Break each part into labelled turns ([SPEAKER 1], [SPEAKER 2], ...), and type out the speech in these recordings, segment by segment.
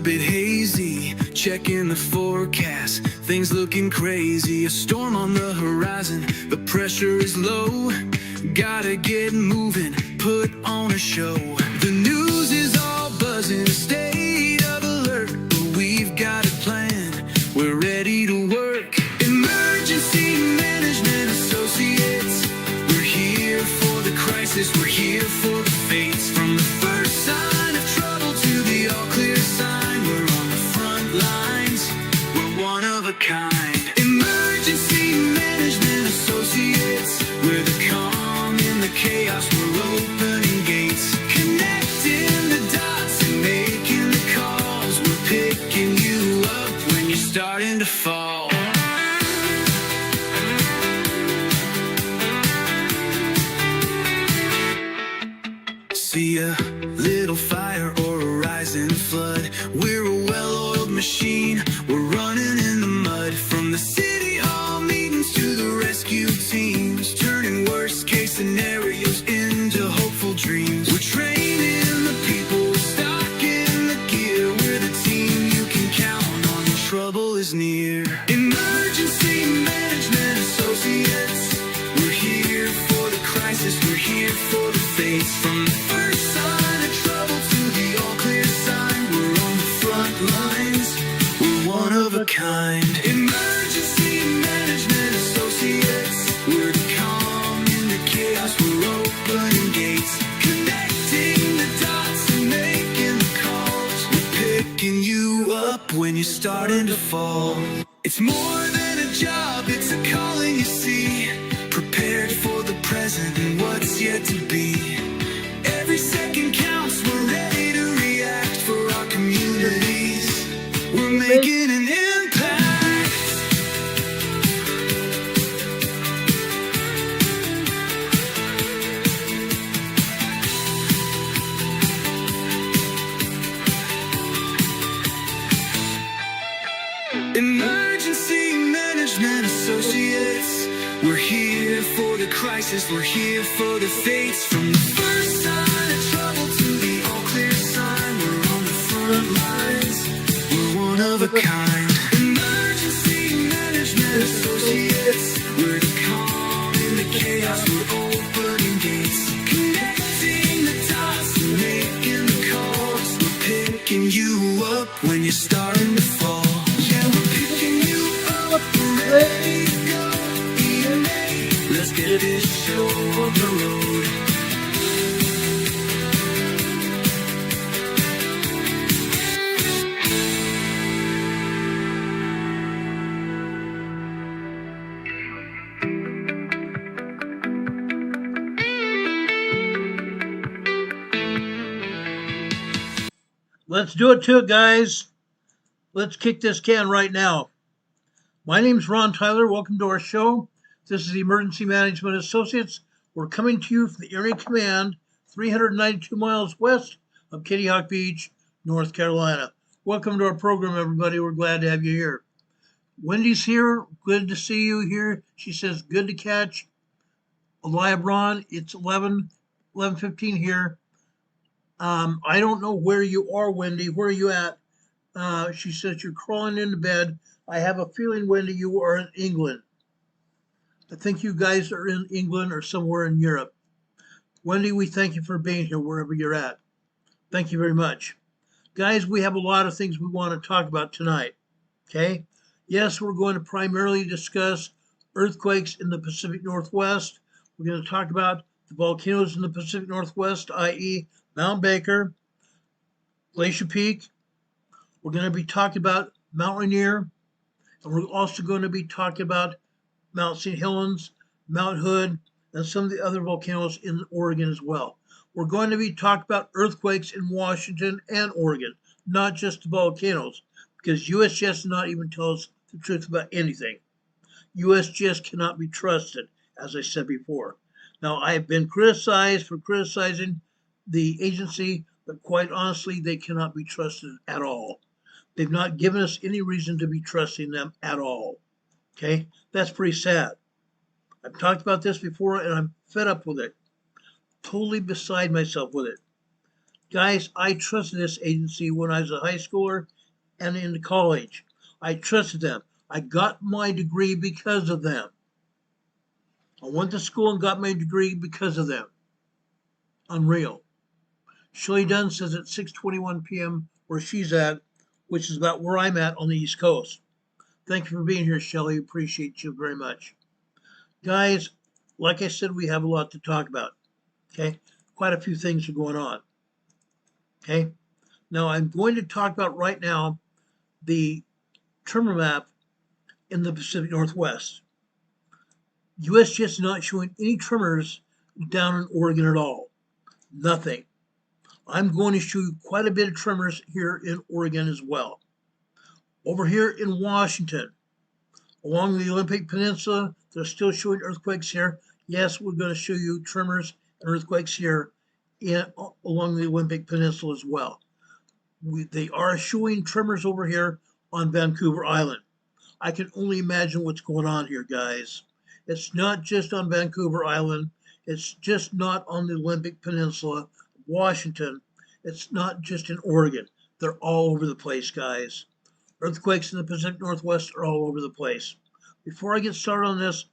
[SPEAKER 1] bit hazy, checking the forecast, things looking crazy. A storm on the horizon, the pressure is low. Gotta get moving, put on a show. The news is all buzzing, state of alert, but we've got a plan, we're ready to work. Emergency Management Associates, we're here for the crisis, we're here for the fates. From the first sign of trouble to the all clear sign, we're on the front lines, we're one of a kind. Emergency Management Associates, we're the calm in the chaos, we're opening gates, connecting the dots and making the calls. We're picking you up when you're starting to fall. See a little fire or a rising flood, we're a well-oiled machine, we're running in the mud. From the city hall meetings to the rescue teams, turning worst case scenarios into hopeful dreams. We're training the people, we're stocking the gear, we're the team you can count on when trouble is near. Emergency Management Associates, we're here for the crisis, we're here for the fates. From the first sign of trouble to the all clear sign, we're on the front lines, we're one of a kind. Emergency Management Associates, we're the calm in the chaos, we're opening gates, connecting the dots and making the calls. We're picking you up when you're starting to fall. It's more than a job, it's a calling, you see. Prepared for the present and what's yet to be. Every second counts, we're ready to react for our communities. We're making an impact. Emergency Management Associates, we're here for the crisis, we're here for the fates. From the first sign of trouble to the all clear sign, we're on the front lines, we're one of a kind. Emergency Management Associates, we're the calm in the chaos, we're opening gates, connecting the dots and making the calls. We're picking you up when you're starting to fall. Yeah, we're picking you up, we're ready to go. EMA, let's get this show on the road.
[SPEAKER 2] Let's do it too, guys. Let's kick this can right now. My name's Ron Tyler. Welcome to our show. This is the Emergency Management Associates. We're coming to you from the Area Command, 392 miles west of Kitty Hawk Beach, North Carolina. Welcome to our program, everybody. We're glad to have you here. Wendy's here. Good to see you here. She says, good to catch. Aveyah Braun, it's 11:15 here. I don't know where you are, Wendy. Where are you at? She says you're crawling into bed. I have a feeling, Wendy, you are in England. I think you guys are in England or somewhere in Europe. Wendy, we thank you for being here wherever you're at. Thank you very much. Guys, we have a lot of things we want to talk about tonight. Okay? Yes, we're going to primarily discuss earthquakes in the Pacific Northwest. We're going to talk about the volcanoes in the Pacific Northwest, i.e. Mount Baker, Glacier Peak. We're going to be talking about Mount Rainier, and we're also going to be talking about Mount St. Helens, Mount Hood, and some of the other volcanoes in Oregon as well. We're going to be talking about earthquakes in Washington and Oregon, not just the volcanoes, because USGS does not even tell us the truth about anything. USGS cannot be trusted, as I said before. Now, I have been criticized for criticizing the agency, but quite honestly, they cannot be trusted at all. They've not given us any reason to be trusting them at all. Okay, that's pretty sad. I've talked about this before and I'm fed up with it. Totally beside myself with it. Guys, I trusted this agency when I was a high schooler and into college. I trusted them. I got my degree because of them. I went to school and got my degree because of them. Unreal. Shelley Dunn says at 6:21 p.m. where she's at, which is about where I'm at on the East Coast. Thank you for being here, Shelley. Appreciate you very much. Guys, like I said, we have a lot to talk about. Okay? Quite a few things are going on. Okay? Now, I'm going to talk about right now the tremor map in the Pacific Northwest. USGS is not showing any tremors down in Oregon at all. Nothing. I'm going to show you quite a bit of tremors here in Oregon as well. Over here in Washington, along the Olympic Peninsula, they're still showing earthquakes here. Yes, we're going to show you tremors and earthquakes here along the Olympic Peninsula as well. They are showing tremors over here on Vancouver Island. I can only imagine what's going on here, guys. It's not just on Vancouver Island. It's just not on the Olympic Peninsula, Washington. It's not just in Oregon. They're all over the place, guys. Earthquakes in the Pacific Northwest are all over the place. Before I get started on this,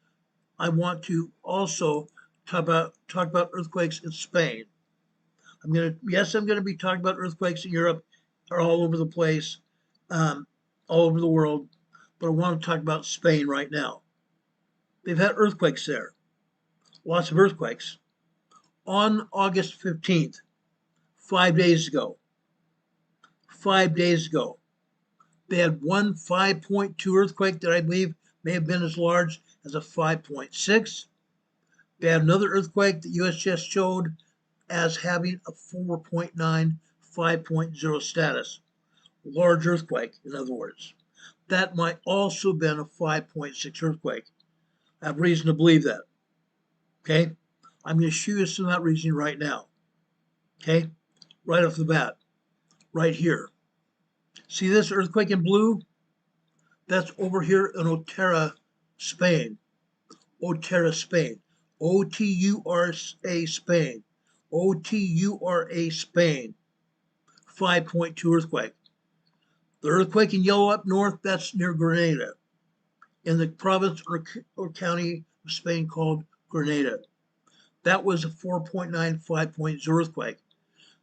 [SPEAKER 2] I want to also talk about earthquakes in Spain. I'm going to be talking about earthquakes in Europe. They're all over the place, all over the world. But I want to talk about Spain right now. They've had earthquakes there, lots of earthquakes. On August 15th, 5 days ago, they had one 5.2 earthquake that I believe may have been as large as a 5.6. They had another earthquake that USGS showed as having a 4.9, 5.0 status. Large earthquake, in other words. That might also have been a 5.6 earthquake. I have reason to believe that. Okay? I'm going to show you some of that reasoning right now. Okay? Right off the bat. Right here. See this earthquake in blue? That's over here in Otera, Spain. Otera, Spain. O-T-U-R-A, Spain. O-T-U-R-A, Spain. 5.2 earthquake. The earthquake in yellow up north, that's near Grenada, in the province or county of Spain called Grenada. That was a 4.9, 5.0 earthquake.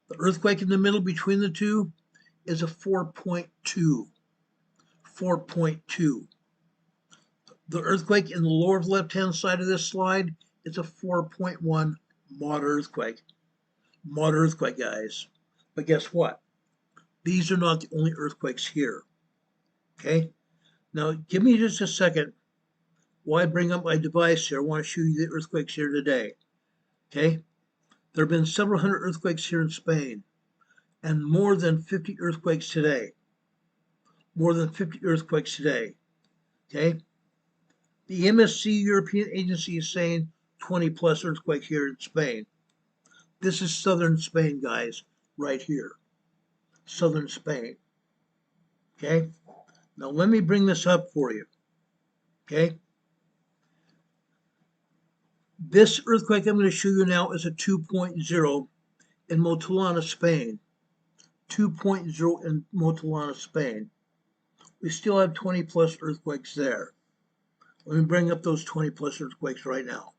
[SPEAKER 2] The earthquake in the middle between the two is a 4.2. 4.2. The earthquake in the lower left-hand side of this slide is a 4.1 moderate earthquake. Moderate earthquake, guys. But guess what? These are not the only earthquakes here. Okay? Now, give me just a second while I bring up my device here. I want to show you the earthquakes here today. Okay? There have been several hundred earthquakes here in Spain and more than 50 earthquakes today. More than 50 earthquakes today. Okay? The EMSC European Agency is saying 20 plus earthquake here in Spain. This is southern Spain, guys, right here. Southern Spain. Okay? Now let me bring this up for you. Okay? This earthquake I'm going to show you now is a 2.0 in Motilana, Spain. 2.0 in Motilana, Spain. We still have 20 plus earthquakes there. Let me bring up those 20 plus earthquakes right now.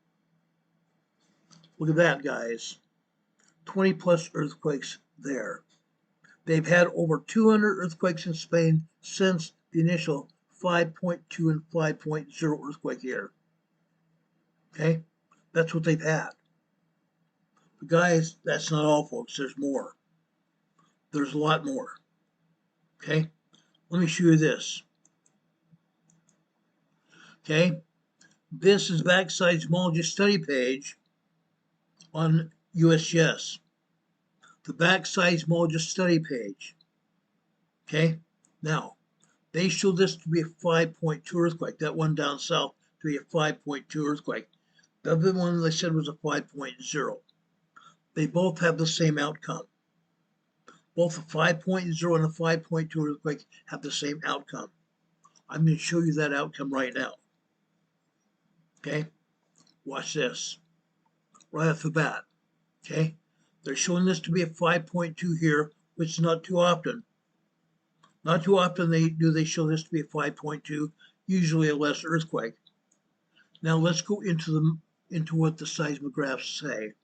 [SPEAKER 2] Look at that, guys. 20 plus earthquakes there. They've had over 200 earthquakes in Spain since the initial 5.2 and 5.0 earthquake here. Okay? That's what they've had. But guys, that's not all, folks. There's more. There's a lot more. Okay? Let me show you this. Okay? This is backside seismology study page on USGS. The backside seismology study page. Okay? Now, they show this to be a 5.2 earthquake. That one down south to be a 5.2 earthquake. The other one they said was a 5.0. They both have the same outcome. Both a 5.0 and a 5.2 earthquake have the same outcome. I'm going to show you that outcome right now. Okay? Watch this. Right off the bat. Okay? They're showing this to be a 5.2 here, which is not too often. Not too often they show this to be a 5.2, usually a less earthquake. Now let's go into what the seismographs say.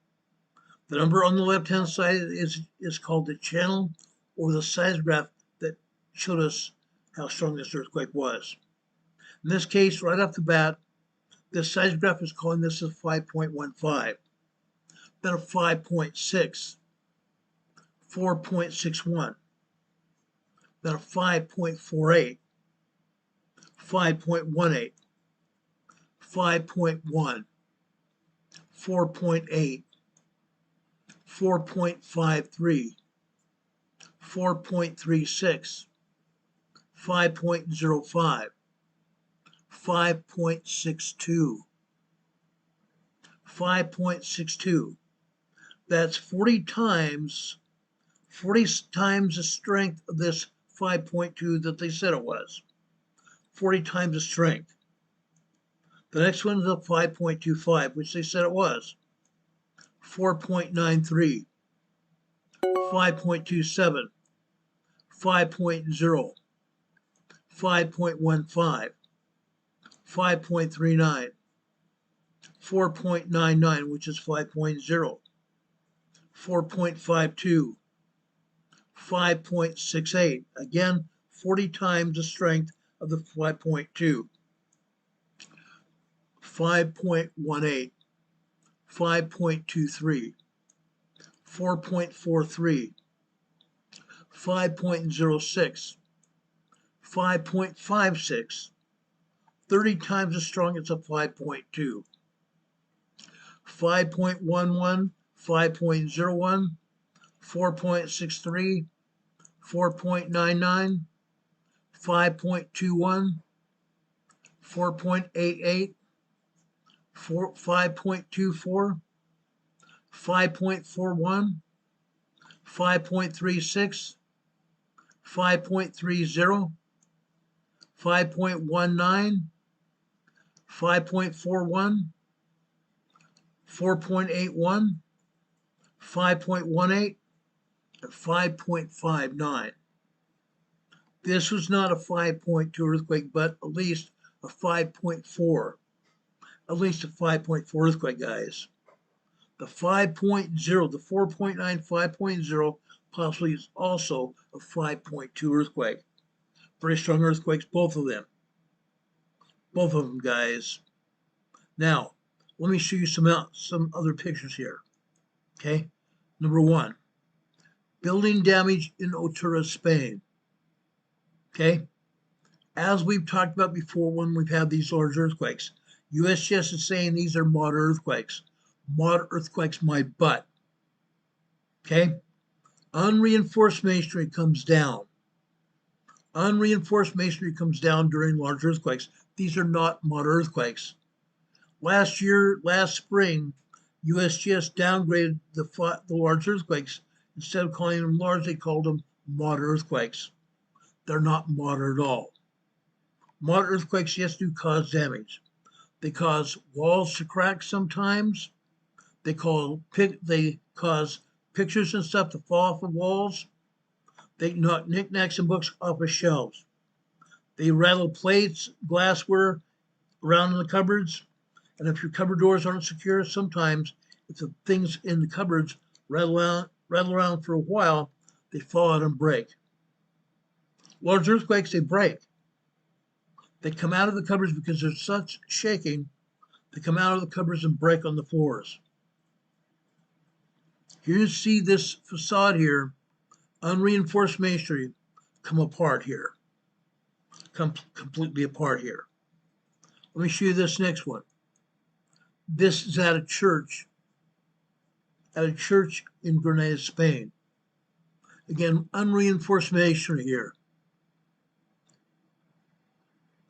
[SPEAKER 2] The number on the left-hand side is called the channel or the seismograph that showed us how strong this earthquake was. In this case, right off the bat, this seismograph is calling this a 5.15, then a 5.6, 4.61, then a 5.48, 5.18, 5.1, 4.8, 4.53, 4.36, 5.05, 5.62, 5.62. That's 40 times the strength of this 5.2 that they said it was. 40 times the strength. The next one is a 5.25, which they said it was. 4.93, 5.27, 5.0, 5.15, 5.39, 4.99, which is 5.0, 4.52, 5.68, again, 40 times the strength of the 5.2, 5.18, 5.23, 4.43, 5.06, 5.56, 30 times as strong as a 5.2, 5.11, 5.01, 4.63, 4.99, 5.21, 4.88, 5.24, 5.41, 5.36, 5.30, 5.19, 5.41, 4.81, 5.18, and 5.59. This was not a 5.2 earthquake, but at least a 5.4. At least a 5.4 earthquake, guys. The 5.0, the 4.9, 5.0 possibly is also a 5.2 earthquake. Very strong earthquakes, both of them. Both of them, guys. Now, let me show you some other pictures here. Okay, number one, building damage in Otura, Spain. Okay, as we've talked about before when we've had these large earthquakes, USGS is saying these are moderate earthquakes. Moderate earthquakes, my butt. Okay, unreinforced masonry comes down. Unreinforced masonry comes down during large earthquakes. These are not moderate earthquakes. Last spring, USGS downgraded the large earthquakes. Instead of calling them large, they called them moderate earthquakes. They're not moderate at all. Moderate earthquakes, yes, do cause damage. They cause walls to crack sometimes. They cause pictures and stuff to fall off of walls. They knock knickknacks and books off of shelves. They rattle plates, glassware around in the cupboards. And if your cupboard doors aren't secure, sometimes if the things in the cupboards rattle around for a while, they fall out and break. Large earthquakes, they break. They come out of the cupboards because there's such shaking. They come out of the cupboards and break on the floors. Here you see this facade here, unreinforced masonry, come apart here. Come completely apart here. Let me show you this next one. This is at a church in Granada, Spain. Again, unreinforced masonry here.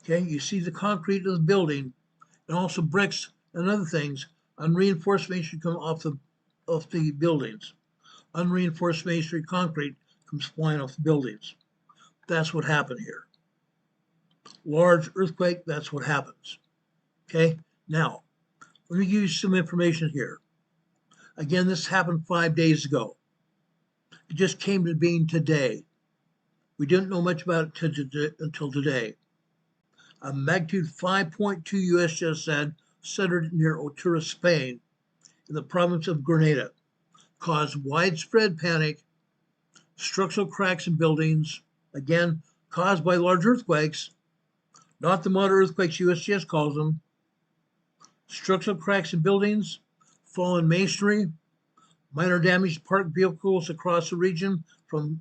[SPEAKER 2] Okay, you see the concrete of the building and also bricks and other things. Unreinforced masonry come off the buildings. Unreinforced masonry concrete comes flying off the buildings. That's what happened here. Large earthquake, that's what happens. Okay, now, let me give you some information here. Again, this happened 5 days ago. It just came to being today. We didn't know much about it until today. A magnitude 5.2 USGS said centered near Otura, Spain, in the province of Grenada, caused widespread panic, structural cracks in buildings, again, caused by large earthquakes, not the moderate earthquakes USGS calls them, structural cracks in buildings, fallen masonry, minor damage to parked vehicles across the region from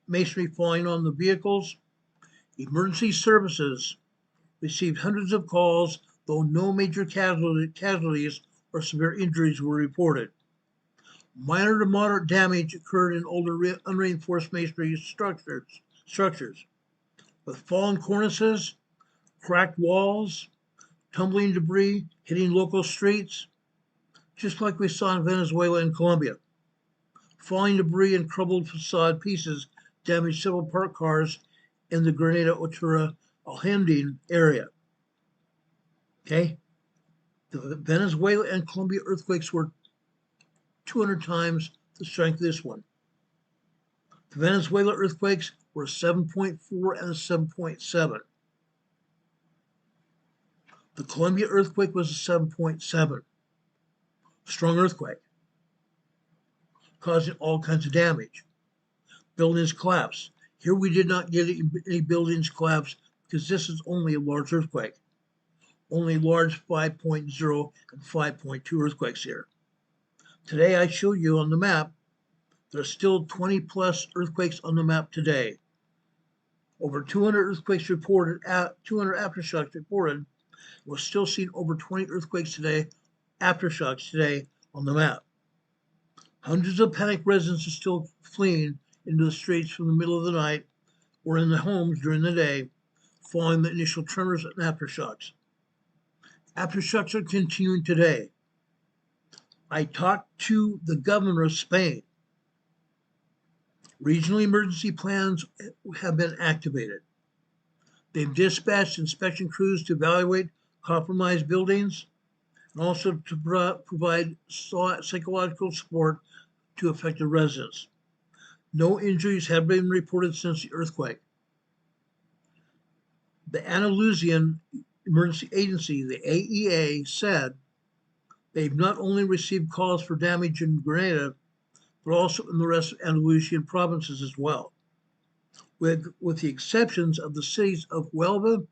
[SPEAKER 2] masonry falling on the vehicles. Emergency services received hundreds of calls, though no major casualties or severe injuries were reported. Minor to moderate damage occurred in older unreinforced masonry structures, with fallen cornices, cracked walls, tumbling debris hitting local streets, just like we saw in Venezuela and Colombia. Falling debris and crumbled facade pieces damaged several parked cars in the Grenada Otura Alhambra area. Okay? The Venezuela and Colombia earthquakes were 200 times the strength of this one. The Venezuela earthquakes were 7.4 and a 7.7. The Colombia earthquake was a 7.7. Strong earthquake, causing all kinds of damage. Buildings collapsed. Here we did not get any buildings collapse because this is only a large earthquake. Only large 5.0 and 5.2 earthquakes here. Today I show you on the map, there's still 20 plus earthquakes on the map today. Over 200 earthquakes reported, 200 aftershocks reported. We're still seeing over 20 earthquakes today, aftershocks today on the map. Hundreds of panicked residents are still fleeing into the streets from the middle of the night or in the homes during the day, following the initial tremors and aftershocks. Aftershocks are continuing today. I talked to the governor of Spain. Regional emergency plans have been activated. They've dispatched inspection crews to evaluate compromised buildings and also to provide psychological support to affected residents. No injuries have been reported since the earthquake. The Andalusian Emergency Agency, the AEA, said they've not only received calls for damage in Grenada, but also in the rest of Andalusian provinces as well, with the exceptions of the cities of Huelva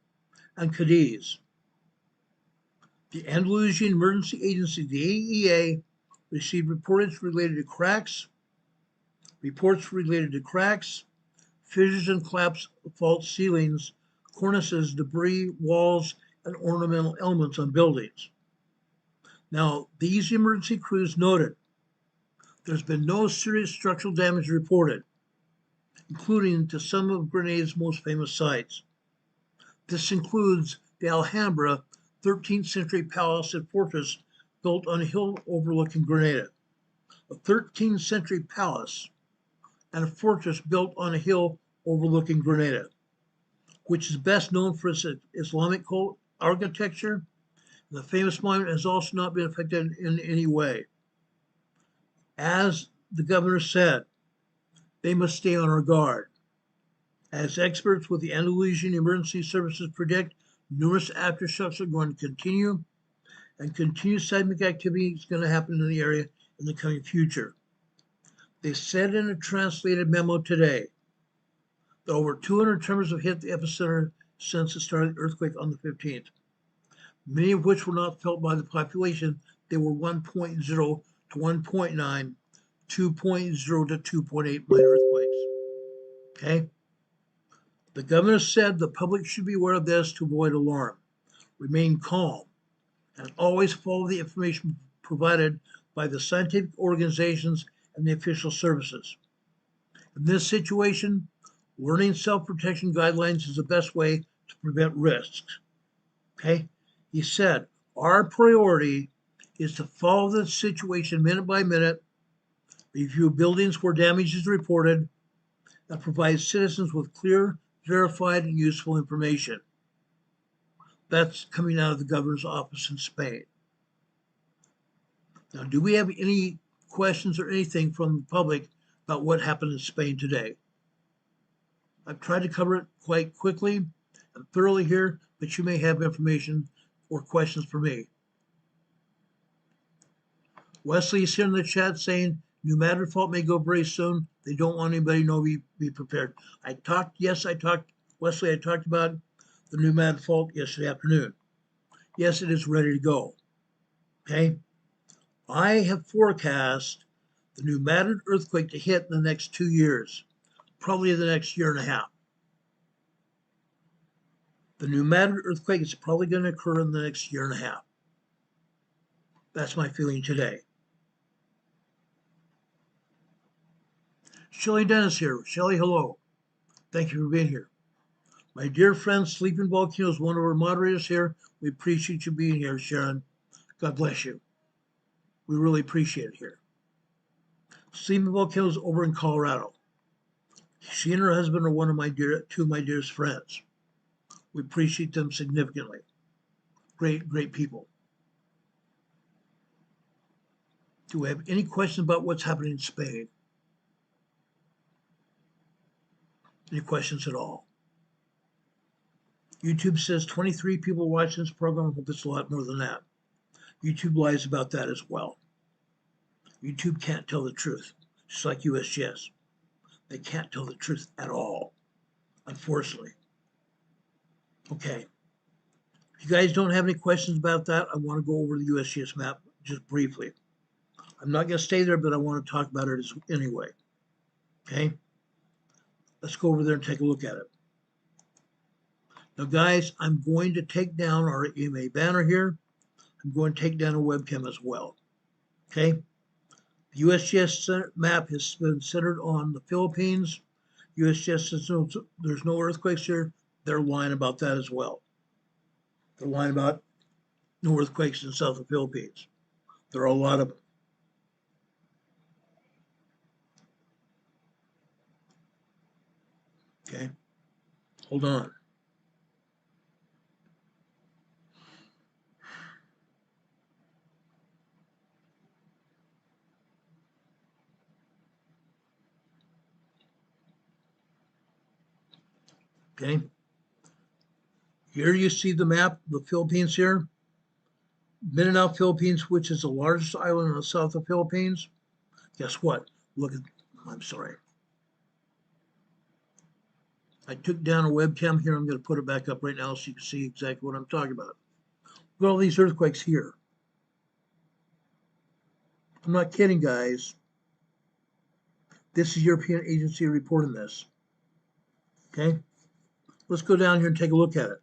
[SPEAKER 2] and Cadiz. The Andalusian Emergency Agency, the AEA, received reports related to cracks, fissures and collapse of fault ceilings, cornices, debris, walls, and ornamental elements on buildings. Now, these emergency crews noted there's been no serious structural damage reported, including to some of Grenada's most famous sites. This includes the Alhambra 13th century palace and fortress built on a hill overlooking Grenada. A 13th century palace and a fortress built on a hill overlooking Grenada, which is best known for its Islamic architecture. And the famous monument has also not been affected in any way. As the governor said, they must stay on our guard. As experts with the Andalusian Emergency Services predict, numerous aftershocks are going to continue, and continued seismic activity is going to happen in the area in the coming future. They said in a translated memo today that over 200 tremors have hit the epicenter since the start of the earthquake on the 15th, many of which were not felt by the population. They were 1.0 to 1.9, 2.0 to 2.8 minor earthquakes. Okay? The governor said the public should be aware of this to avoid alarm, remain calm, and always follow the information provided by the scientific organizations and the official services. In this situation, learning self-protection guidelines is the best way to prevent risks. Okay? He said, our priority is to follow the situation minute by minute, review buildings where damage is reported, and provide citizens with clear, verified, and useful information. That's coming out of the governor's office in Spain. Now, do we have any questions or anything from the public about what happened in Spain today. I've tried to cover it quite quickly and thoroughly here, but you may have information or questions for me. Wesley is here in the chat saying pneumatic fault may go very soon. They don't want anybody to know, be prepared. Wesley, I talked about the pneumatic fault yesterday afternoon. Yes, it is ready to go. Okay. I have forecast the pneumatic earthquake to hit in the next 2 years, probably the next year and a half. The pneumatic earthquake is probably going to occur in the next year and a half. That's my feeling today. Shelley Dennis here. Shelley, hello. Thank you for being here. My dear friend, Sleeping Volcanoes, one of our moderators here. We appreciate you being here, Sharon. God bless you. We really appreciate it here. Sleeping Volcanoes over in Colorado. She and her husband are two of my dearest friends. We appreciate them significantly. Great people. Do we have any questions about what's happening in Spain? Any questions at all? YouTube says 23 people watching this program. I hope it's a lot more than that. YouTube lies about that as well. YouTube can't tell the truth, just like USGS. They can't tell the truth at all, unfortunately. Okay. If you guys don't have any questions about that, I want to go over the USGS map just briefly. I'm not going to stay there, but I want to talk about it anyway. Okay? Let's go over there and take a look at it. Now, guys, I'm going to take down our EMA banner here. I'm going to take down a webcam as well. Okay? The USGS map has been centered on the Philippines. USGS says there's no earthquakes here. They're lying about that as well. They're lying about no earthquakes in the south of the Philippines. There are a lot of them. Okay, hold on. Okay, here you see the map of the Philippines here. Mindanao, Philippines, which is the largest island in the south of the Philippines. Guess what? Look at, I'm sorry. I took down a webcam here. I'm going to put it back up right now so you can see exactly what I'm talking about. Look at all these earthquakes here. I'm not kidding, guys. This is European agency reporting this. Okay, let's go down here and take a look at it.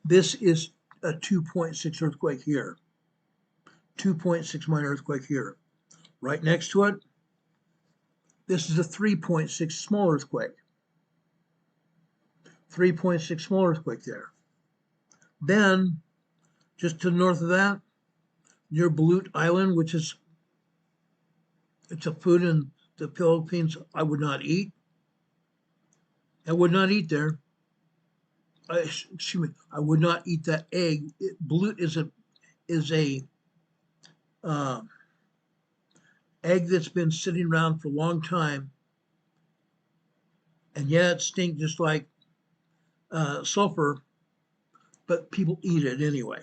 [SPEAKER 2] This is a 2.6 earthquake here. 2.6 minor earthquake here. Right next to it, this is a 3.6 small earthquake. 3.6 small earthquake there. Then, just to the north of that, near Balut Island, which is, it's a food in the Philippines I would not eat. I would not eat there. Excuse me, I would not eat that egg. Balut is a egg that's been sitting around for a long time, and yeah, it stinks just like sulfur, but people eat it anyway.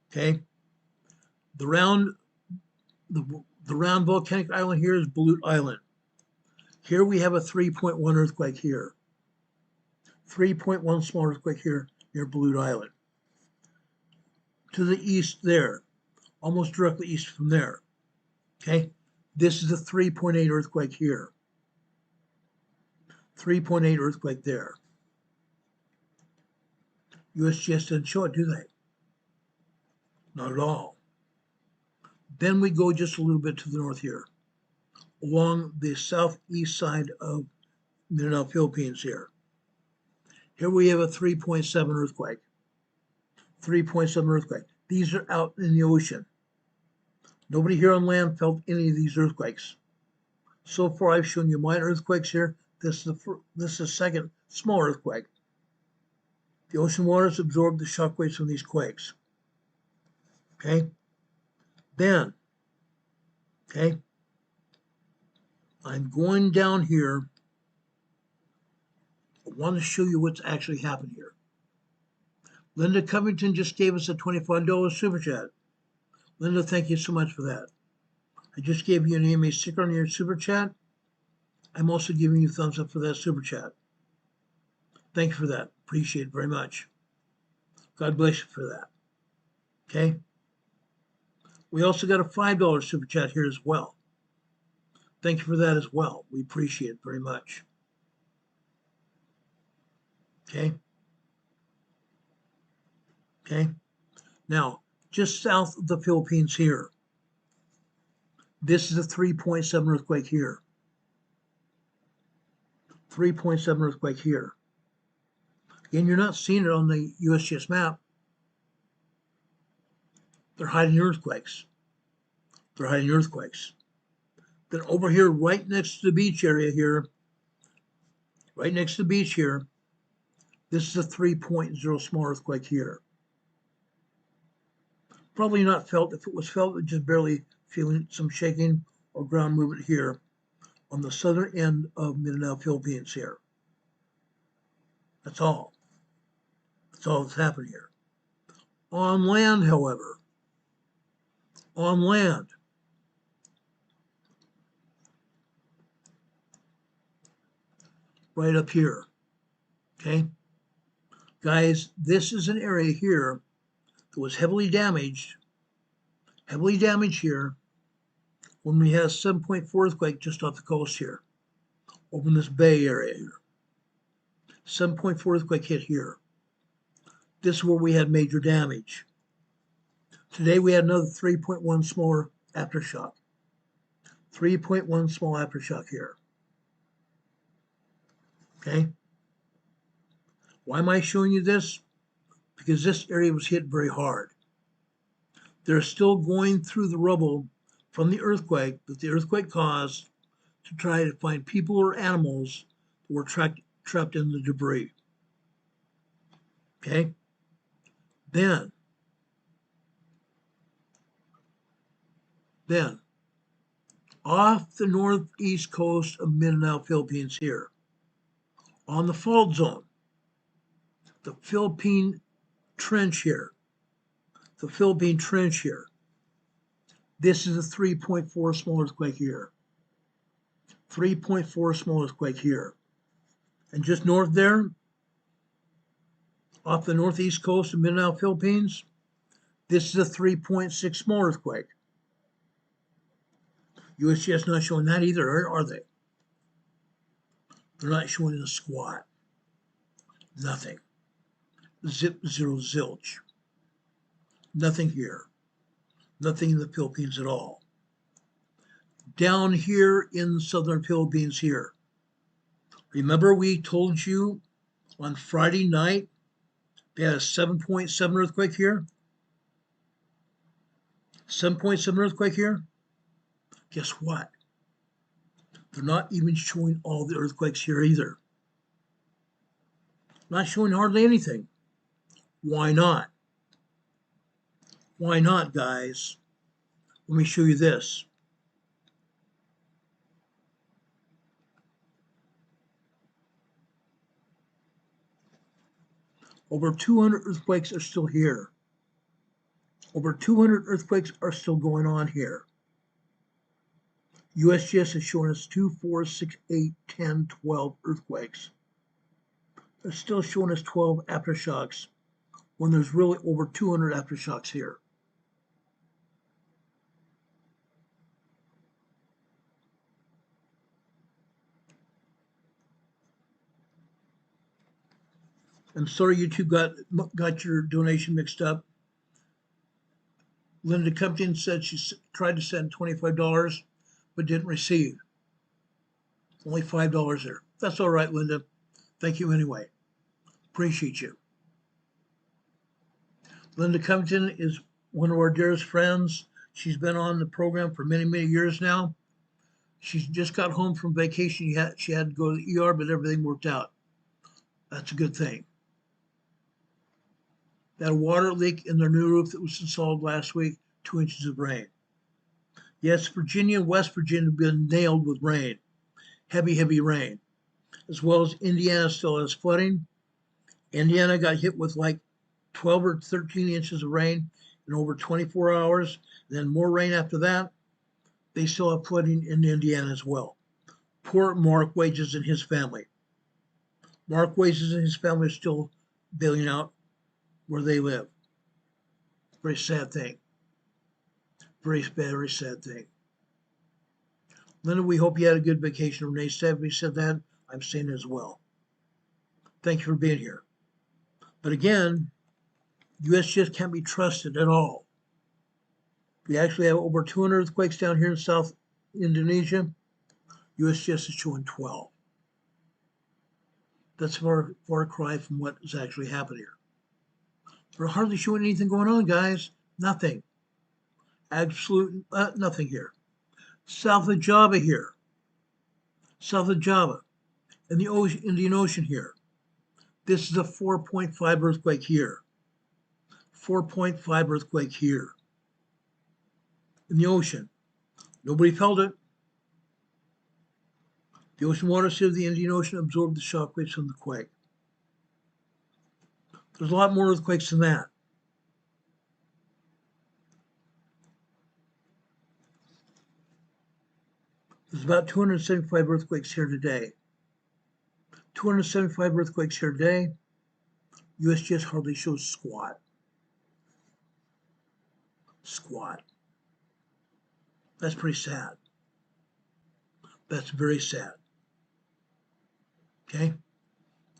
[SPEAKER 2] Okay, the round volcanic island here is Balut Island. Here we have a 3.1 earthquake here. 3.1 small earthquake here near Balut Island. To the east there, almost directly east from there. Okay, this is a 3.8 earthquake here. 3.8 earthquake there. USGS didn't show it, do they? Not at all. Then we go just a little bit to the north here, along the southeast side of Mindanao, Philippines here. Here we have a 3.7 earthquake. 3.7 earthquake. These are out in the ocean. Nobody here on land felt any of these earthquakes. So far, I've shown you minor earthquakes here. This is the second small earthquake. The ocean waters absorb the shock waves from these quakes. Okay? Then, Okay. I'm going down here. I want to show you what's actually happened here. Linda Covington just gave us a $25 super chat. Linda, thank you so much for that. I just gave you an EMA sticker on your super chat. I'm also giving you thumbs up for that super chat. Thank you for that. Appreciate it very much. God bless you for that. Okay. We also got a $5 super chat here as well. Thank you for that as well. We appreciate it very much. Okay. Okay. Now, just south of the Philippines here, this is a 3.7 earthquake here. 3.7 earthquake here. Again, you're not seeing it on the USGS map. They're hiding earthquakes. They're hiding earthquakes. Then over here, right next to the beach area here, right next to the beach here, this is a 3.0 small earthquake here. Probably not felt. If it was felt, it's just barely feeling some shaking or ground movement here on the southern end of Mindanao, Philippines here. That's all. That's all that's happened here. On land, however, on land, right up here, okay? Guys, this is an area here that was heavily damaged here when we had a 7.4 earthquake just off the coast here, over in this bay area here. 7.4 earthquake hit here. This is where we had major damage. Today we had another 3.1 smaller aftershock. 3.1 small aftershock here. Okay? Why am I showing you this? Because this area was hit very hard. They're still going through the rubble from the earthquake that the earthquake caused to try to find people or animals that were trapped in the debris. Okay? Then, off the northeast coast of Mindanao, Philippines here, on the fault zone, the Philippine Trench here, this is a 3.4 small earthquake here. 3.4 small earthquake here. And just north there, off the northeast coast of Mindanao, Philippines, this is a 3.6 small earthquake. USGS not showing that either, are they? They're not showing a squat. Nothing. Zip, zero, zilch. Nothing here. Nothing in the Philippines at all. Down here in southern Philippines here. Remember we told you on Friday night they had a 7.7 earthquake here? 7.7 earthquake here? Guess what? They're not even showing all the earthquakes here either. Not showing hardly anything. Why not? Why not, guys? Let me show you this. Over 200 earthquakes are still here. Over 200 earthquakes are still going on here. USGS is showing us 2, 4, 6, 8, 10, 12 earthquakes. They're still showing us 12 aftershocks when there's really over 200 aftershocks here. I'm sorry YouTube got your donation mixed up. Linda Covington said she tried to send $25 but didn't receive. Only $5 there. That's all right, Linda. Thank you anyway. Appreciate you. Linda Covington is one of our dearest friends. She's been on the program for many, many years now. She just got home from vacation. She had to go to the ER, but everything worked out. That's a good thing. They had a water leak in their new roof that was installed last week, 2 inches of rain. Yes, Virginia and West Virginia have been nailed with rain, heavy, heavy rain, as well as Indiana still has flooding. Indiana got hit with like 12 or 13 inches of rain in over 24 hours, then more rain after that. They still have flooding in Indiana as well. Poor Mark Wages and his family. Mark Wages and his family are still bailing out where they live. Very sad thing. Very, very sad thing. Linda, we hope you had a good vacation. Renee said we said that. I'm saying it as well. Thank you for being here. But again, USGS can't be trusted at all. We actually have over 200 earthquakes down here in South Indonesia. USGS is showing 12. That's a far cry from what is actually happening here. We're hardly showing anything going on, guys. Nothing. Absolute nothing here. South of Java here. South of Java. In the Indian Ocean here. This is a 4.5 earthquake here. 4.5 earthquake here. In the ocean. Nobody felt it. The ocean water of the Indian Ocean absorbed the shockwaves from the quake. There's a lot more earthquakes than that. There's about 275 earthquakes here today. 275 earthquakes here today. USGS hardly shows squat. Squat. That's pretty sad. That's very sad. Okay?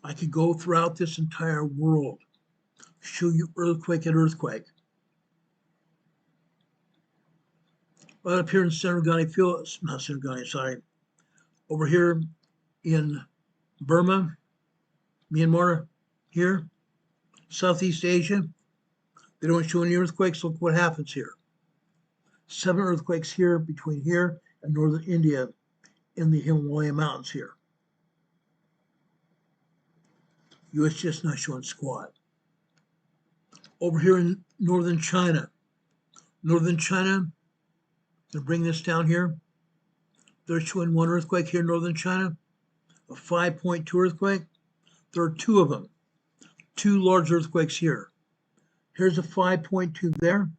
[SPEAKER 2] I could go throughout this entire world, show you earthquake and earthquake. Right up here in Serengeti Field, not Serengeti, sorry. Over here in Burma, Myanmar, here, Southeast Asia, they don't show any earthquakes. Look what happens here. 7 earthquakes here between here and northern India in the Himalaya Mountains here. USGS not showing squat. Over here in northern China, to bring this down here, they're showing 1 earthquake here in northern China, a 5.2 earthquake. There are 2 of them, 2 large earthquakes here. Here's a 5.2 there,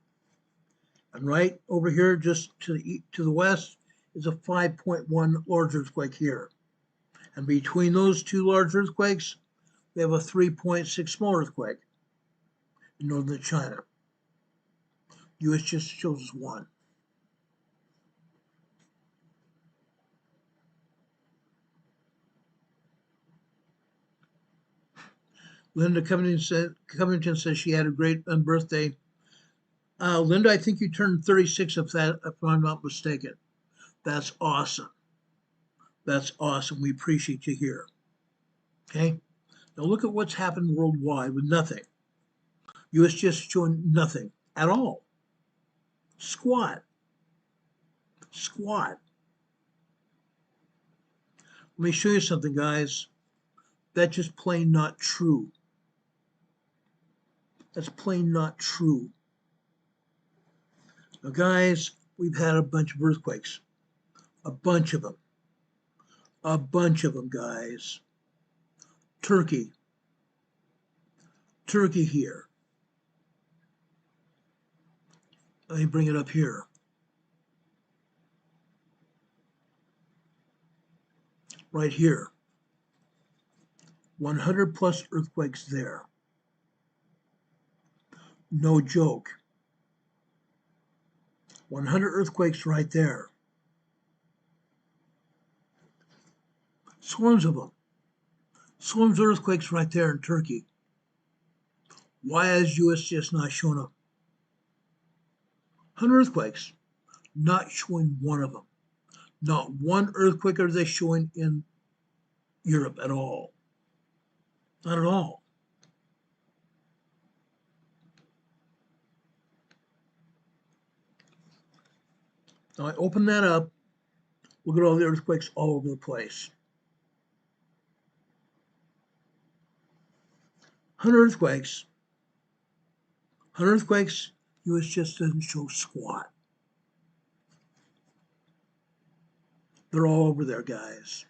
[SPEAKER 2] and right over here, just to the west, is a 5.1 large earthquake here. And between those 2 large earthquakes, we have a 3.6 small earthquake in northern China. US just shows us 1. Linda Covington says she had a great birthday. Linda, I think you turned 36 if I'm not mistaken. That's awesome. That's awesome. We appreciate you here. Okay? Now look at what's happened worldwide with nothing. US just showing nothing at all. Squat. Squat. Let me show you something, guys. That's just plain not true. That's plain not true. Now, guys, we've had a bunch of earthquakes. A bunch of them. A bunch of them, guys. Turkey. Turkey here. Let me bring it up here. Right here. 100 plus earthquakes there. No joke. 100 earthquakes right there. Swarms of them. Swarms of earthquakes right there in Turkey. Why is USGS not showing up? 100 earthquakes, not showing 1 of them. Not 1 earthquake are they showing in Europe at all. Not at all. Now I open that up. Look at all the earthquakes all over the place. 100 earthquakes. 100 earthquakes, US just doesn't show squat. They're all over there, guys.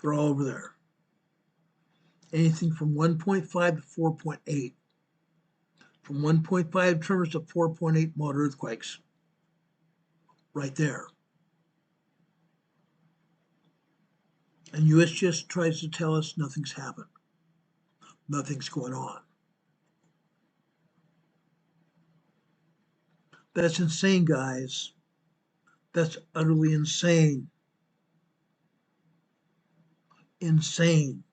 [SPEAKER 2] They're all over there. Anything from 1.5 to 4.8. From 1.5 tremors to 4.8 moderate earthquakes. Right there. And USGS tries to tell us nothing's happened. Nothing's going on. That's insane, guys. That's utterly insane. Insane.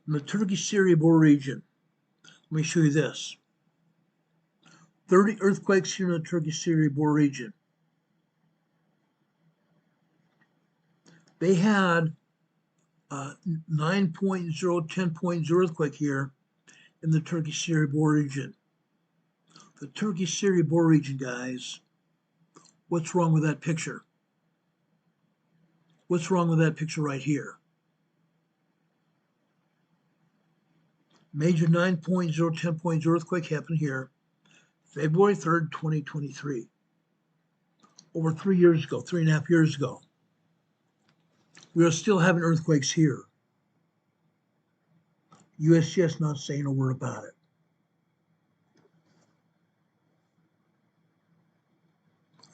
[SPEAKER 2] In the Turkey-Syria border region, let me show you this. 30 earthquakes here in the Turkey-Syria border region. They had 9.0, 10.0 earthquake here in the Turkey-Syria border region. The Turkey-Syria border region, guys. What's wrong with that picture? What's wrong with that picture right here? Major 9.0, 10.0 earthquake happened here, February 3rd, 2023. Over 3 years ago, 3.5 years ago. We are still having earthquakes here. USGS not saying a word about it.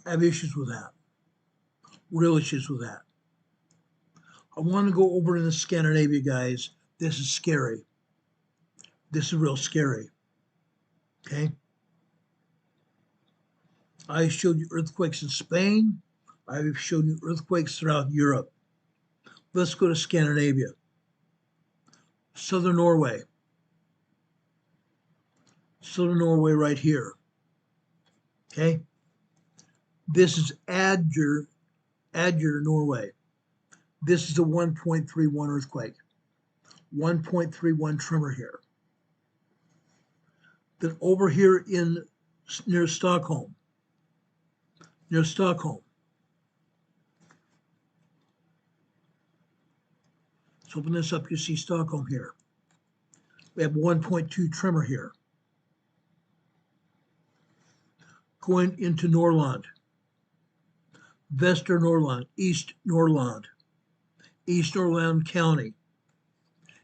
[SPEAKER 2] I have issues with that. Real issues with that. I want to go over into Scandinavia, guys. This is scary. This is real scary. Okay? I showed you earthquakes in Spain. I've shown you earthquakes throughout Europe. Let's go to Scandinavia. Southern Norway. Southern Norway right here. Okay? This is Agder, Norway. This is a 1.31 earthquake. 1.31 tremor here. Then over here near Stockholm. Let's open this up. You see Stockholm here. We have 1.2 tremor here. Going into Norrland. Väster Norrland, East Norrland County.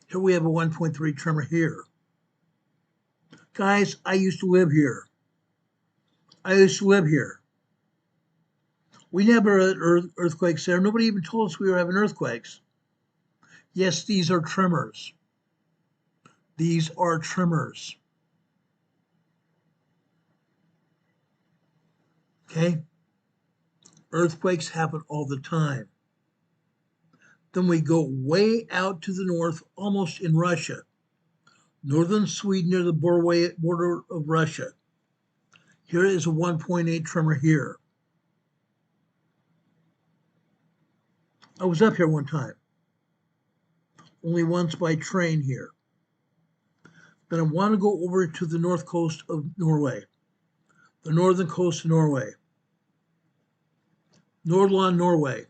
[SPEAKER 2] Here we have a 1.3 tremor here. Guys, I used to live here. We never had earthquakes there. Nobody even told us we were having earthquakes. Yes, these are tremors. These are tremors. Okay? Earthquakes happen all the time. Then we go way out to the north, almost in Russia. Northern Sweden near the border of Russia. Here is a 1.8 tremor here. I was up here one time. Only once by train here. Then I want to go over to the north coast of Norway. The northern coast of Norway. Nordland, Norway.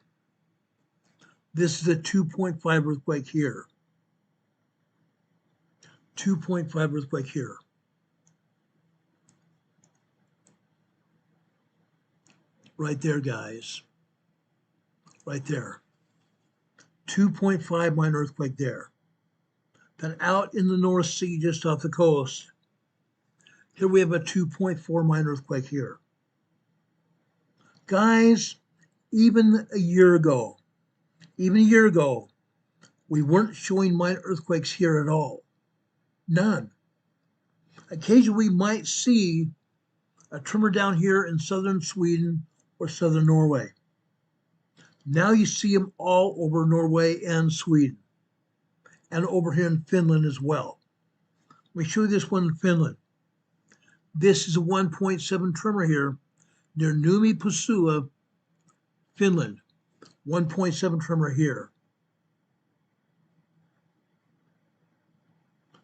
[SPEAKER 2] This is a 2.5 earthquake here. 2.5 earthquake here. Right there, guys. Right there. 2.5 minor earthquake there. Then out in the North Sea, just off the coast, here we have a 2.4 minor earthquake here. Guys, even a year ago, we weren't showing minor earthquakes here at all. None. Occasionally, we might see a tremor down here in southern Sweden or southern Norway. Now you see them all over Norway and Sweden, and over here in Finland as well. Let me show you this one in Finland. This is a 1.7 tremor here near Niemi-Puisula, Finland. 1.7 tremor here.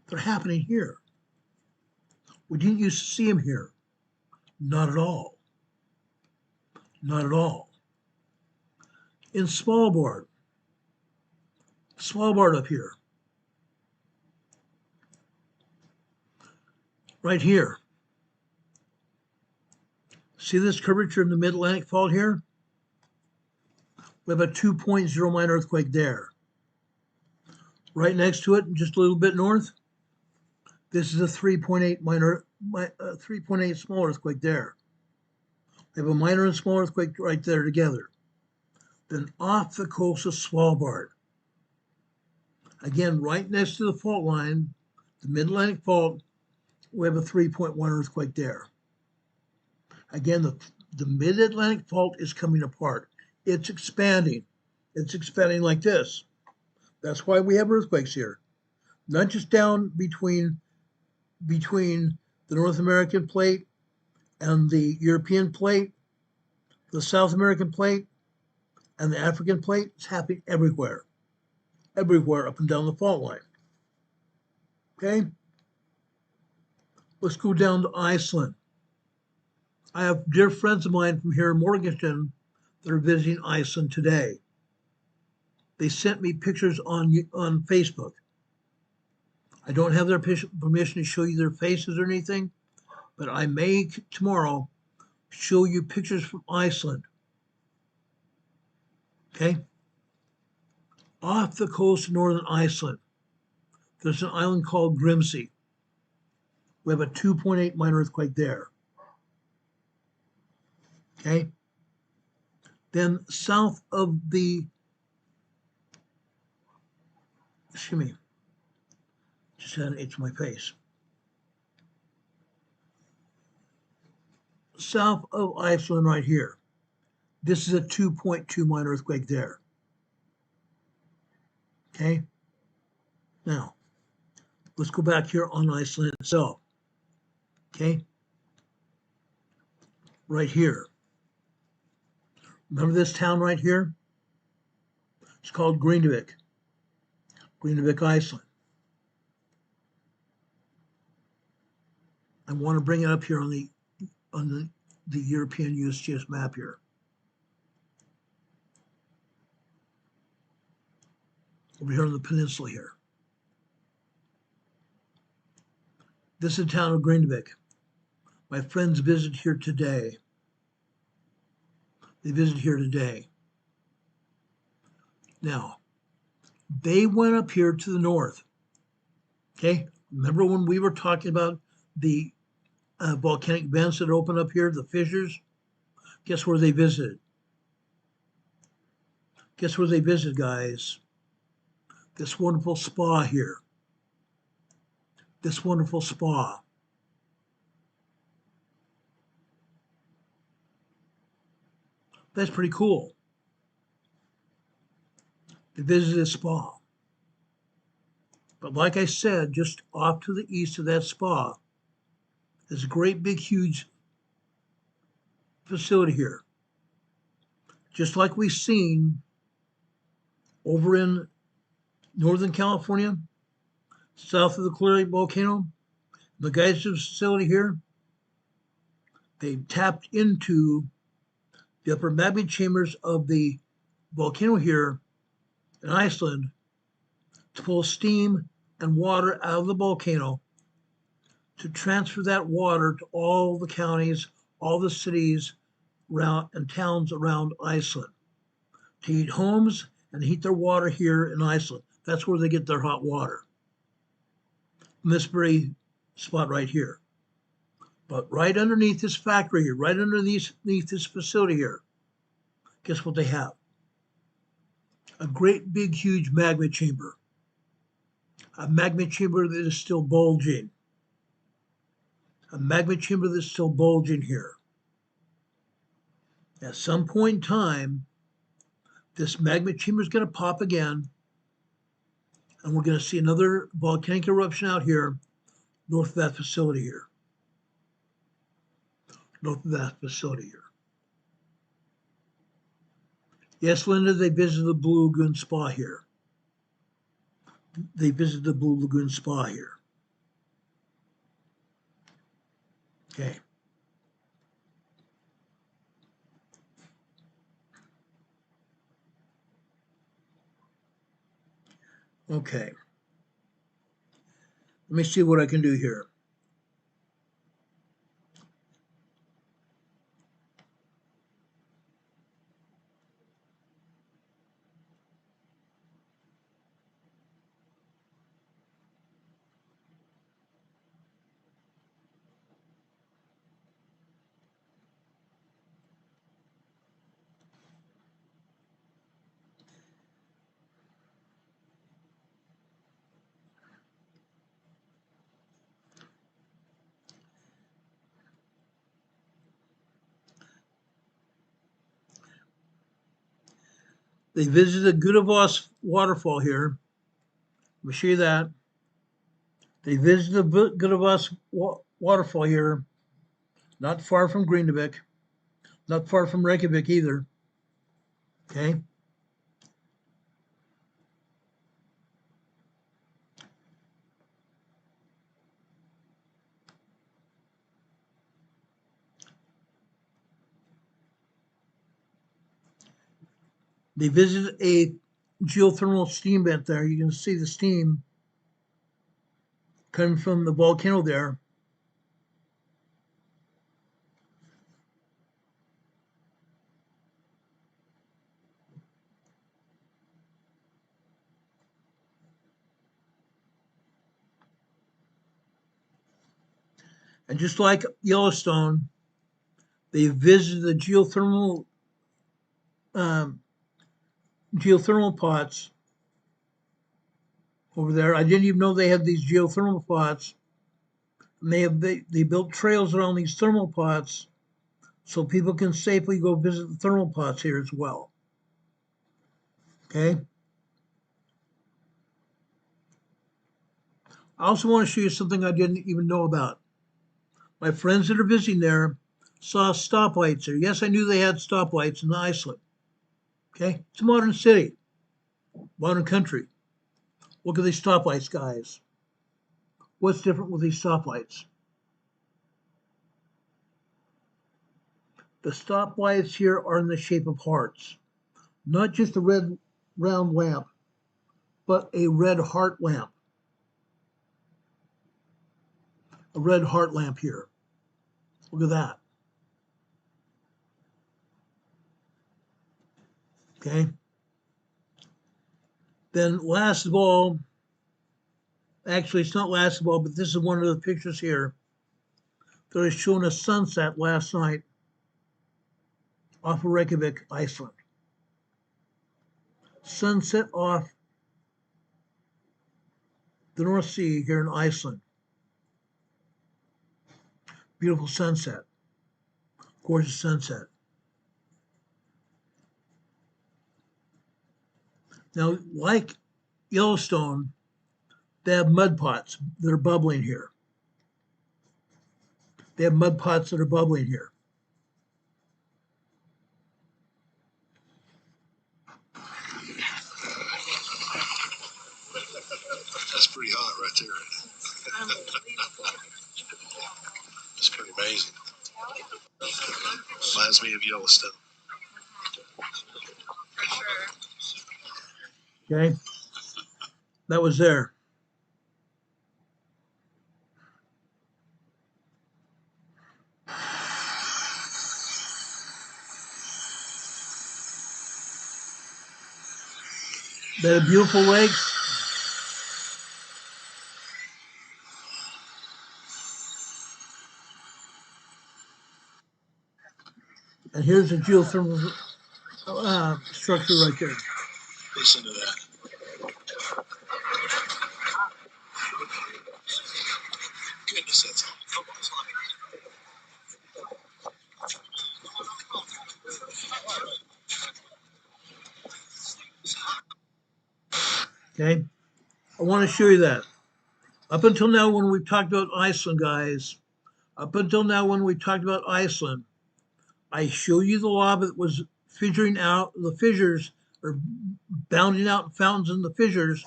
[SPEAKER 2] They're happening here. We didn't used to see them here. Not at all. Not at all. In Svalbard up here. right here. See this curvature in the mid-Atlantic fault here? We have a 2.0 minor earthquake there. Right next to it, just a little bit north, this is a 3.8 3.8 small earthquake there. We have a minor and small earthquake right there together. Then off the coast of Svalbard, again, right next to the fault line, the mid-Atlantic fault, we have a 3.1 earthquake there. Again, the mid-Atlantic fault is coming apart. It's expanding. It's expanding like this. That's why we have earthquakes here. Not just down between the North American plate and the European plate, the South American plate, and the African plate. It's happening everywhere. Everywhere up and down the fault line. Okay? Let's go down to Iceland. I have dear friends of mine from here in Morganton that are visiting Iceland today. They sent me pictures on Facebook. I don't have their permission to show you their faces or anything, but I may tomorrow show you pictures from Iceland. Okay? Off the coast of northern Iceland, there's an island called Grimsey. We have a 2.8 minor earthquake there. Okay? Then south of the, excuse me, just had an itch in my face. South of Iceland right here, this is a 2.2 minor earthquake there. Okay? Now, let's go back here on Iceland itself. Okay? Right here. Remember this town right here? It's called Grindavik, Iceland. I want to bring it up here on the European USGS map here. Over here on the peninsula here. This is the town of Grindavik. My friends visit here today. They visit here today. Now, they went up here to the north. Okay, remember when we were talking about the volcanic vents that open up here, the fissures? Guess where they visited? Guess where they visited, guys? This wonderful spa here. This wonderful spa. That's pretty cool. They visited a spa. But like I said, just off to the east of that spa, there's a great big huge facility here. Just like we've seen over in Northern California, south of the Clear Lake volcano, the guys at the facility here, they tapped into the upper magma chambers of the volcano here in Iceland to pull steam and water out of the volcano to transfer that water to all the counties, all the cities around and towns around Iceland to heat homes and heat their water here in Iceland. That's where they get their hot water. From this very spot right here. But right underneath this factory here, right underneath this facility here, guess what they have? A great big huge magma chamber. A magma chamber that is still bulging. A magma chamber that's still bulging here. At some point in time, this magma chamber is going to pop again, and we're going to see another volcanic eruption out here north of that facility here. North of that facility here. Yes, Linda, they visited the Blue Lagoon Spa here. They visited the Blue Lagoon Spa here. Okay. Okay. Let me see what I can do here. They visited Gudavos waterfall here. Let me show you that. They visited Gudavos waterfall here, not far from Grindavik, not far from Reykjavik either. Okay. They visited a geothermal steam vent there. You can see the steam coming from the volcano there. And just like Yellowstone, they visited the geothermal pots over there. I didn't even know they had these geothermal pots. And they built trails around these thermal pots so people can safely go visit the thermal pots here as well. Okay. I also want to show you something I didn't even know about. My friends that are visiting there saw stoplights there. Yes, I knew they had stoplights in Iceland. Okay, it's a modern city, modern country. Look at these stoplights, guys. What's different with these stoplights? The stoplights here are in the shape of hearts, not just a red round lamp, but a red heart lamp. A red heart lamp here. Look at that. Okay. Then last of all, actually it's not last of all, but this is one of the pictures here that is showing a sunset last night off of Reykjavik, Iceland. Sunset off the North Sea here in Iceland. Beautiful sunset. Gorgeous sunset. Now, like Yellowstone, they have mud pots that are bubbling here. They have mud pots that are bubbling here.
[SPEAKER 3] That's pretty hot right there. That's pretty amazing. Reminds me of Yellowstone.
[SPEAKER 2] Okay, that was there. They have beautiful lakes. And here's a geothermal structure right there.
[SPEAKER 3] Listen to that. Goodness, that's all.
[SPEAKER 2] Okay, I want to show you that. Up until now, when we've talked about Iceland, guys, up until now, when we talked about Iceland, I show you the lava that was figuring out the fissures or bounding out fountains in the fissures,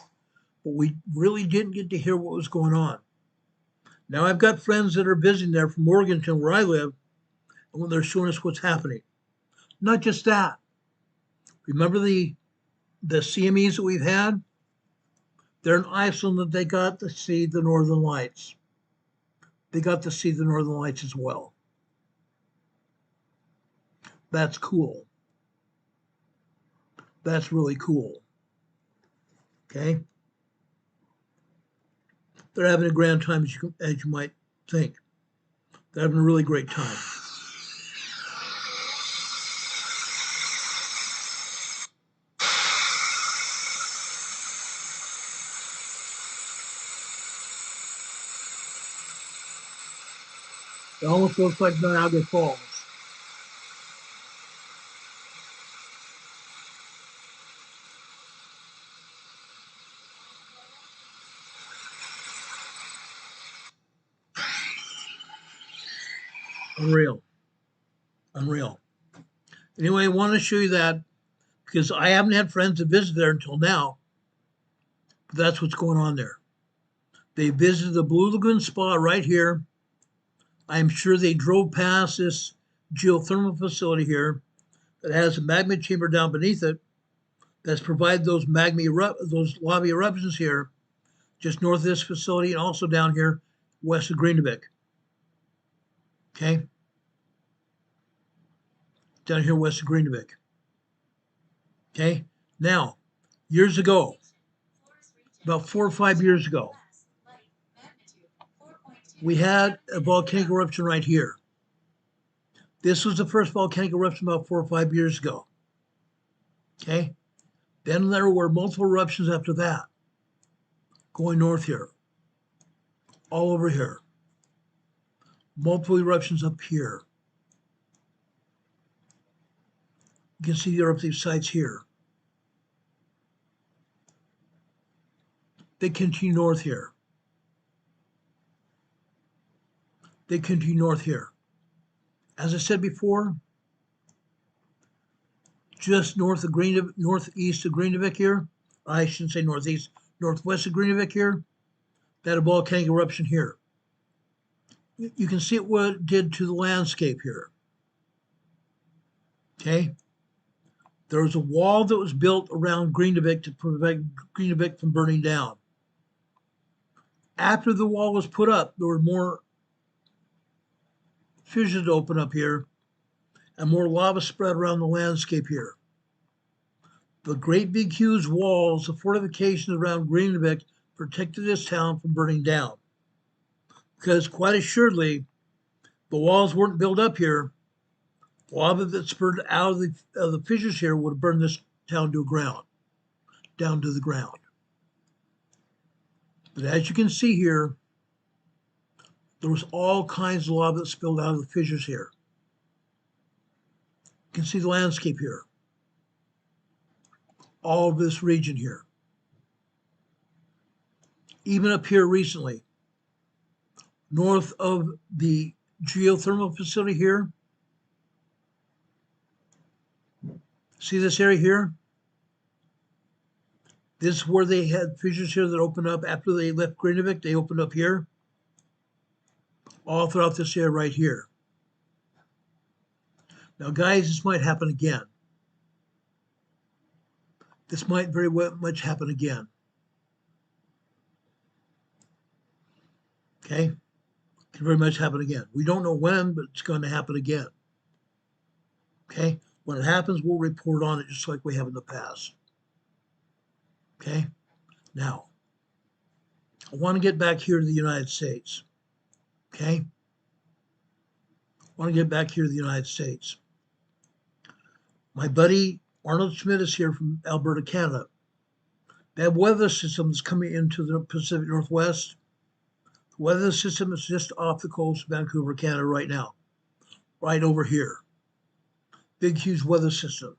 [SPEAKER 2] but we really didn't get to hear what was going on. Now I've got friends that are visiting there from Morganton, where I live, and they're showing us what's happening. Not just that. Remember the CMEs that we've had? They're in Iceland that they got to see the Northern Lights. They got to see the Northern Lights as well. That's cool. That's really cool. Okay? They're having a grand time, as you might think. They're having a really great time. It almost looks like Niagara Falls. Unreal. Unreal. Anyway, I want to show you that because I haven't had friends that visit there until now. But that's what's going on there. They visited the Blue Lagoon Spa right here. I'm sure they drove past this geothermal facility here that has a magma chamber down beneath it that's provided those those lava eruptions here, just north of this facility, and also down here west of Greenvik. Okay, down here west of Greenvik. Okay, now years ago, about 4 or 5 years ago, we had a volcanic eruption right here. This was the first volcanic eruption about 4 or 5 years ago. Okay, then there were multiple eruptions after that, going north here, all over here. Multiple eruptions up here. You can see the eruptive sites here. They continue north here. They continue north here. As I said before, just north of northeast of Greenvik here, I shouldn't say northeast, northwest of Greenvik here, that a volcanic eruption here. You can see what it did to the landscape here. Okay? There was a wall that was built around Greenvik to prevent Greenvik from burning down. After the wall was put up, there were more fissures open up here and more lava spread around the landscape here. The great big huge walls, the fortifications around Greenvik protected this town from burning down. Because quite assuredly, the walls weren't built up here. Lava that spurred out of the fissures here would have burned this town to the ground, down to the ground. But as you can see here, there was all kinds of lava that spilled out of the fissures here. You can see the landscape here. All of this region here. Even up here recently, north of the geothermal facility here. See this area here? This is where they had fissures here that opened up after they left Greenvik. They opened up here. All throughout this area right here. Now, guys, this might happen again. This might very much happen again. Okay? Can very much happen again. We don't know when, but it's going to happen again. Okay? When it happens, we'll report on it just like we have in the past. Okay? Now, I want to get back here to the United States. Okay? I want to get back here to the United States. My buddy Arnold Schmidt is here from Alberta, Canada. They have weather systems coming into the Pacific Northwest. The weather system is just off the coast of Vancouver, Canada right now. Right over here. Big, huge weather system.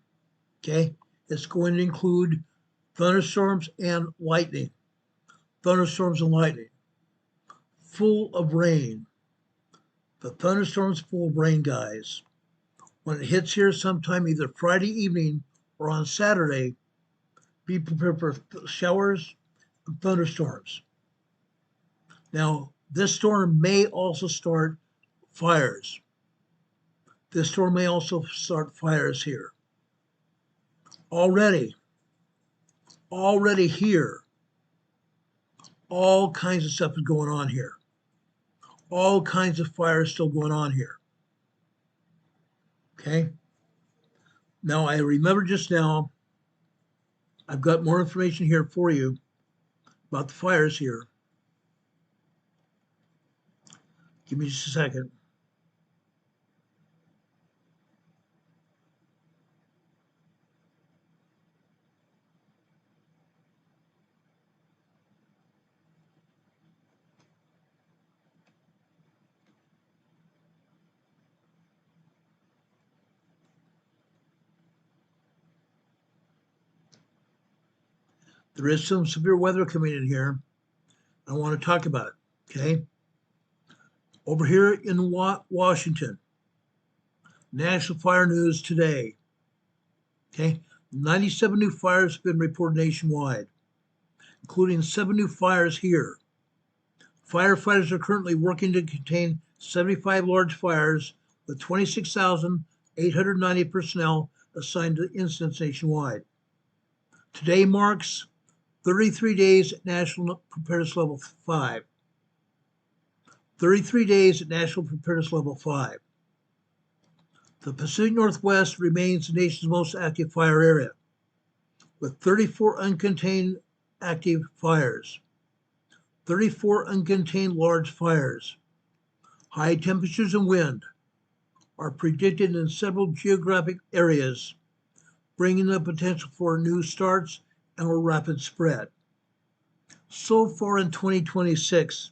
[SPEAKER 2] Okay? It's going to include thunderstorms and lightning. Thunderstorms and lightning. Full of rain. The thunderstorm's full of rain, guys. When it hits here sometime either Friday evening or on Saturday, be prepared for showers and thunderstorms. Now, this storm may also start fires. This storm may also start fires here. Already here, all kinds of stuff is going on here. All kinds of fires still going on here. Okay? Now, I remember just now, I've got more information here for you about the fires here. Give me just a second. There is some severe weather coming in here. I want to talk about it, okay? Over here in Washington, National Fire News today. Okay, 97 new fires have been reported nationwide, including 7 new fires here. Firefighters are currently working to contain 75 large fires with 26,890 personnel assigned to incidents nationwide. Today marks 33 days at National Preparedness Level 5. 33 days at National Preparedness Level 5. The Pacific Northwest remains the nation's most active fire area, with 34 uncontained active fires, 34 uncontained large fires. High temperatures and wind are predicted in several geographic areas, bringing the potential for new starts and a rapid spread. So far in 2026,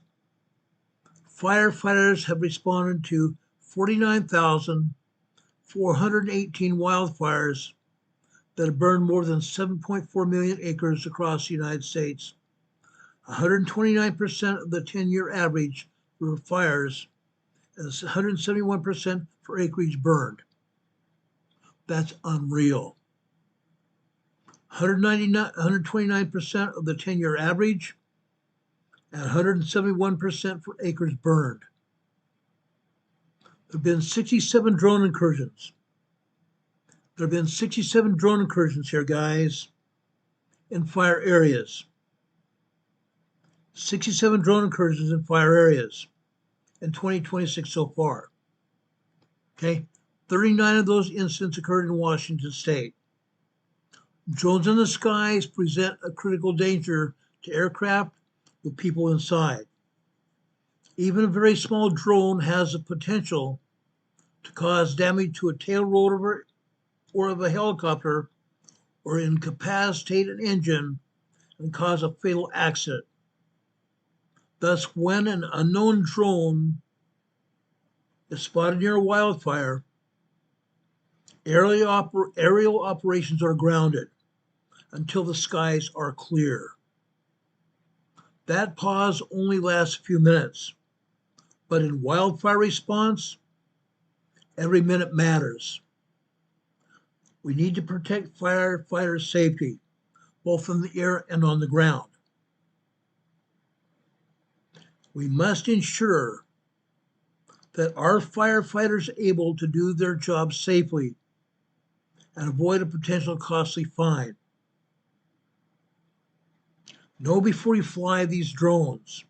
[SPEAKER 2] firefighters have responded to 49,418 wildfires that have burned more than 7.4 million acres across the United States. 129% of the 10-year average for fires and 171% for acreage burned. That's unreal. 129% of the 10-year average and 171% for acres burned. There have been 67 drone incursions. There have been 67 drone incursions here, guys, in fire areas. 67 drone incursions in fire areas in 2026 so far. Okay, 39 of those incidents occurred in Washington State. Drones in the skies present a critical danger to aircraft with people inside. Even a very small drone has the potential to cause damage to a tail rotor or of a helicopter, or incapacitate an engine and cause a fatal accident. Thus, when an unknown drone is spotted near a wildfire, aerial operations are grounded until the skies are clear. That pause only lasts a few minutes, but in wildfire response, every minute matters. We need to protect firefighters' safety, both in the air and on the ground. We must ensure that our firefighters are able to do their job safely and avoid a potential costly fine. Know before you fly these drones.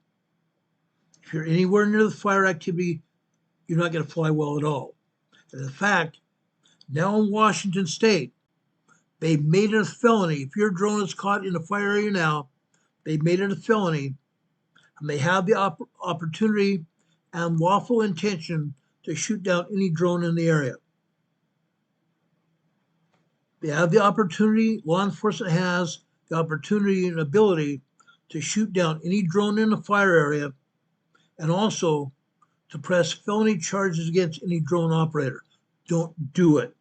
[SPEAKER 2] If you're anywhere near the fire activity, you're not going to fly well at all. And in fact, now in Washington State, they've made it a felony. If your drone is caught in a fire area now, they've made it a felony, and they have the opportunity and lawful intention to shoot down any drone in the area. They have the opportunity, law enforcement has the opportunity and ability to shoot down any drone in a fire area, and also to press felony charges against any drone operator. Don't do it.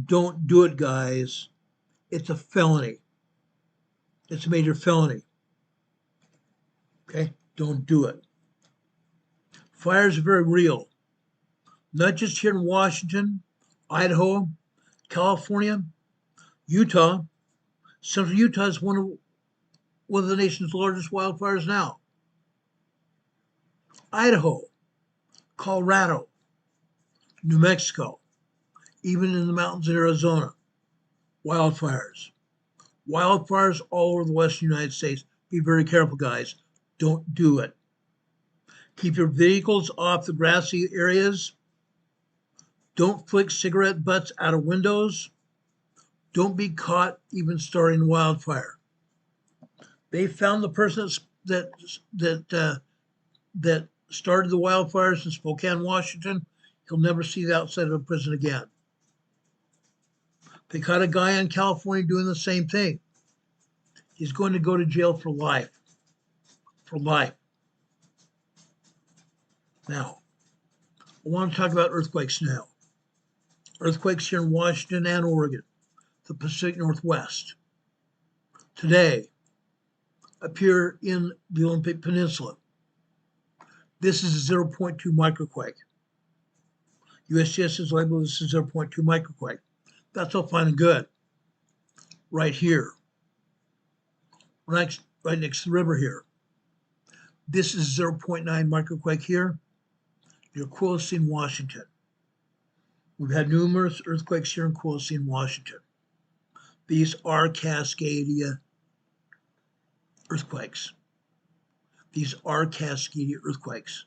[SPEAKER 2] Don't do it, guys. It's a felony. It's a major felony. Okay? Don't do it. Fires are very real. Not just here in Washington, Idaho, California, Utah. Central Utah is one of the nation's largest wildfires now. Idaho, Colorado, New Mexico, even in the mountains in Arizona, wildfires. Wildfires all over the western United States. Be very careful, guys. Don't do it. Keep your vehicles off the grassy areas. Don't flick cigarette butts out of windows. Don't be caught even starting a wildfire. They found the person that started the wildfires in Spokane, Washington. He'll never see the outside of a prison again. They caught a guy in California doing the same thing. He's going to go to jail for life. For life. Now, I want to talk about earthquakes now. Earthquakes here in Washington and Oregon, the Pacific Northwest. Today, appear in the Olympic Peninsula. This is a 0.2 microquake. USGS is labeled this is 0.2 microquake. That's all fine and good. Right here, right next to the river here. This is 0.9 microquake here near Quilcene, Washington. We've had numerous earthquakes here in Quilcene, Washington. These are Cascadia earthquakes. These are Cascadia earthquakes.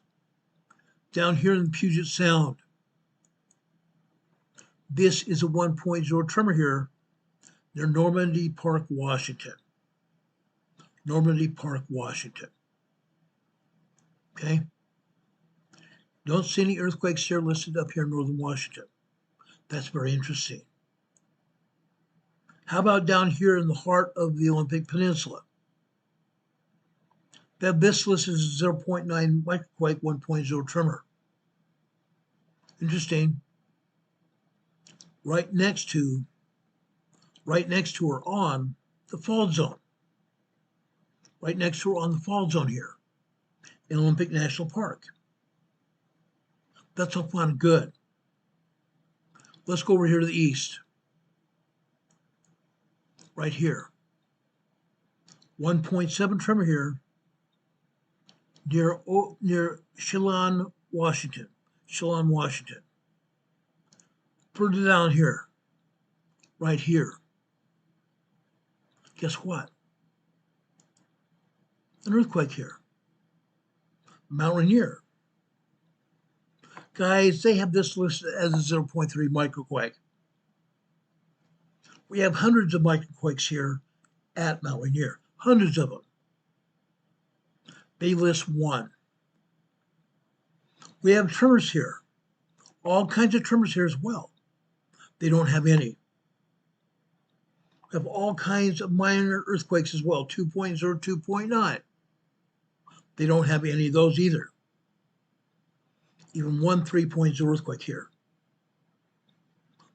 [SPEAKER 2] Down here in the Puget Sound, this is a 1.0 tremor here near Normandy Park, Washington. Normandy Park, Washington. Okay? Don't see any earthquakes here listed up here in northern Washington. That's very interesting. How about down here in the heart of the Olympic Peninsula? That this listed as 0.9 microquake, 1.0 tremor. Interesting. Right next to or on the fault zone. Right next to or on the fault zone here in Olympic National Park. That's all fine and good. Let's go over here to the east. Right here. 1.7 tremor here near Chelan, Washington. Chelan, Washington. Further down here, right here. Guess what? An earthquake here. Mount Rainier. Guys, they have this listed as a 0.3 microquake. We have hundreds of microquakes here at Mount Rainier. Hundreds of them. They list one. We have tremors here. All kinds of tremors here as well. They don't have any. We have all kinds of minor earthquakes as well, 2.0, 2.9. They don't have any of those either. Even one 3.0 earthquake here.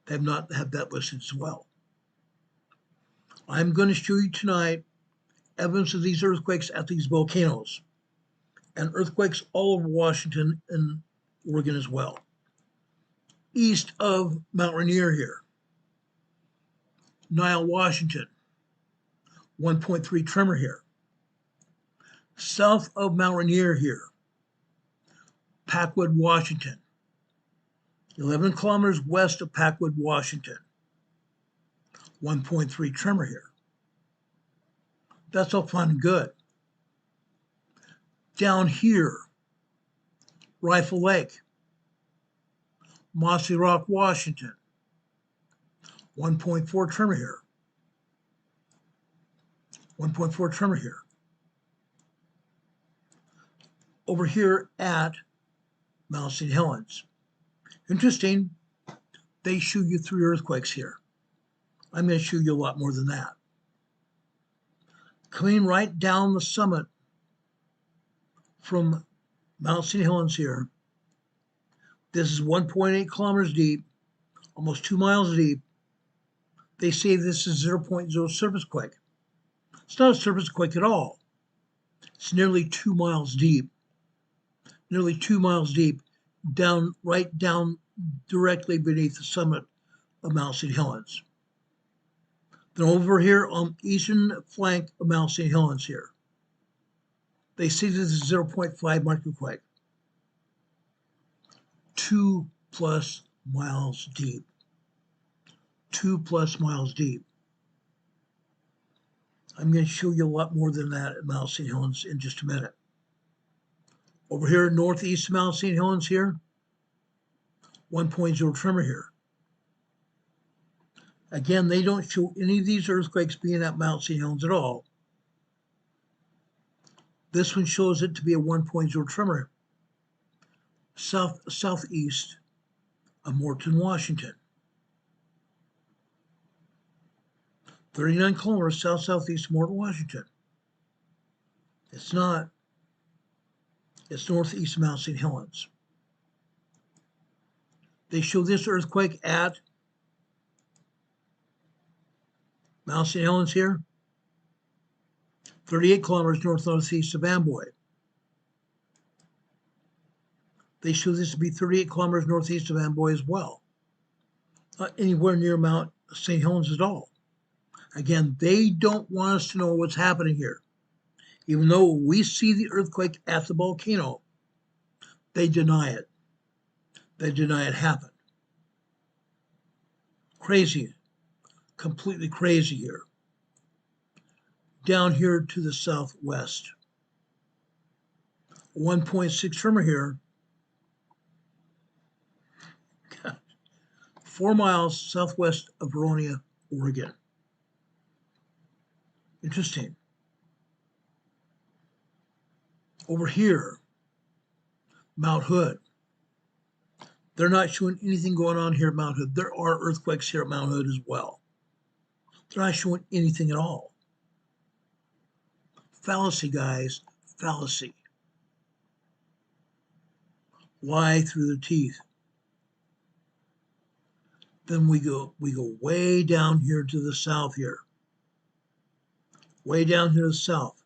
[SPEAKER 2] They have not had that listed as well. I'm going to show you tonight evidence of these earthquakes at these volcanoes and earthquakes all over Washington and Oregon as well. East of Mount Rainier here, Nile, Washington, 1.3 tremor here. South of Mount Rainier here, Packwood, Washington, 11 kilometers west of Packwood, Washington, 1.3 tremor here. That's all fine and good. Down here, Rifle Lake, Mossy Rock, Washington, 1.4 tremor here. 1.4 tremor here. Over here at Mount St. Helens. Interesting, they show you 3 earthquakes here. I'm going to show you a lot more than that. Coming right down the summit from Mount St. Helens here. This is 1.8 kilometers deep, almost 2 miles deep. They say this is 0.0 surface quake. It's not a surface quake at all. It's nearly 2 miles deep. Nearly 2 miles deep, right down directly beneath the summit of Mount St. Helens. Then over here on the eastern flank of Mount St. Helens here, they see this is 0.5 microquake. 2+ miles deep. 2+ miles deep. I'm going to show you a lot more than that at Mount St. Helens in just a minute. Over here northeast of Mount St. Helens here, 1.0 tremor here. Again, they don't show any of these earthquakes being at Mount St. Helens at all. This one shows it to be a 1.0 tremor southeast of Morganton, Washington. 39 kilometers southeast of Morganton, Washington. It's not. It's northeast of Mount St. Helens. They show this earthquake at Mount St. Helens here, 38 kilometers northeast of Amboy. They show this to be 38 kilometers northeast of Amboy as well. Not anywhere near Mount St. Helens at all. Again, they don't want us to know what's happening here. Even though we see the earthquake at the volcano, they deny it. They deny it happened. Crazy, completely crazy here. Down here to the southwest, 1.6 tremor here, 4 miles southwest of Veronia, Oregon. Interesting. Over here, Mount Hood. They're not showing anything going on here at Mount Hood. There are earthquakes here at Mount Hood as well. They're not showing anything at all. Fallacy, guys, fallacy. Lie through the teeth. Then we go way down here to the south here. Way down here to the south.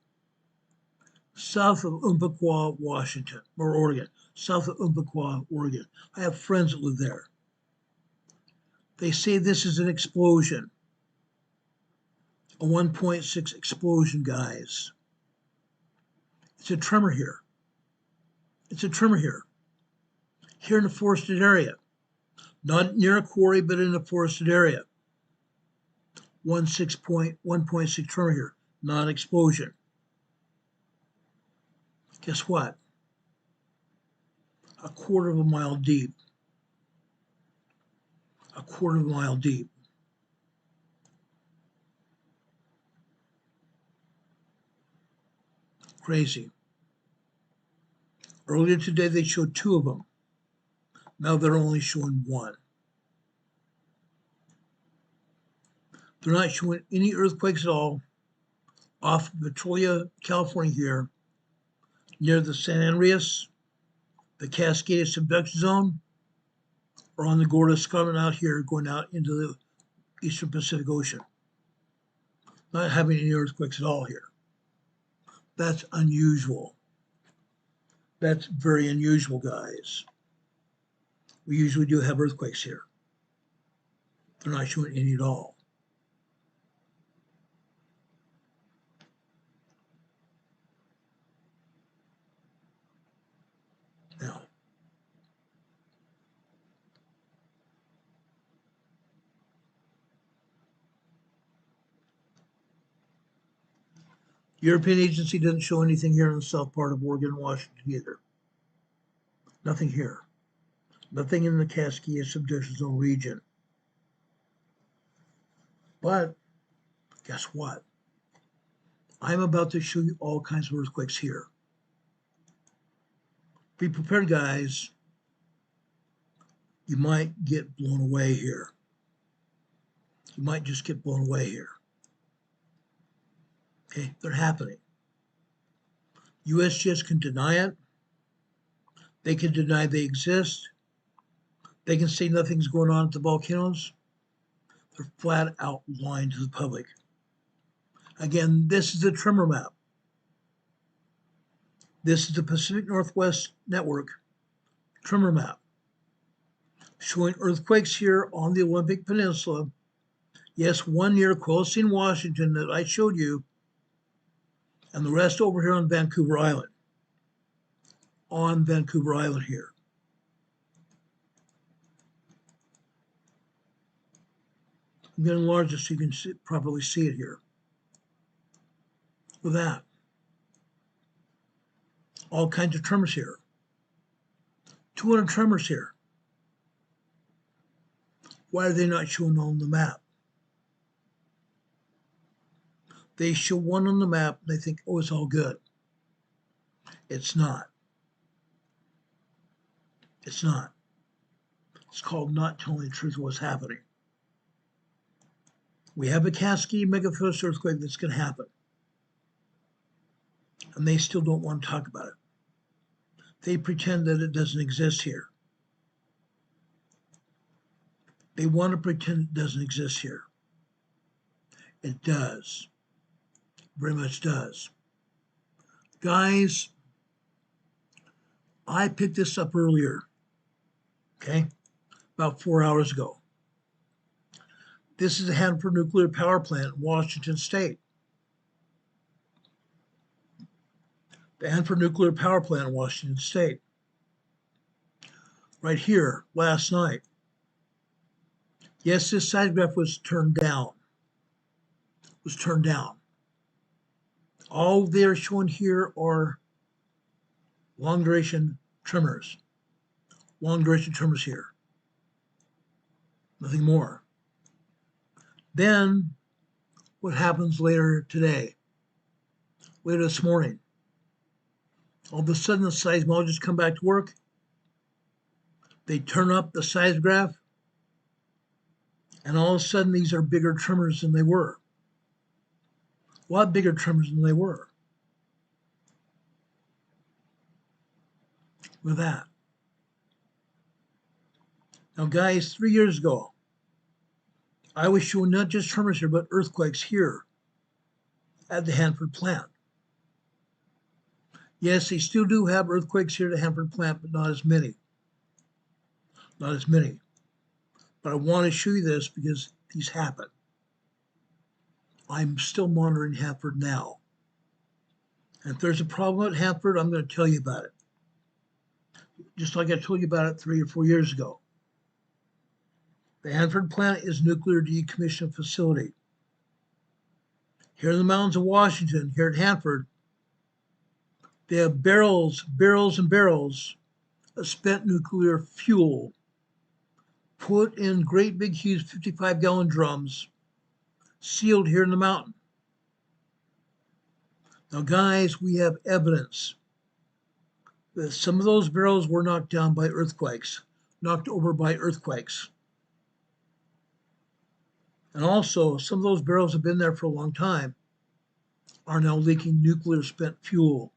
[SPEAKER 2] South of Umpqua, Washington, or Oregon. South of Umpqua, Oregon. I have friends that live there. They say this is an explosion. A 1.6 explosion, guys. It's a tremor here. It's a tremor here. Here in the forested area. Not near a quarry, but in a forested area. 1.6 tremor here. Not an explosion. Guess what? A quarter of a mile deep. A quarter of a mile deep. Crazy. Earlier today, they showed 2 of them. Now they're only showing 1. They're not showing any earthquakes at all off of Petrolia, California here, near the San Andreas, the Cascade subduction zone, or on the Gorda Escarpment out here going out into the Eastern Pacific Ocean. Not having any earthquakes at all here. That's unusual. That's very unusual, guys. We usually do have earthquakes here. They're not showing any at all. Now, European agency doesn't show anything here in the south part of Oregon and Washington either. Nothing here. Nothing in the Cascade subduction zone region. But guess what? I'm about to show you all kinds of earthquakes here. Be prepared, guys. You might get blown away here. You might just get blown away here. Okay, they're happening. USGS can deny it. They can deny they exist. They can say nothing's going on at the volcanoes. They're flat out lying to the public. Again, this is the tremor map. This is the Pacific Northwest Network tremor map, showing earthquakes here on the Olympic Peninsula. Yes, one near Quilcene, Washington that I showed you, and the rest over here on Vancouver Island. On Vancouver Island here. I'm going to enlarge this so you can properly see it here. With that. All kinds of tremors here. 200 tremors here. Why are they not showing on the map? They show one on the map and they think, oh, it's all good. It's not. It's not. It's called not telling the truth of what's happening. We have a Cascade megathrust earthquake that's going to happen. And they still don't want to talk about it. They pretend that it doesn't exist here. They want to pretend it doesn't exist here. It does. Very much does. Guys, I picked this up earlier, okay, about 4 hours ago. This is the Hanford Nuclear Power Plant in Washington State. The Hanford Nuclear Power Plant in Washington State. Right here, last night. Yes, this seismograph was turned down. All they're showing here are long duration tremors. Long duration tremors here. Nothing more. Then what happens later today? Later this morning. All of a sudden the seismologists come back to work. They turn up the seismograph, and all of a sudden these are bigger tremors than they were. A lot bigger tremors than they were. With that. Now guys, 3 years ago, I was showing not just tremors here, but earthquakes here at the Hanford plant. Yes, they still do have earthquakes here at the Hanford plant, but not as many. Not as many. But I want to show you this because these happen. I'm still monitoring Hanford now. And if there's a problem at Hanford, I'm going to tell you about it. Just like I told you about it 3 or 4 years ago. The Hanford plant is a nuclear decommissioning facility. Here in the mountains of Washington, here at Hanford, they have barrels and barrels of spent nuclear fuel put in great big huge 55-gallon drums, sealed here in the mountain. Now guys, we have evidence that some of those barrels were knocked down by earthquakes, knocked over by earthquakes. And also, some of those barrels have been there for a long time, are now leaking nuclear spent fuel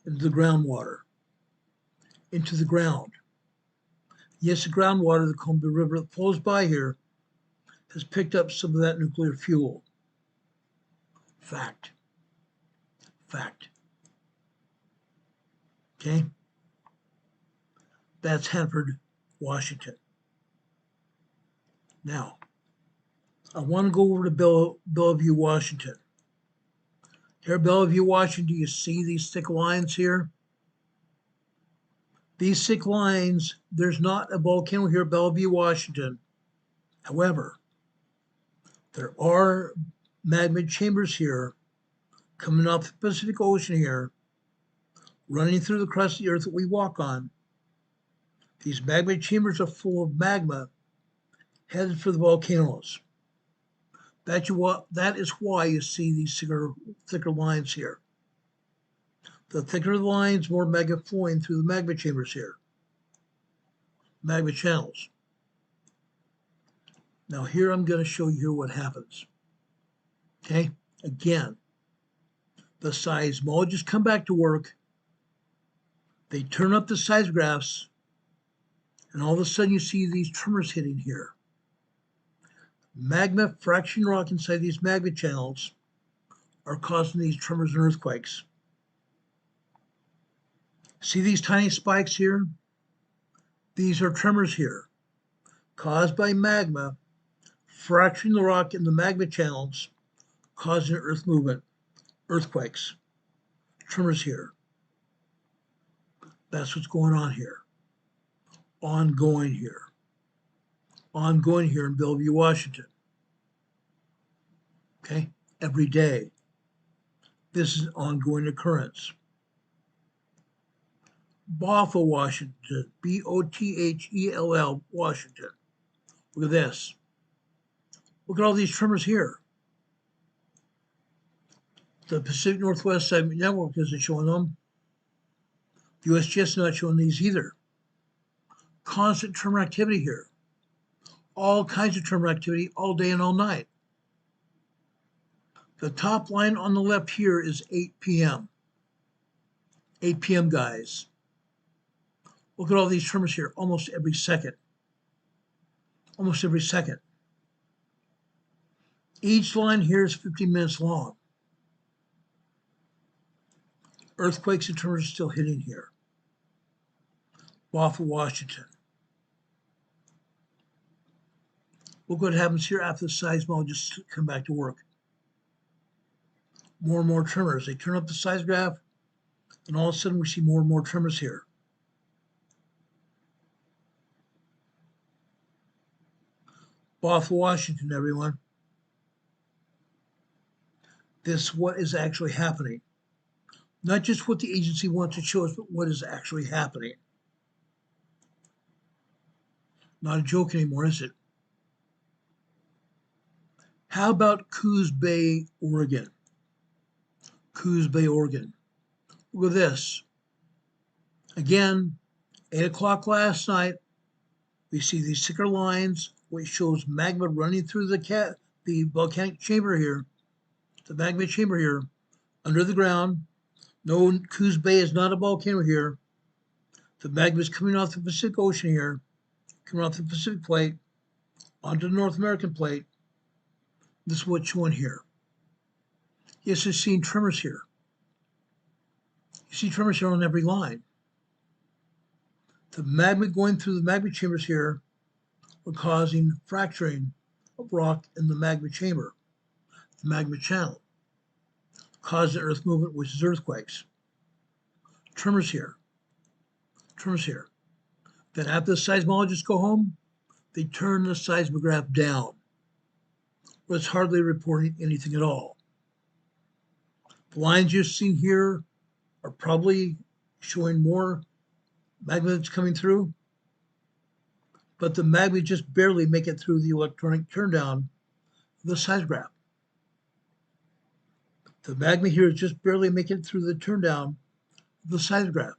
[SPEAKER 2] into the groundwater, into the ground. Yes, the groundwater, the Columbia River that flows by here, has picked up some of that nuclear fuel. Fact. Okay? That's Hanford, Washington. Now, I want to go over to Bellevue, Washington. Here at Bellevue, Washington, do you see these thick lines here? These thick lines, there's not a volcano here at Bellevue, Washington. However, there are magma chambers here coming off the Pacific Ocean here, running through the crust of the earth that we walk on. These magma chambers are full of magma headed for the volcanoes. That is why you see these thicker lines here. The thicker the lines, more magma flowing through the magma chambers here. Magma channels. Now here I'm going to show you what happens. Okay, again, the seismologists come back to work. They turn up the seismographs, and all of a sudden you see these tremors hitting here. Magma fracturing rock inside these magma channels are causing these tremors and earthquakes. See these tiny spikes here? These are tremors here, caused by magma fracturing the rock in the magma channels, causing earth movement, earthquakes, tremors here. That's what's going on here. Ongoing here in Bellevue, Washington. Okay, every day. This is an ongoing occurrence. Bethel, Washington, Botthell, Washington. Look at this. Look at all these tremors here. The Pacific Northwest Seismic Network isn't showing them. The USGS is not showing these either. Constant tremor activity here. All kinds of tremor activity all day and all night. The top line on the left here is 8 p.m. 8 p.m., guys. Look at all these tremors here almost every second. Almost every second. Each line here is 15 minutes long. Earthquakes and tremors are still hitting here. Bethel, Washington. Look what happens here after the seismologists come back to work. More and more tremors. They turn up the seismograph, and all of a sudden we see more and more tremors here. Bethel, Washington, everyone. This is what is actually happening. Not just what the agency wants to show us, but what is actually happening. Not a joke anymore, is it? How about Coos Bay, Oregon? Coos Bay, Oregon. Look at this. Again, 8 o'clock last night, we see these thicker lines, which shows magma running through the volcanic chamber here, the magma chamber here, under the ground. No, Coos Bay is not a volcano here. The magma is coming off the Pacific Ocean here, coming off the Pacific plate, onto the North American plate. This is what's showing here. Yes, you're seeing tremors here. You see tremors here on every line. The magma going through the magma chambers here are causing fracturing of rock in the magma chamber, the magma channel, causing earth movement, which is earthquakes. Tremors here. Tremors here. Then after the seismologists go home, they turn the seismograph down, where it's hardly reporting anything at all. The lines you've seen here are probably showing more magma that's coming through, but the magma just barely make it through the electronic turndown of the seismograph. The magma here is just barely making it through the turndown of the seismograph.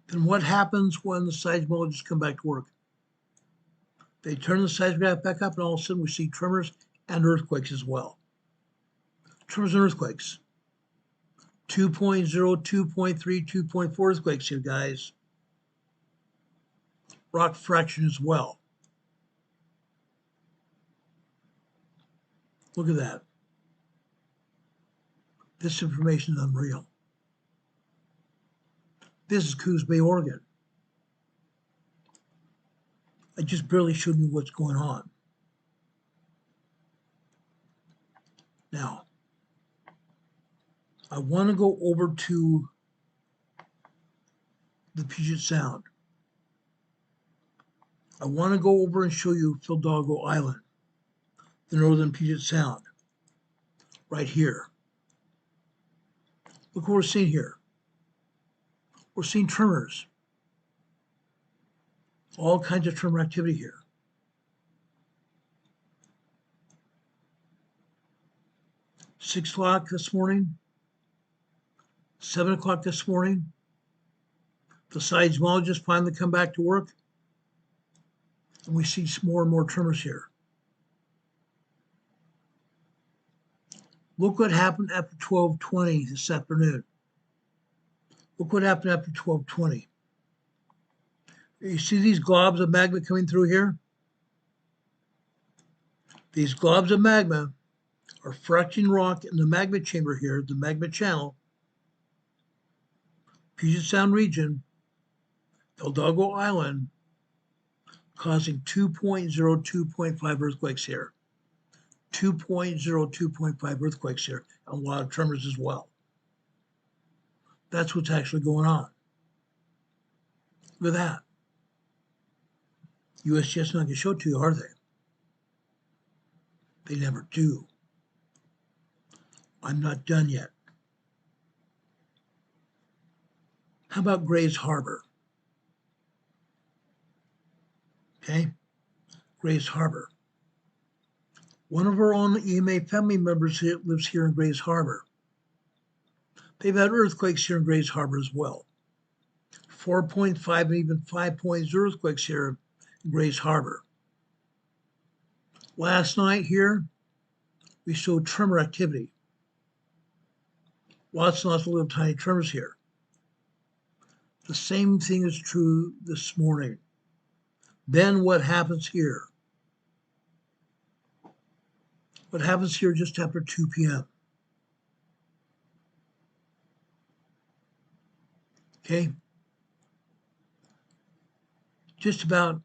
[SPEAKER 2] Then what happens when the seismologists come back to work? They turn the seismograph back up, and all of a sudden we see tremors and earthquakes as well. Tremors and earthquakes. 2.0, 2.3, 2.4 earthquakes here, guys. Rock fraction as well. Look at that. This information is unreal. This is Coos Bay, Oregon. I just barely showed you what's going on. Now, I want to go over to the Puget Sound. I want to go over and show you Fildago Island, the northern Puget Sound, right here. Look what we're seeing here. We're seeing tremors. All kinds of tremor activity here. Six o'clock this morning, 7 o'clock this morning, the seismologists finally come back to work, and we see more and more tremors here. Look what happened after 12:20 this afternoon. Look what happened after 12:20. You see these globs of magma coming through here? These globs of magma are fracturing rock in the magma chamber here, the magma channel, Puget Sound region, Fildago Island, causing 2.0, 2.5 earthquakes here. 2.0, 2.5 earthquakes here, and a lot of tremors as well. That's what's actually going on. Look at that. USGS not going to show it to you, are they? They never do. I'm not done yet. How about Grays Harbor? Okay, Grays Harbor. One of our own EMA family members here lives here in Grays Harbor. They've had earthquakes here in Grays Harbor as well. 4.5 and even 5.0 earthquakes here in Grays Harbor. Last night here, we showed tremor activity. Lots and lots of little tiny tremors here. The same thing is true this morning. Then what happens here? What happens here just after 2 p.m.? Okay, just about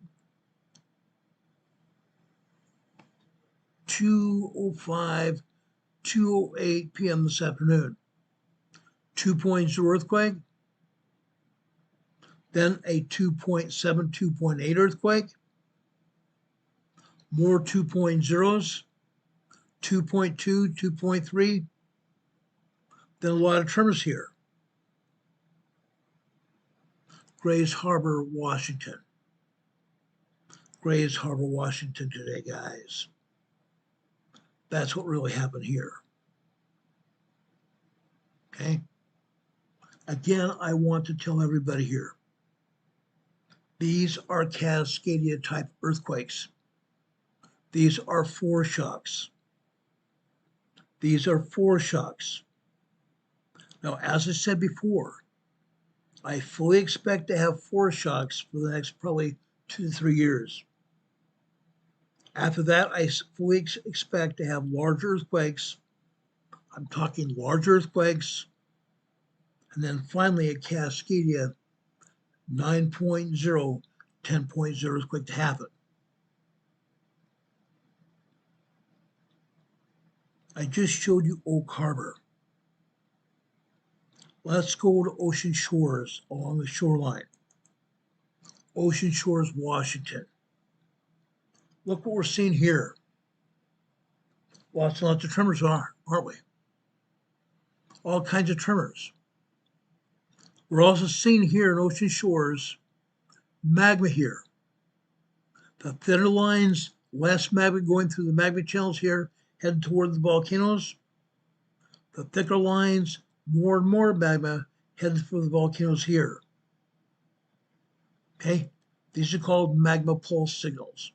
[SPEAKER 2] 2:05, 2:08 p.m. this afternoon. 2.0 earthquake, then a 2.7, 2.8 earthquake, more 2.0s, 2.2, 2.3, then a lot of tremors here. Grays Harbor, Washington. Grays Harbor, Washington today, guys. That's what really happened here. Okay? Again, I want to tell everybody here, these are Cascadia type earthquakes. These are foreshocks. These are foreshocks. Now, as I said before, I fully expect to have foreshocks for the next probably 2 to 3 years. After that, I fully expect to have large earthquakes. I'm talking large earthquakes. And then finally, a Cascadia 9.0, 10.0 earthquake to happen. I just showed you Oak Harbor. Let's go to Ocean Shores along the shoreline. Ocean Shores, Washington. Look what we're seeing here. Lots and lots of tremors aren't we? All kinds of tremors. We're also seeing here in Ocean Shores, magma here. The thinner lines, less magma going through the magma channels here, heading toward the volcanoes. The thicker lines, more and more magma heading for the volcanoes here. Okay? These are called magma pulse signals.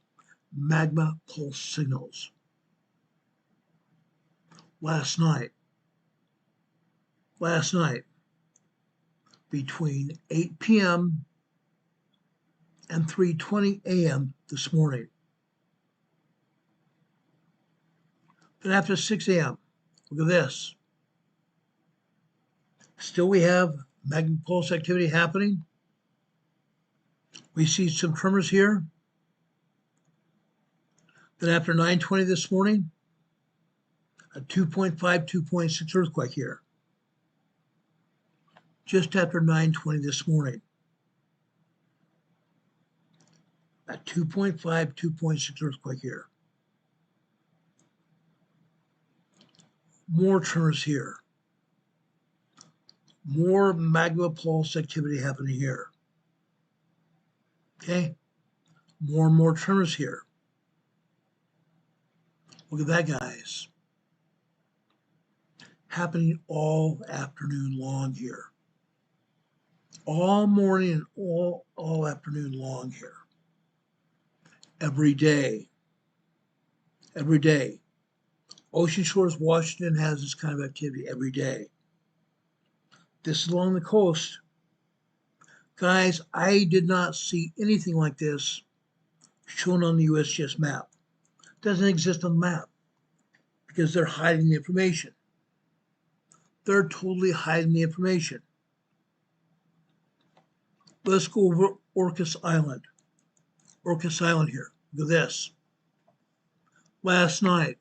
[SPEAKER 2] Magma pulse signals. Last night, between 8 p.m. and 3:20 a.m. this morning. Then after 6 a.m., look at this. Still we have magma pulse activity happening. We see some tremors here. Then after 9:20 this morning, a 2.5, 2.6 earthquake here. Just after 9:20 this morning. A 2.5, 2.6 earthquake here. More tremors here. More magma pulse activity happening here. Okay? More and more tremors here. Look at that, guys. Happening all afternoon long here. All morning and all afternoon long here. Every day. Every day. Ocean Shores, Washington has this kind of activity every day. This is along the coast. Guys, I did not see anything like this shown on the USGS map. It doesn't exist on the map because they're hiding the information. They're totally hiding the information. Let's go over Orcas Island. Orcas Island here. Look at this. Last night,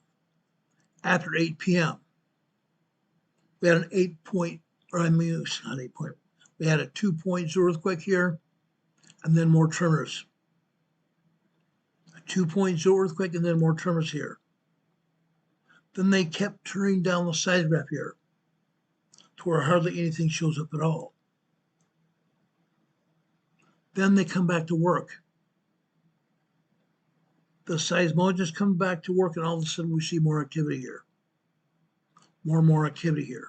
[SPEAKER 2] after 8 p.m., we had an 2.0 earthquake here, and then more tremors. A 2.0 earthquake, and then more tremors here. Then they kept turning down the seismograph here to where hardly anything shows up at all. Then they come back to work. The seismologists come back to work, and all of a sudden we see more activity here. More and more activity here.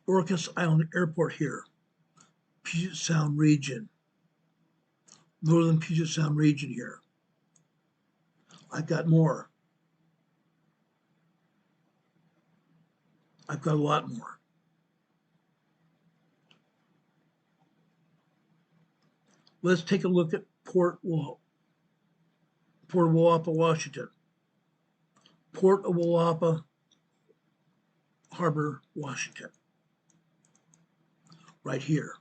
[SPEAKER 2] Orcas Island Airport here. Puget Sound region. Northern Puget Sound region here. I've got more. I've got a lot more. Let's take a look at Port of Willapa, Washington. Port of Willapa Harbor, Washington. Right here.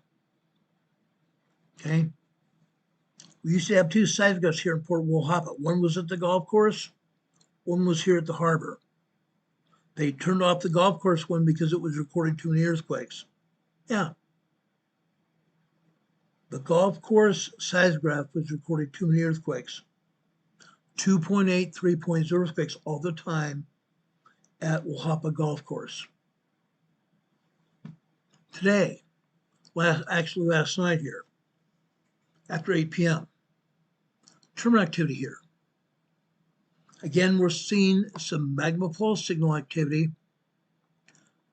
[SPEAKER 2] Okay. We used to have two seismographs here in Port Woolhoppa. One was at the golf course, one was here at the harbor. They turned off the golf course one because it was recording too many earthquakes. Yeah. The golf course seismograph was recording too many earthquakes. 2.8, 3.0 earthquakes all the time at Woolhoppa Golf Course. Today, last night here, after 8 p.m., tremor activity here. Again, we're seeing some magma flow signal activity.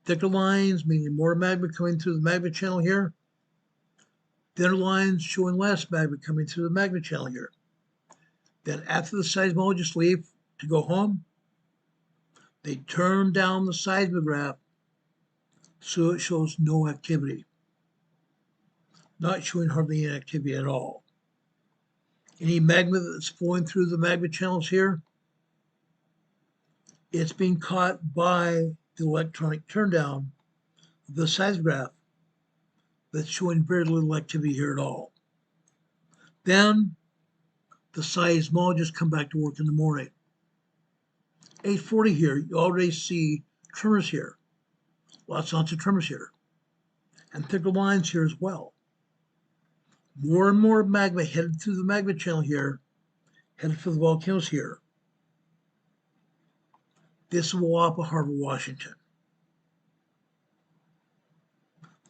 [SPEAKER 2] Thicker lines, meaning more magma coming through the magma channel here. Thinner lines showing less magma coming through the magma channel here. Then after the seismologists leave to go home, they turn down the seismograph so it shows no activity. Not showing hardly any activity at all. Any magma that's flowing through the magma channels here, it's being caught by the electronic turndown of the seismograph that's showing very little activity here at all. Then the seismologists come back to work in the morning. 8:40 here, you already see tremors here. Lots of tremors here. And thicker lines here as well. More and more magma headed through the magma channel here, headed for the volcanoes here. This is Woolhoppa Harbor, Washington.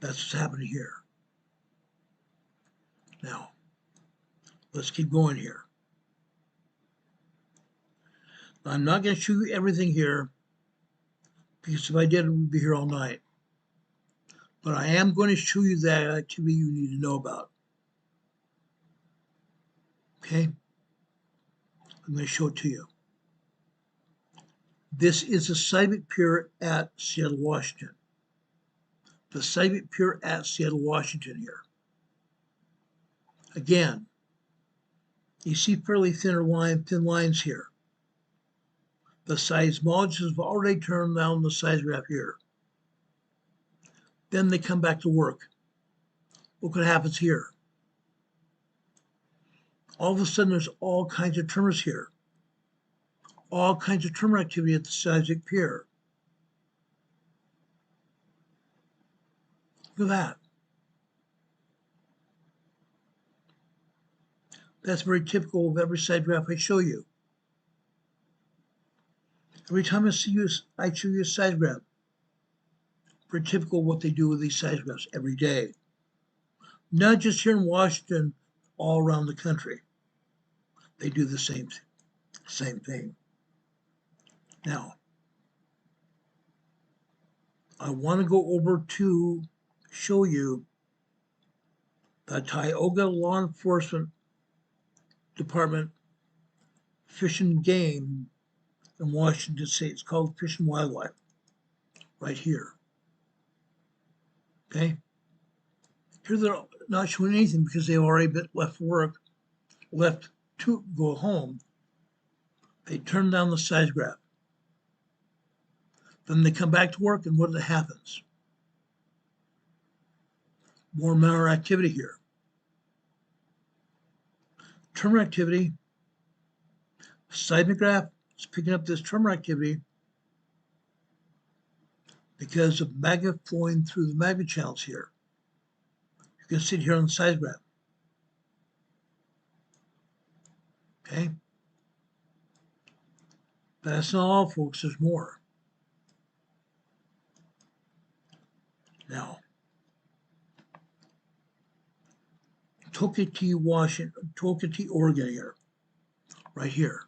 [SPEAKER 2] That's what's happening here. Now, let's keep going here. Now, I'm not going to show you everything here, because if I did, we'd be here all night. But I am going to show you that activity you need to know about. Okay? I'm going to show it to you. This is the Seismic Pier at Seattle, Washington. The Seismic Pier at Seattle, Washington here. Again, you see fairly thin lines here. The seismologists have already turned down the seismograph here. Then they come back to work. Look what happens here. All of a sudden, there's all kinds of tremors here. All kinds of tremor activity at the Seismic Pier. Look at that. That's very typical of every seismograph I show you. Every time I show you a seismograph. Very typical of what they do with these seismographs every day. Not just here in Washington, all around the country. They do the same thing. Now, I want to go over to show you the Tioga Law Enforcement Department Fish and Game in Washington State. It's called Fish and Wildlife, right here. Okay? Here they're not showing anything because they've already been left for work, left to go home. They turn down the seismograph. Then they come back to work, and what happens? More and more activity here. Tremor activity. Seismograph is picking up this tremor activity because of magma flowing through the magma channels here. You can see it here on the seismograph. Okay? But that's not all, folks. There's more. Now, Tokati, Oregon here. Right here.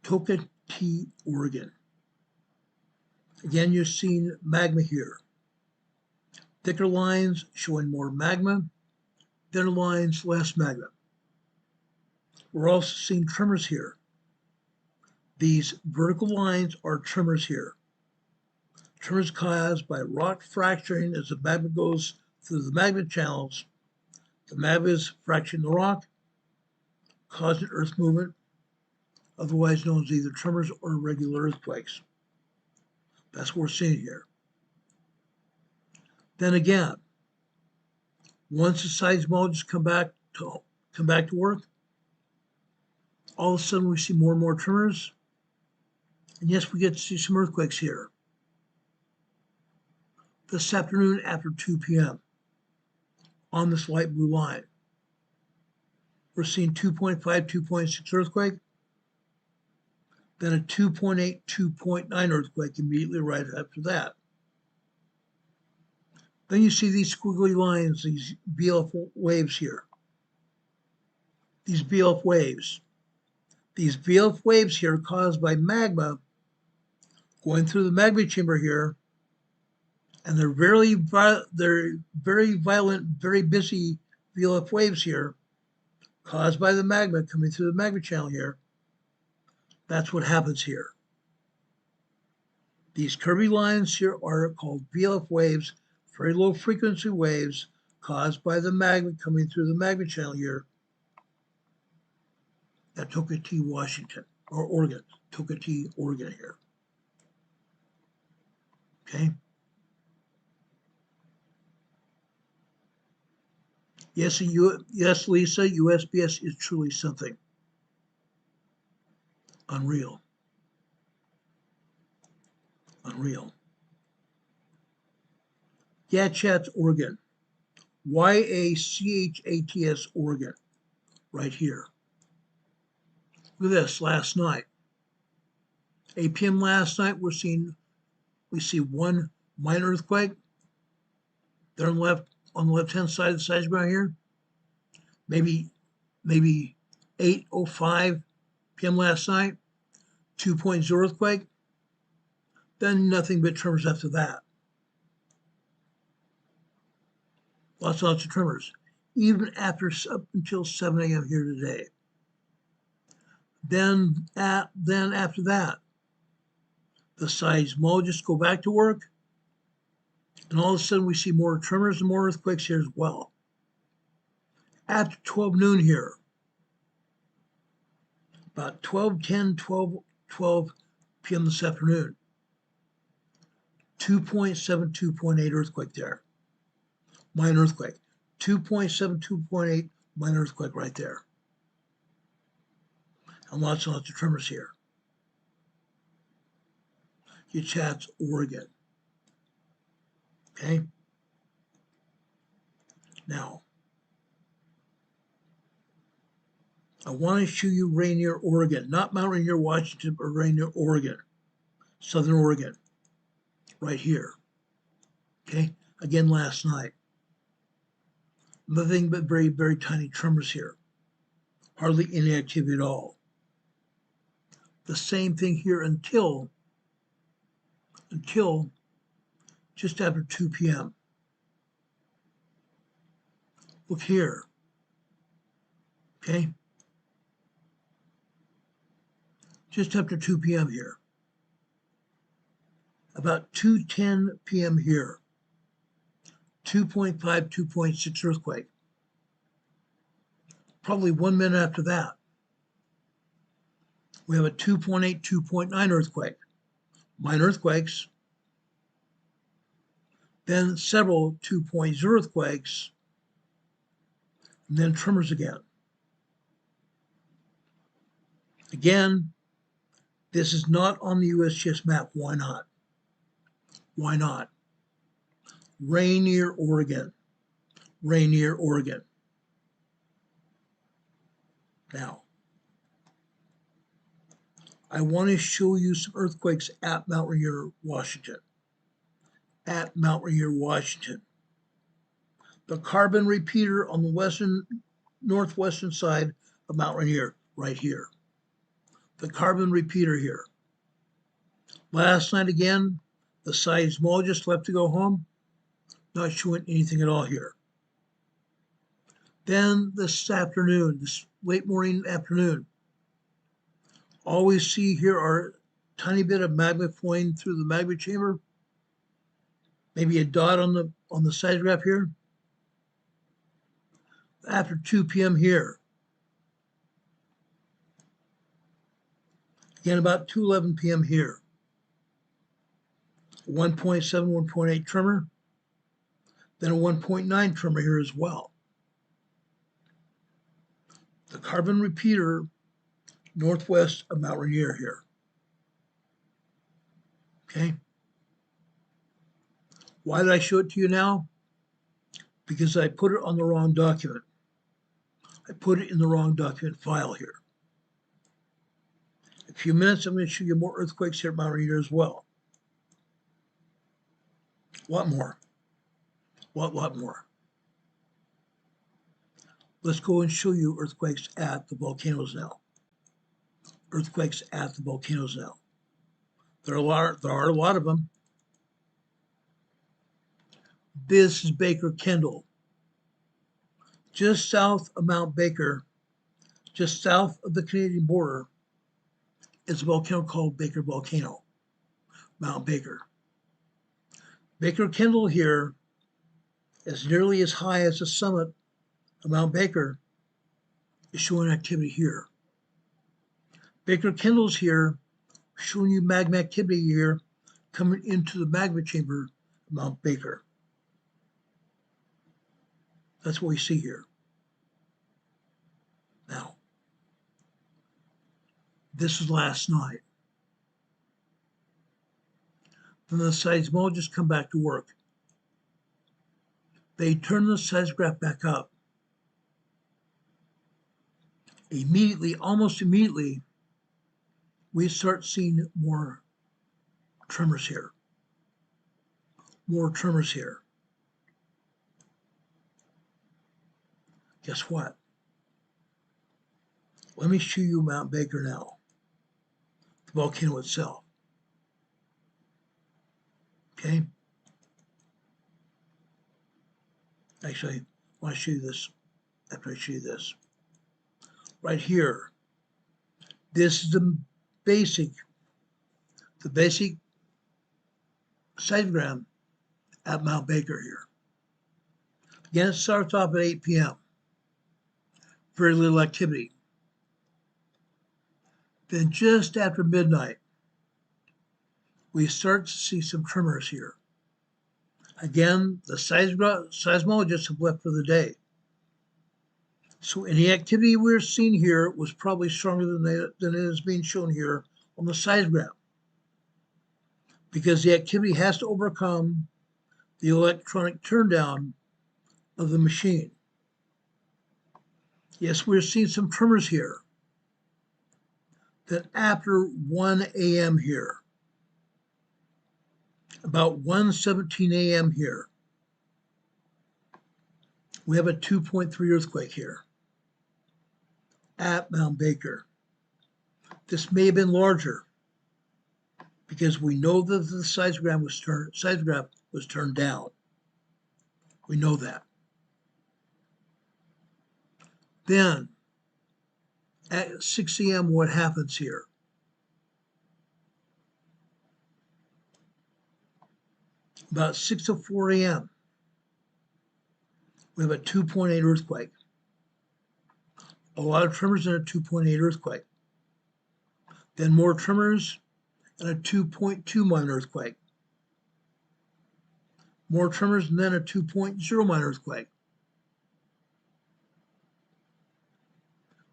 [SPEAKER 2] Tokati, Oregon. Again, you're seeing magma here. Thicker lines showing more magma. Thinner lines, less magma. We're also seeing tremors here. These vertical lines are tremors here. Tremors caused by rock fracturing as the magma goes through the magma channels. The magma is fracturing the rock, causing earth movement, otherwise known as either tremors or irregular earthquakes. That's what we're seeing here. Then again, Once the seismologists come back to work, all of a sudden we see more and more tremors. And yes, we get to see some earthquakes here. This afternoon after 2 p.m. on this light blue line, we're seeing 2.5, 2.6 earthquake, then a 2.8, 2.9 earthquake immediately right after that. Then you see these squiggly lines, these BLF waves here. These BLF waves. These BLF waves here are caused by magma going through the magma chamber here, and they're very violent, very busy BLF waves here, caused by the magma coming through the magma channel here. That's what happens here. These curvy lines here are called BLF waves, very low frequency waves caused by the magma coming through the magma channel here at Tokati, Washington, or Oregon, Tokati, Oregon here. Okay. Yes, yes, Lisa, USPS is truly something unreal. Unreal. Yachats, Oregon. YACHATS, Oregon. Right here. Look at this last night. 8 p.m. last night, we see one minor earthquake. There on the left-hand side of the seismograph here. Maybe 8:05 p.m. last night. 2.0 earthquake. Then nothing but tremors after that. Lots of tremors. Even up until 7 a.m. here today. Then after that, the seismologists go back to work, and all of a sudden we see more tremors and more earthquakes here as well. After 12 noon here, about 12:10, 12 p.m. this afternoon, 2.7, 2.8 earthquake there. Minor earthquake. 2.7, 2.8 minor earthquake right there. And lots of tremors here. Yachats, Oregon. Okay? Now, I want to show you Rainier, Oregon. Not Mount Rainier, Washington, but Rainier, Oregon. Southern Oregon. Right here. Okay? Again, last night. Nothing but very, very tiny tremors here. Hardly any activity at all. The same thing here until just after 2 p.m. Look here. Okay? Just after 2 p.m. here. About 2:10 p.m. here. 2.5, 2.6 earthquake. Probably 1 minute after that, we have a 2.8, 2.9 earthquake. Minor earthquakes. Then several 2.0 earthquakes. And then tremors again. Again, this is not on the USGS map. Why not? Why not? Rainier, Oregon. Rainier, Oregon. Now, I want to show you some earthquakes at Mount Rainier, Washington. At Mount Rainier, Washington. The carbon repeater on the northwestern side of Mount Rainier, right here. The carbon repeater here. Last night again, the seismologist left to go home. Not showing anything at all here. Then this afternoon, this late morning afternoon, all we see here are a tiny bit of magma flowing through the magma chamber. Maybe a dot on the seismograph here. After 2 p.m. here. Again, about 2:11 p.m. here. 1.7, 1.8 tremor. Then a 1.9 tremor here as well. The carbon repeater northwest of Mount Rainier here. Okay. Why did I show it to you now? Because I put it on the wrong document. I put it in the wrong document file here. In a few minutes, I'm going to show you more earthquakes here at Mount Rainier as well. A lot more. Lot more. Let's go and show you earthquakes at the volcanoes now. Earthquakes at the volcanoes now. There are a lot of them. This is Baker Kendall. Just south of Mount Baker, just south of the Canadian border, is a volcano called Baker Volcano, Mount Baker. Baker Kendall here is nearly as high as the summit of Mount Baker, is showing activity here. Baker Kendall's here, showing you magma activity here, coming into the magma chamber of Mount Baker. That's what we see here. Now, this was last night. Then the seismologists come back to work. They turn the seismograph back up. Immediately, almost immediately, we start seeing more tremors here. More tremors here. Guess what? Let me show you Mount Baker now, the volcano itself. Okay? Actually, I want to show you this after I show you this. Right here, this is the basic seismogram at Mount Baker here. Again, it starts off at 8 p.m. Very little activity. Then just after midnight, we start to see some tremors here. Again, the seismologists have left for the day. So any activity we're seeing here was probably stronger than it is being shown here on the seismograph, because the activity has to overcome the electronic turndown of the machine. Yes, we're seeing some tremors here. Then after 1 a.m. here, about 1:17 a.m. here, we have a 2.3 earthquake here at Mount Baker. This may have been larger because we know that the seismograph was turned down. We know that. Then at 6 a.m., what happens here? About 6:04 a.m., we have a 2.8 earthquake. A lot of tremors and a 2.8 earthquake. Then more tremors and a 2.2 minor earthquake. More tremors and then a 2.0 minor earthquake.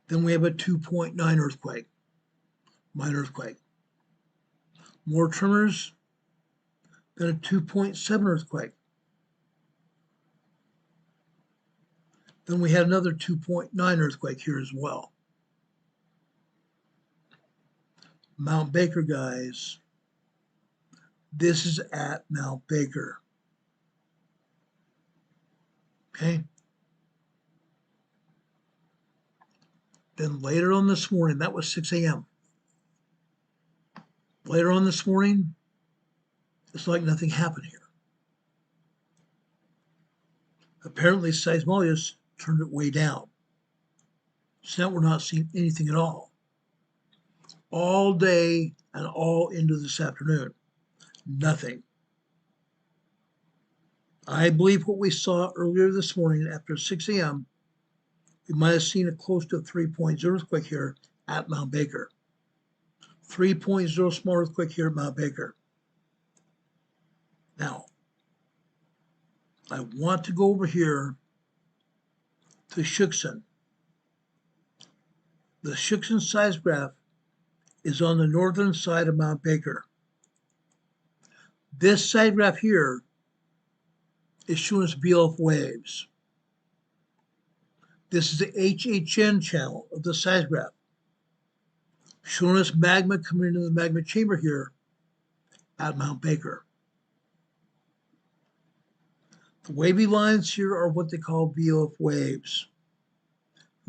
[SPEAKER 2] Then we have a 2.9 earthquake, minor earthquake. More tremors than a 2.7 earthquake. Then we had another 2.9 earthquake here as well. Mount Baker, guys. This is at Mount Baker. Okay? Then later on this morning, that was 6 a.m. Later on this morning, it's like nothing happened here. Apparently, seismologists turned it way down. So now we're not seeing anything at all. All day and all into this afternoon, nothing. I believe what we saw earlier this morning after 6 a.m., we might have seen a close to 3.0 earthquake here at Mount Baker. 3.0 small earthquake here at Mount Baker. Now, I want to go over here to Schuchsen. The Schuchsen seismograph is on the northern side of Mount Baker. This seismograph here is showing us BLF waves. This is the HHN channel of the seismograph, showing us magma coming into the magma chamber here at Mount Baker. The wavy lines here are what they call VLF waves.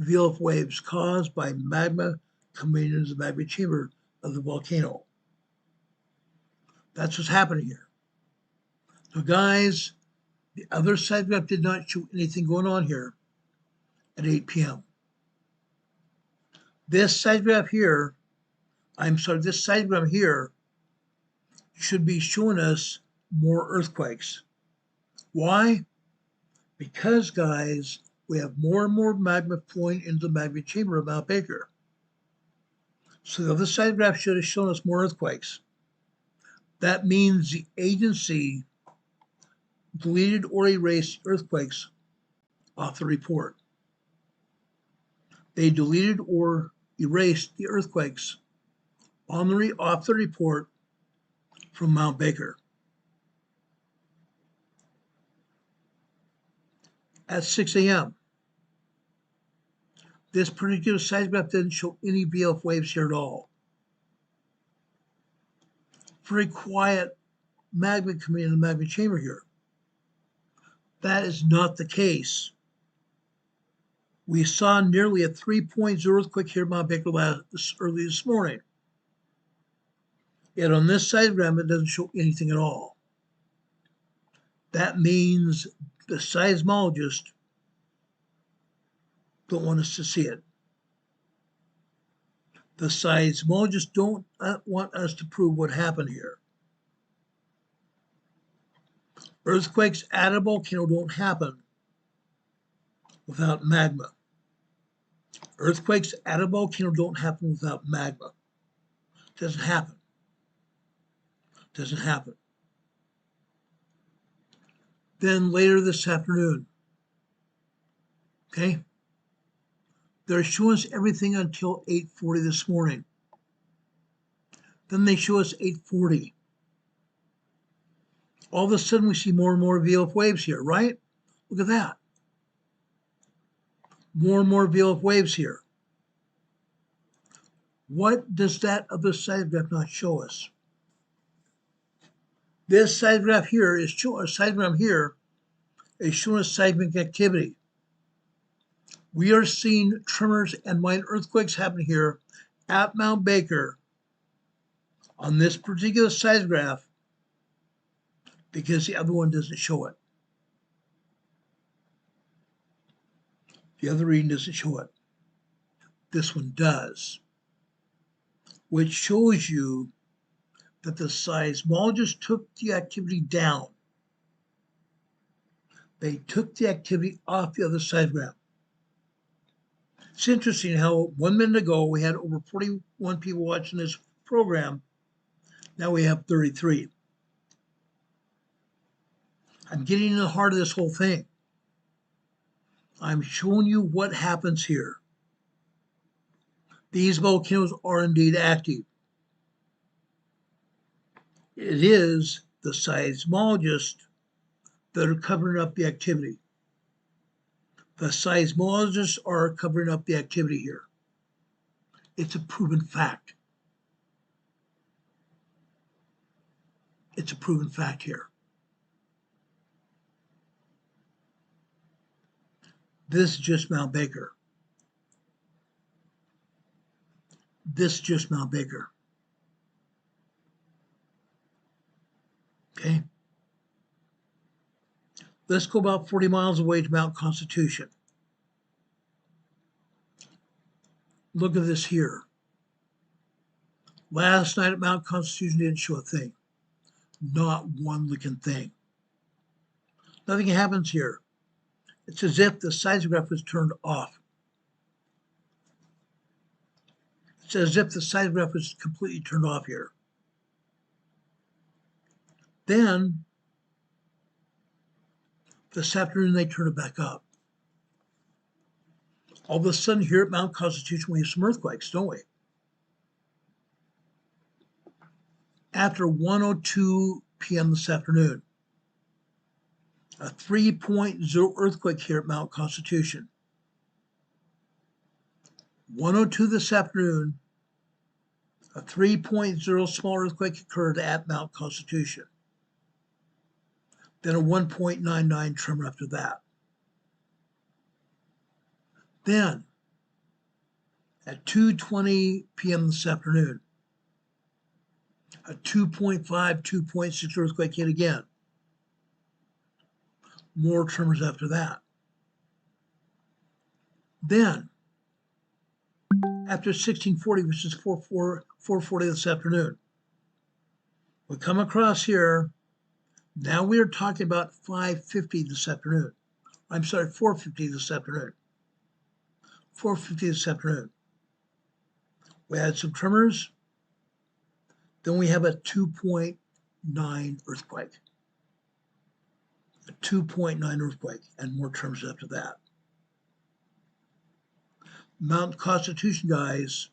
[SPEAKER 2] VLF waves caused by magma coming into the magma chamber of the volcano. That's what's happening here. So guys, the other seismograph did not show anything going on here at 8 p.m. This seismograph here, this seismograph here should be showing us more earthquakes. Why? Because, guys, we have more and more magma flowing into the magma chamber of Mount Baker. So the other seismograph should have shown us more earthquakes. That means the agency deleted or erased earthquakes off the report. They deleted or erased the earthquakes off the report from Mount Baker. At 6 a.m., this particular seismograph didn't show any VLF waves here at all. Very quiet magma coming in the magma chamber here. That is not the case. We saw nearly a 3.0 earthquake here at Mount Baker early this morning. Yet on this seismograph, it doesn't show anything at all. That means the seismologists don't want us to see it. The seismologists don't want us to prove what happened here. Earthquakes at a volcano don't happen without magma. Earthquakes at a volcano don't happen without magma. It doesn't happen. It doesn't happen. Then later this afternoon, okay, they're showing us everything until 8:40 this morning. Then they show us 8:40. All of a sudden we see more and more VLF waves here, right? Look at that. More and more VLF waves here. What does that other seismograph not show us? This seismograph here is showing us seismic activity. We are seeing tremors and minor earthquakes happening here at Mount Baker on this particular seismograph because the other one doesn't show it. The other reading doesn't show it. This one does, which shows you that the seismologists took the activity down. They took the activity off the other seismograph. It's interesting how 1 minute ago we had over 41 people watching this program. Now we have 33. I'm getting in the heart of this whole thing. I'm showing you what happens here. These volcanoes are indeed active. It is the seismologists that are covering up the activity. The seismologists are covering up the activity here. It's a proven fact. It's a proven fact here. This is just Mount Baker. This is just Mount Baker. Okay. Let's go about 40 miles away to Mount Constitution. Look at this here. Last night at Mount Constitution didn't show a thing. Not one looking thing. Nothing happens here. It's as if the seismograph was turned off. It's as if the seismograph was completely turned off here. Then This afternoon, they turn it back up. All of a sudden, here at Mount Constitution, we have some earthquakes, don't we? After 1:02 p.m. this afternoon, a 3.0 earthquake here at Mount Constitution. 1:02 this afternoon, a 3.0 small earthquake occurred at Mount Constitution. Then a 1.99 tremor after that. Then, at 2:20 p.m. this afternoon, a 2.5, 2.6 earthquake hit again. More tremors after that. Then, after 1640, which is 4:40 this afternoon, we come across here. Now we are talking about 5:50 this afternoon. I'm sorry, 4:50 this afternoon. 4:50 this afternoon. We had some tremors. Then we have a 2.9 earthquake. A 2.9 earthquake and more tremors after that. Mount Constitution, guys,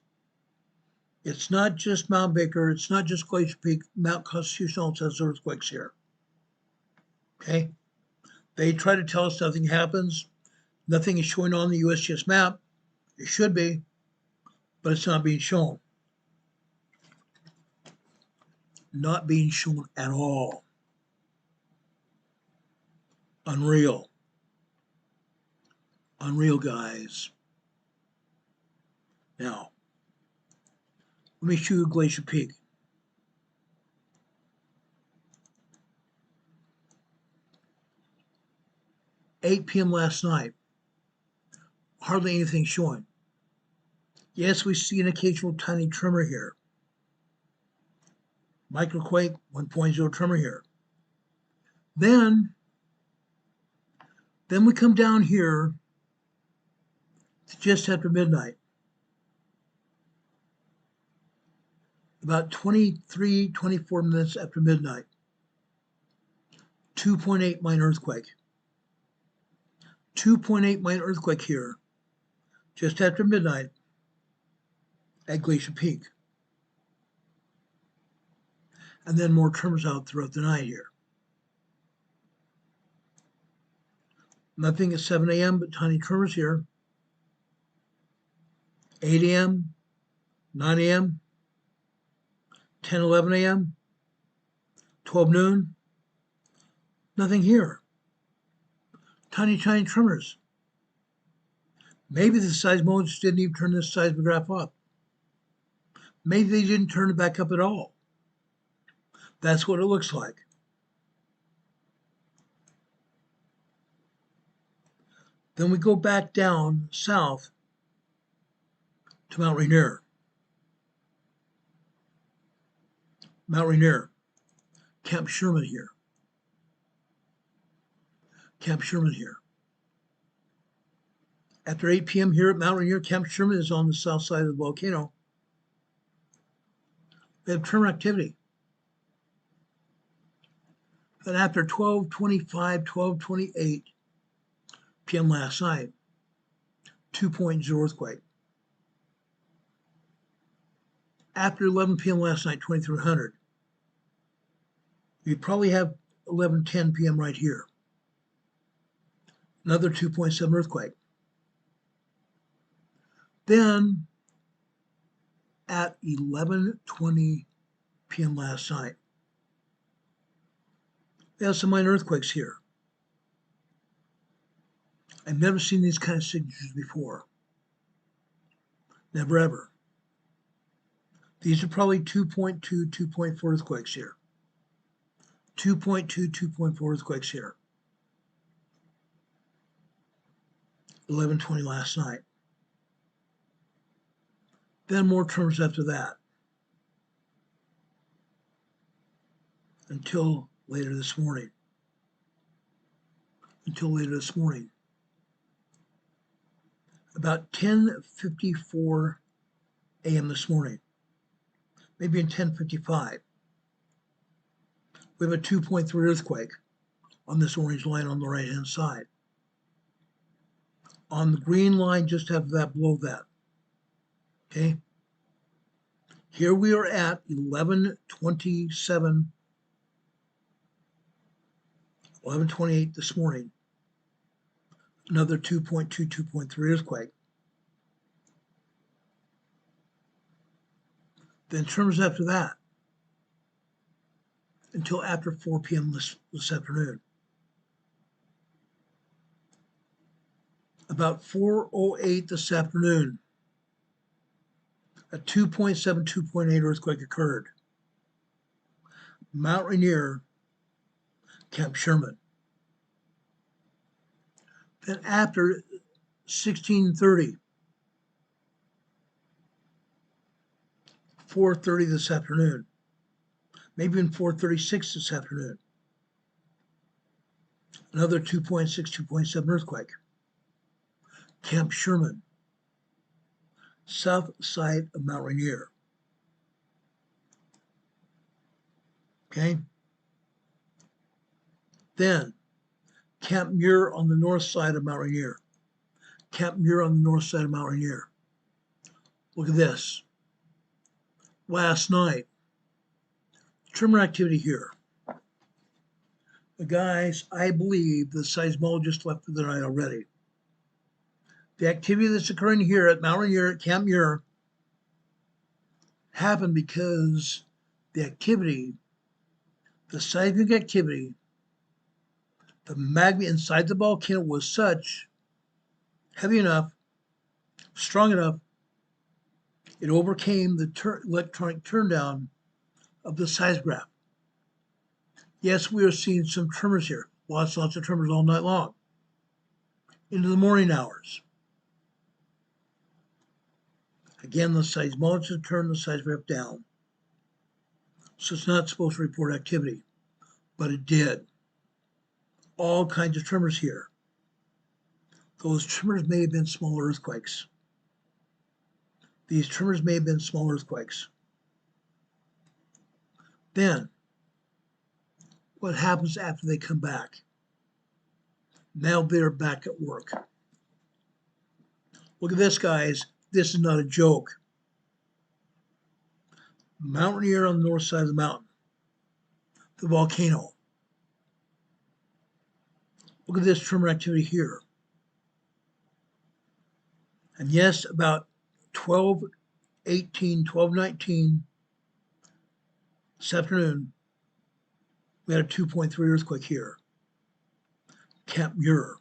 [SPEAKER 2] it's not just Mount Baker, it's not just Glacier Peak. Mount Constitution also has earthquakes here. Okay? They try to tell us nothing happens. Nothing is showing on the USGS map. It should be, but it's not being shown. Not being shown at all. Unreal. Unreal, guys. Now, let me show you Glacier Peak. $8 p.m. last night. Hardly anything showing. Yes, we see an occasional tiny tremor here. Microquake, 1.0 tremor here. Then we come down here to just after midnight. About 23, 24 minutes after midnight. 2.8 minor earthquake. 2.8 minor earthquake here, just after midnight at Glacier Peak. And then more tremors out throughout the night here. Nothing at 7 a.m. but tiny tremors here. 8 a.m., 9 a.m., 10, 11 a.m., 12 noon. Nothing here. Tiny, tiny tremors. Maybe the seismologists didn't even turn this seismograph up. Maybe they didn't turn it back up at all. That's what it looks like. Then we go back down south to Mount Rainier. Mount Rainier. Camp Sherman here. Camp Sherman here. After 8 p.m. here at Mount Rainier, Camp Sherman is on the south side of the volcano. They have tremor activity. Then after 12:25, 12:28 p.m. last night, 2.0 earthquake. After 11 p.m. last night, 2300, you probably have 11:10 p.m. right here. Another 2.7 earthquake. Then at 11:20 p.m. last night, we have some minor earthquakes here. I've never seen these kind of signatures before. Never ever. These are probably 2.2, 2.4 earthquakes here. 2.2, 2.4 earthquakes here. 11:20 last night. Then more tremors after that. Until later this morning. About 10:54 a.m. this morning. Maybe in 10:55. We have a 2.3 earthquake on this orange line on the right-hand side. On the green line, just have that below that. Okay? Here we are at 11:28 this morning. Another 2.2, 2.3 earthquake. Then tremors after that until after 4 p.m. this afternoon. About 4:08 this afternoon, a 2.7, 2.8 earthquake occurred. Mount Rainier, Camp Sherman. Then after 16:30, 4:30 this afternoon, maybe even 4:36 this afternoon, another 2.6, 2.7 earthquake. Camp Sherman, south side of Mount Rainier. Okay? Then, Camp Muir on the north side of Mount Rainier. Camp Muir on the north side of Mount Rainier. Look at this. Last night, tremor activity here. The guys, I believe the seismologist left for the night already. The activity that's occurring here at Mount Rainier, at Camp Muir, happened because the activity, the seismic activity, the magma inside the volcano was such, heavy enough, strong enough, it overcame the electronic turndown of the seismograph. Yes, we are seeing some tremors here, lots of tremors all night long, into the morning hours. Again, the seismologist turned the seismograph down, so it's not supposed to report activity, but it did. All kinds of tremors here. Those tremors may have been small earthquakes. These tremors may have been small earthquakes. Then, what happens after they come back? Now they're back at work. Look at this, guys. This is not a joke. Mount Rainier on the north side of the mountain. The volcano. Look at this tremor activity here. And yes, about 12:18, 12:19 this afternoon, we had a 2.3 earthquake here. Camp Muir,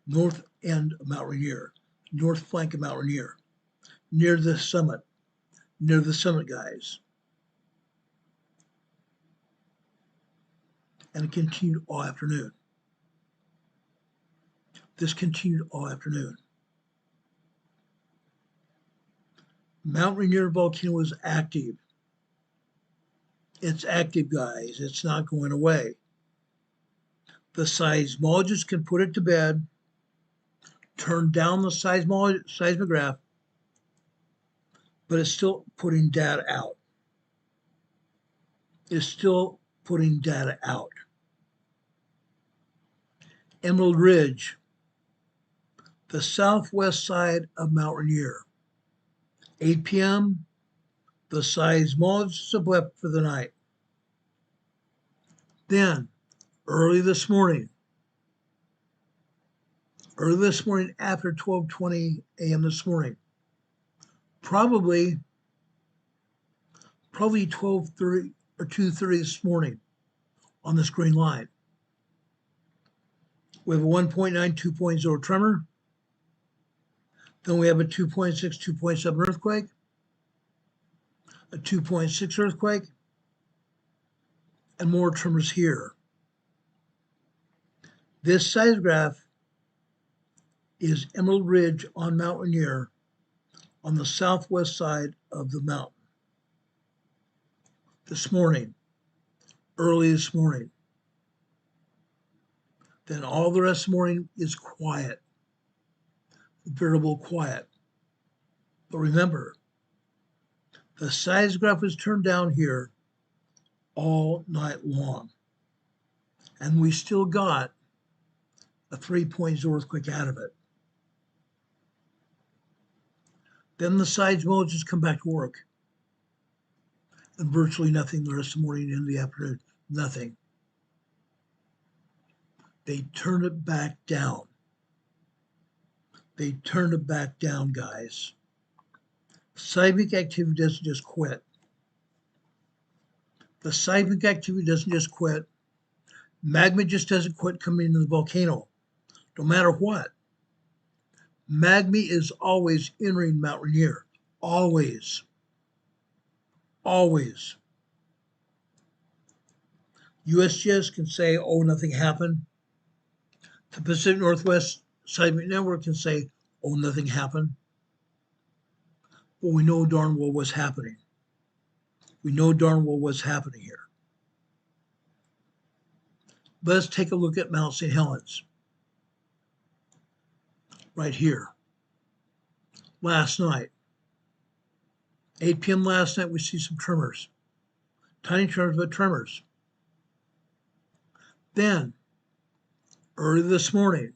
[SPEAKER 2] north end of Mount Rainier, north flank of Mount Rainier, near the summit, guys. And it continued all afternoon. This continued all afternoon. Mount Rainier volcano is active. It's active, guys. It's not going away. The seismologist can put it to bed, turn down the seismograph, but it's still putting data out. It's still putting data out. Emerald Ridge, the southwest side of Mount Rainier. 8 p.m., the seismologists have left for the night. Then, early this morning after 12:20 a.m. this morning, probably 12:30 or 2:30 this morning on this green line, we have a 1.9, 2.0 tremor. Then we have a 2.6, 2.7 earthquake, a 2.6 earthquake, and more tremors here. This seismograph is Emerald Ridge on Mount Rainier on the southwest side of the mountain. This morning, early this morning. Then all the rest of the morning is quiet, veritable quiet. But remember, the seismograph is turned down here all night long. And we still got a 3.0 earthquake out of it. Then the seismologists come back to work. And virtually nothing the rest of the morning and the afternoon. Nothing. They turn it back down. They turn it back down, guys. Seismic activity doesn't just quit. The seismic activity doesn't just quit. Magma just doesn't quit coming into the volcano, no matter what. Magma is always entering Mount Rainier. Always. Always. USGS can say, oh, nothing happened. The Pacific Northwest Seismic Network can say, oh, nothing happened. But we know darn well what's happening. We know darn well what's happening here. Let's take a look at Mount St. Helens. Right here. Last night. 8 p.m. last night, we see some tremors. Tiny tremors, but tremors. Then, early this morning,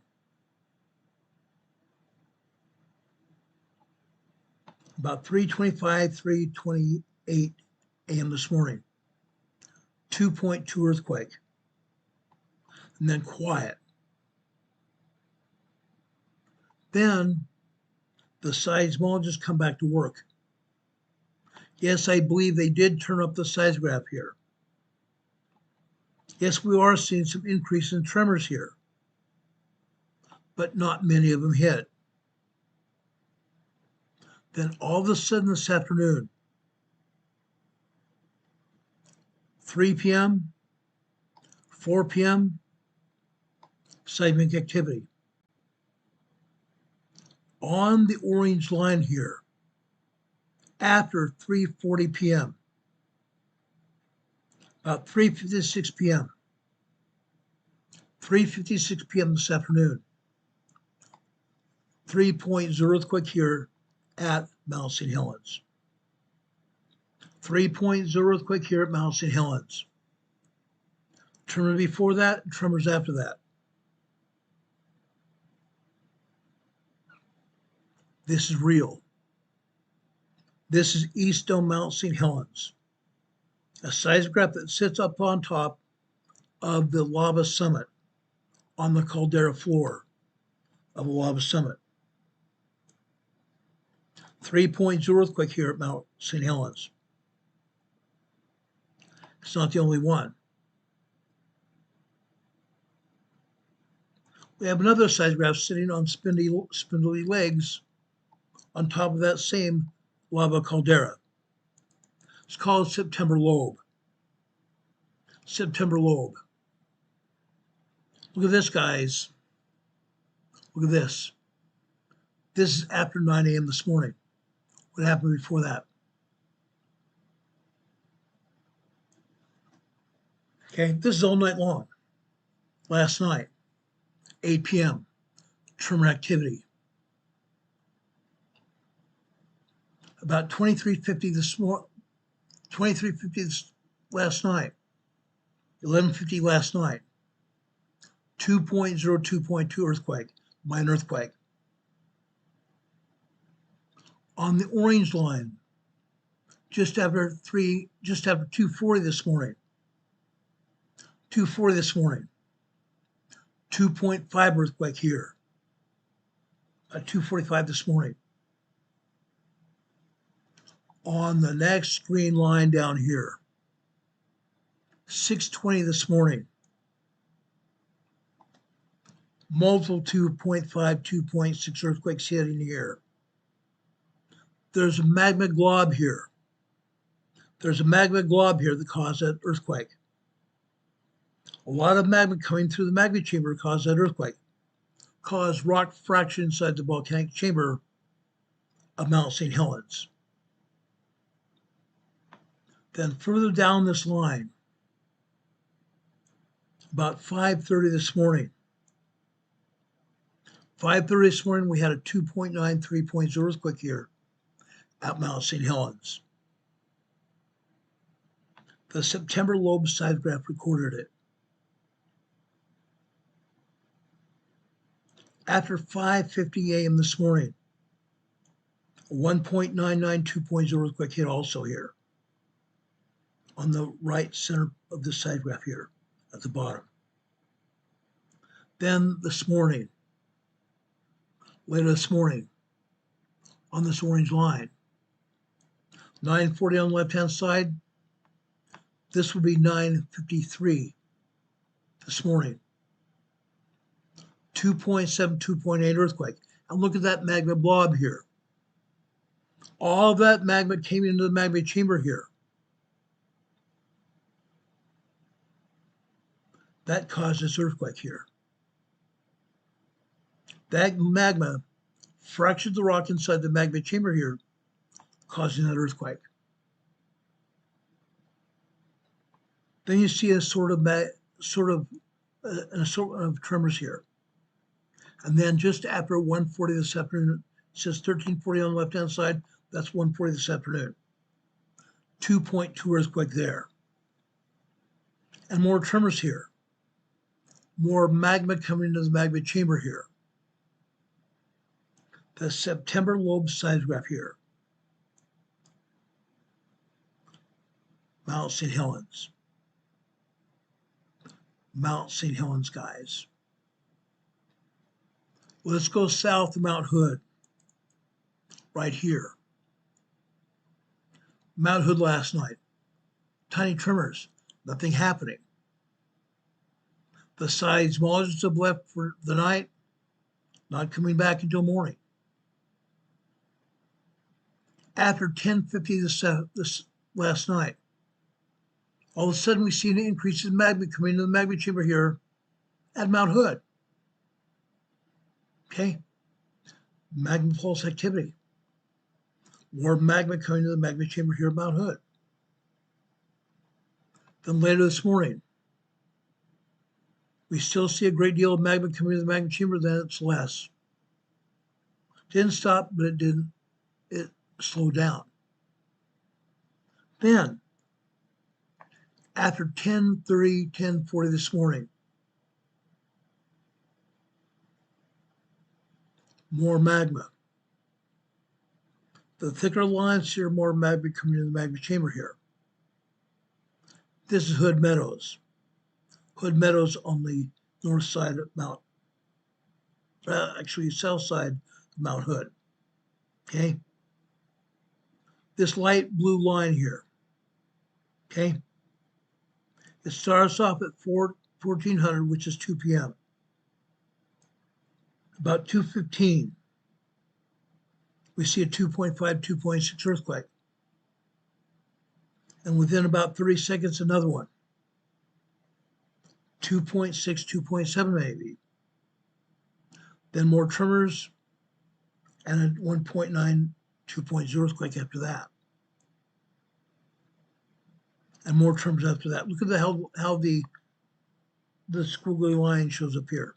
[SPEAKER 2] about 3:25, 3:28 a.m. this morning, 2.2 earthquake. And then quiet. Then the seismologists come back to work. Yes, I believe they did turn up the seismograph here. Yes, we are seeing some increase in tremors here, but not many of them hit. Then all of a sudden this afternoon, 3 p.m., 4 p.m., seismic activity. On the orange line here, after 3:40 p.m., about 3:56 p.m., 3:56 p.m. this afternoon, 3.0 earthquake here at Mount St. Helens. 3.0 earthquake here at Mount St. Helens. Tremor before that, tremors after that. This is real. This is East Dome Mount St. Helens, a seismograph that sits up on top of the lava summit on the caldera floor of the lava summit. 3.0 earthquake here at Mount St. Helens. It's not the only one. We have another seismograph sitting on spindly legs on top of that same lava caldera. It's called September Lobe. September Lobe. Look at this, guys. Look at this. This is after 9 a.m. this morning. What happened before that? Okay, this is all night long. Last night, 8 p.m., tremor activity. About 23:50 this morning, 23:50 last night, 11:50 last night, 2.0, 2.2 earthquake, minor earthquake. On the orange line, just after 2:40 this morning, 2:40 this morning, 2.5 earthquake here, at 2:45 this morning. On the next green line down here, 6:20 this morning, multiple 2.5, 2.6 earthquakes hitting here. There's a magma glob here. There's a magma glob here that caused that earthquake. A lot of magma coming through the magma chamber caused that earthquake. Caused rock fracture inside the volcanic chamber of Mount St. Helens. Then further down this line, about 5:30 this morning, 5:30 this morning, we had a 2.9, 3.0 earthquake here at Mount St. Helens. The September Lobe seismograph recorded it. After 5:50 a.m. this morning, a 1.99 2.0 earthquake hit also here on the right center of the side graph here at the bottom. Then this morning, later this morning, on this orange line, 9:40 on the left-hand side, this would be 9:53 this morning. 2.7, 2.8 earthquake. And look at that magma blob here. All that magma came into the magma chamber here. That caused this earthquake here. That magma fractured the rock inside the magma chamber here, causing that earthquake. Then you see a sort of tremors here. And then just after 1:40 this afternoon, it says 13:40 on the left-hand side, that's 1:40 this afternoon. 2.2 earthquake there. And more tremors here. More magma coming into the magma chamber here. The September lobe size graph here. Mount St. Helens. Mount St. Helens, guys. Let's go south to Mount Hood, right here. Mount Hood last night. Tiny tremors, nothing happening. The seismologists have left for the night, not coming back until morning. After 10:50 this last night, all of a sudden we see an increase in magma coming into the magma chamber here at Mount Hood. Okay, magma pulse activity. More magma coming to the magma chamber here at Mount Hood. Then later this morning, we still see a great deal of magma coming to the magma chamber, then it's less. Didn't stop, but it slowed down. Then, after 10:30, 10:40 this morning, more magma. The thicker lines here, more magma coming into the magma chamber here. This is Hood Meadows. Hood Meadows on the north side of south side of Mount Hood. Okay. This light blue line here. Okay. It starts off at 1400, which is 2 p.m. About 2:15, we see a 2.5, 2.6 earthquake. And within about 30 seconds, another one. 2.6, 2.7 maybe. Then more tremors and a 1.9, 2.0 earthquake after that. And more tremors after that. Look at how the squiggly line shows up here.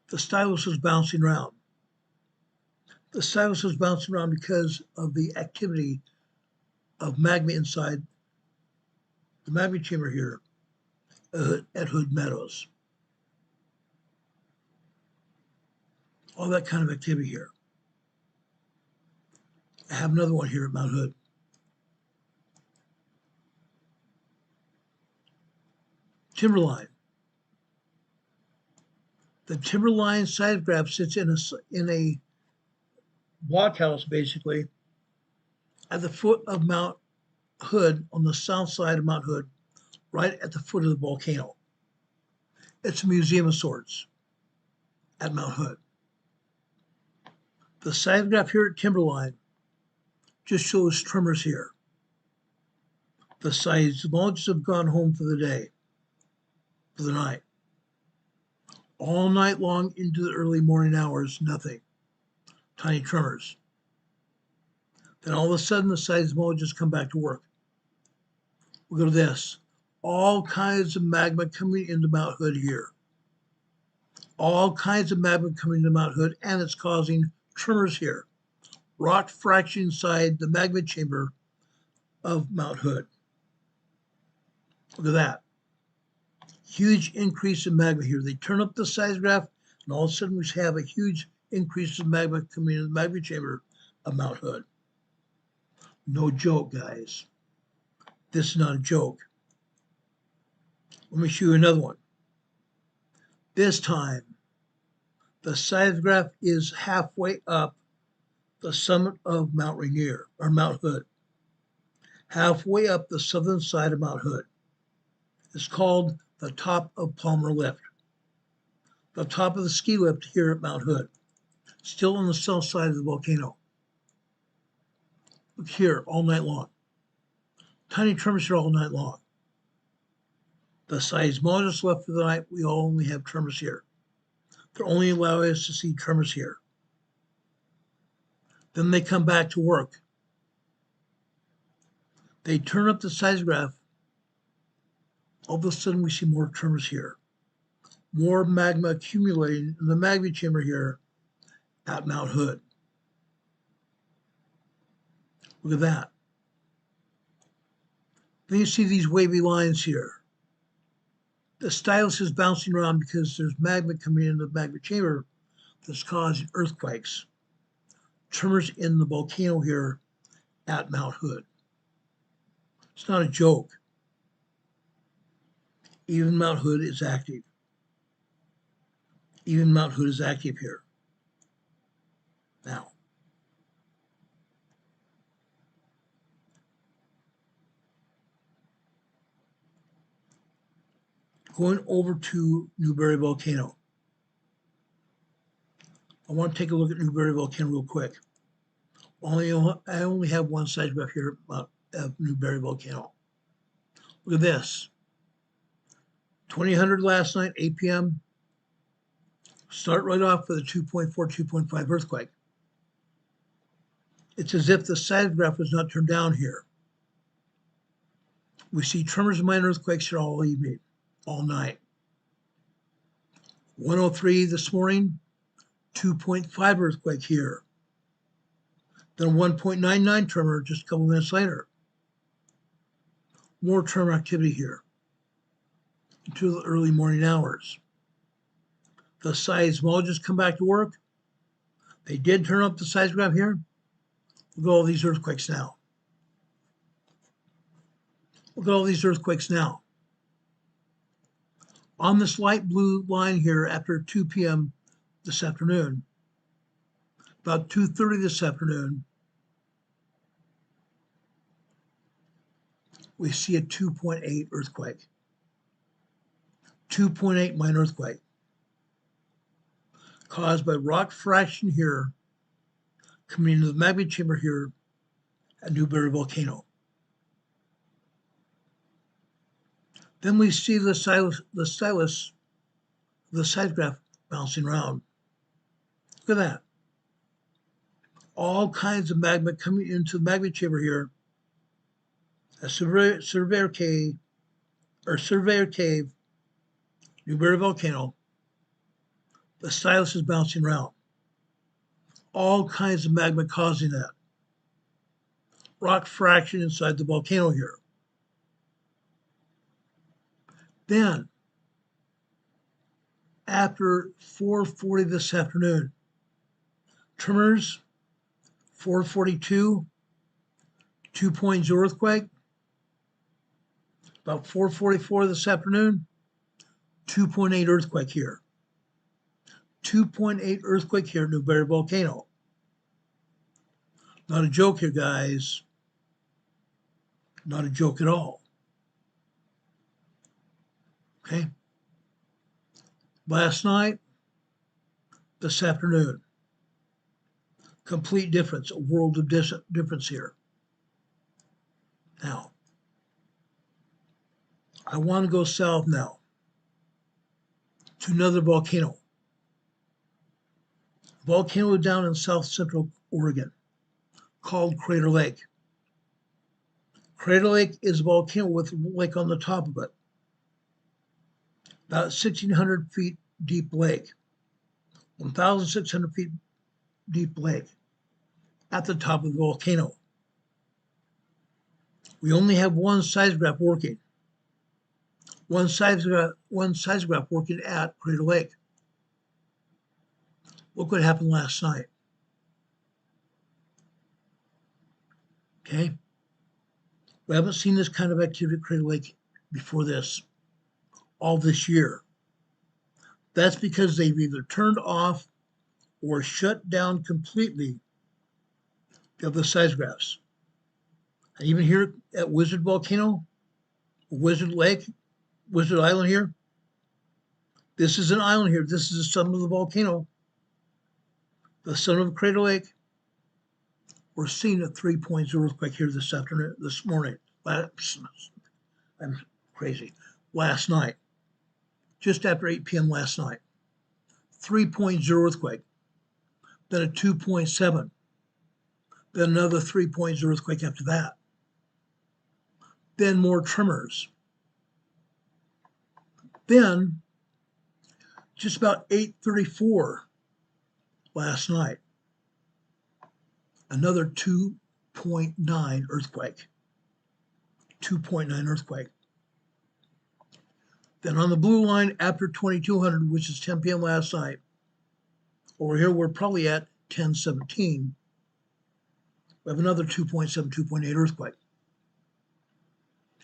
[SPEAKER 2] The stylus is bouncing around. The stylus is bouncing around because of the activity of magma inside the magma chamber here at Hood Meadows. All that kind of activity here. I have another one here at Mount Hood. Timberline. The Timberline side graph sits in a blockhouse, basically, at the foot of Mount Hood, on the south side of Mount Hood, right at the foot of the volcano. It's a museum of sorts at Mount Hood. The side graph here at Timberline just shows tremors here. The seismologists have gone home for the day, for the night. All night long into the early morning hours, nothing. Tiny tremors. Then all of a sudden, the seismologists come back to work. We'll go to this. All kinds of magma coming into Mount Hood here. All kinds of magma coming into Mount Hood, and it's causing tremors here. Rock fracturing inside the magma chamber of Mount Hood. Look at that. Huge increase in magma here. They turn up the size graph and all of a sudden we have a huge increase of magma coming into the magma chamber of Mount Hood. No joke, guys. This is not a joke. Let me show you another one. This time, the seismograph is halfway up the summit of Mount Rainier, or Mount Hood. Halfway up the southern side of Mount Hood. It's called the top of Palmer Lift. The top of the ski lift here at Mount Hood. Still on the south side of the volcano. Look here, all night long. Tiny tremors here all night long. The seismologists left for the night, we only have tremors here. They're only allowing us to see tremors here. Then they come back to work. They turn up the seismograph. All of a sudden we see more tremors here. More magma accumulating in the magma chamber here at Mount Hood. Look at that. Then you see these wavy lines here. The stylus is bouncing around because there's magma coming into the magma chamber that's causing earthquakes. Tremors in the volcano here at Mount Hood. It's not a joke. Even Mount Hood is active. Even Mount Hood is active here. Now, going over to Newberry Volcano. I want to take a look at Newberry Volcano real quick. I only have one seismograph here at Newberry Volcano. Look at this. 2000 last night, 8 p.m. Start right off with a 2.4, 2.5 earthquake. It's as if the seismograph was not turned down here. We see tremors and minor earthquakes here all evening, all night. 103 this morning, 2.5 earthquake here. Then 1.99 tremor just a couple minutes later. More tremor activity here until the early morning hours. The seismologists come back to work. They did turn up the seismograph here. Look at all these earthquakes now. Look at all these earthquakes now. On this light blue line here after 2 p.m. this afternoon, about 2:30 this afternoon, we see a 2.8 earthquake. 2.8 minor earthquake caused by rock fraction here coming into the magma chamber here at Newberry Volcano. Then we see the seismograph bouncing around. Look at that. All kinds of magma coming into the magma chamber here. A Surveyor Cave, Newberry Volcano. The stylus is bouncing around. All kinds of magma causing that. Rock fraction inside the volcano here. Then, after 4:40 this afternoon, tremors, 4:42, 2.0 earthquake. About 4:44 this afternoon, 2.8 earthquake here. 2.8 earthquake here at Newberry Volcano. Not a joke here, guys. Not a joke at all. Okay. Last night, this afternoon. Complete difference, a world of difference here. Now, I want to go south now to another volcano. Volcano down in south central Oregon called Crater Lake. Crater Lake is a volcano with a lake on the top of it. About 1,600 feet deep lake. 1,600 feet deep lake at the top of the volcano. We only have one seismograph working. One seismograph working at Crater Lake. Look what happened last night. Okay? We haven't seen this kind of activity at Crater Lake before this, all this year. That's because they've either turned off or shut down completely the seismographs. And even here at Wizard Volcano, Wizard Lake, Wizard Island here, this is an island here. This is the summit of the volcano, the summit of Crater Lake. We're seeing a 3.0 earthquake here this morning. I'm crazy. Last night, just after 8 p.m. last night, 3.0 earthquake, then a 2.7, then another 3.0 earthquake after that, then more tremors. Then, just about 8:34 last night, another 2.9 earthquake. 2.9 earthquake. Then on the blue line after 2200, which is 10 p.m. last night, over here we're probably at 10:17. We have another 2.7, 2.8 earthquake.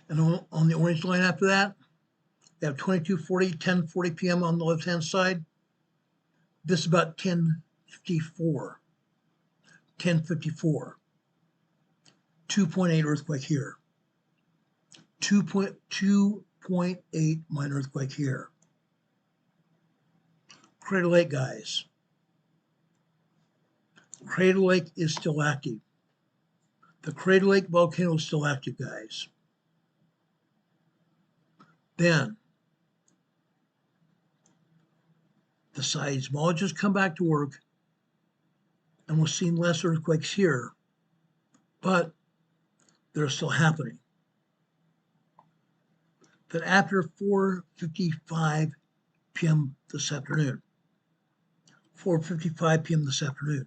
[SPEAKER 2] And on the orange line after that, we have 2240, 10:40 p.m. on the left-hand side. This is about 10:54. 10:54. 2.8 earthquake here. 2.8 minor earthquake here. Crater Lake, guys. Crater Lake is still active. The Crater Lake volcano is still active, guys. Then, the seismologists come back to work, and we're seeing less earthquakes here, but they're still happening. Then after 4:55 p.m. this afternoon, 4:55 p.m. this afternoon,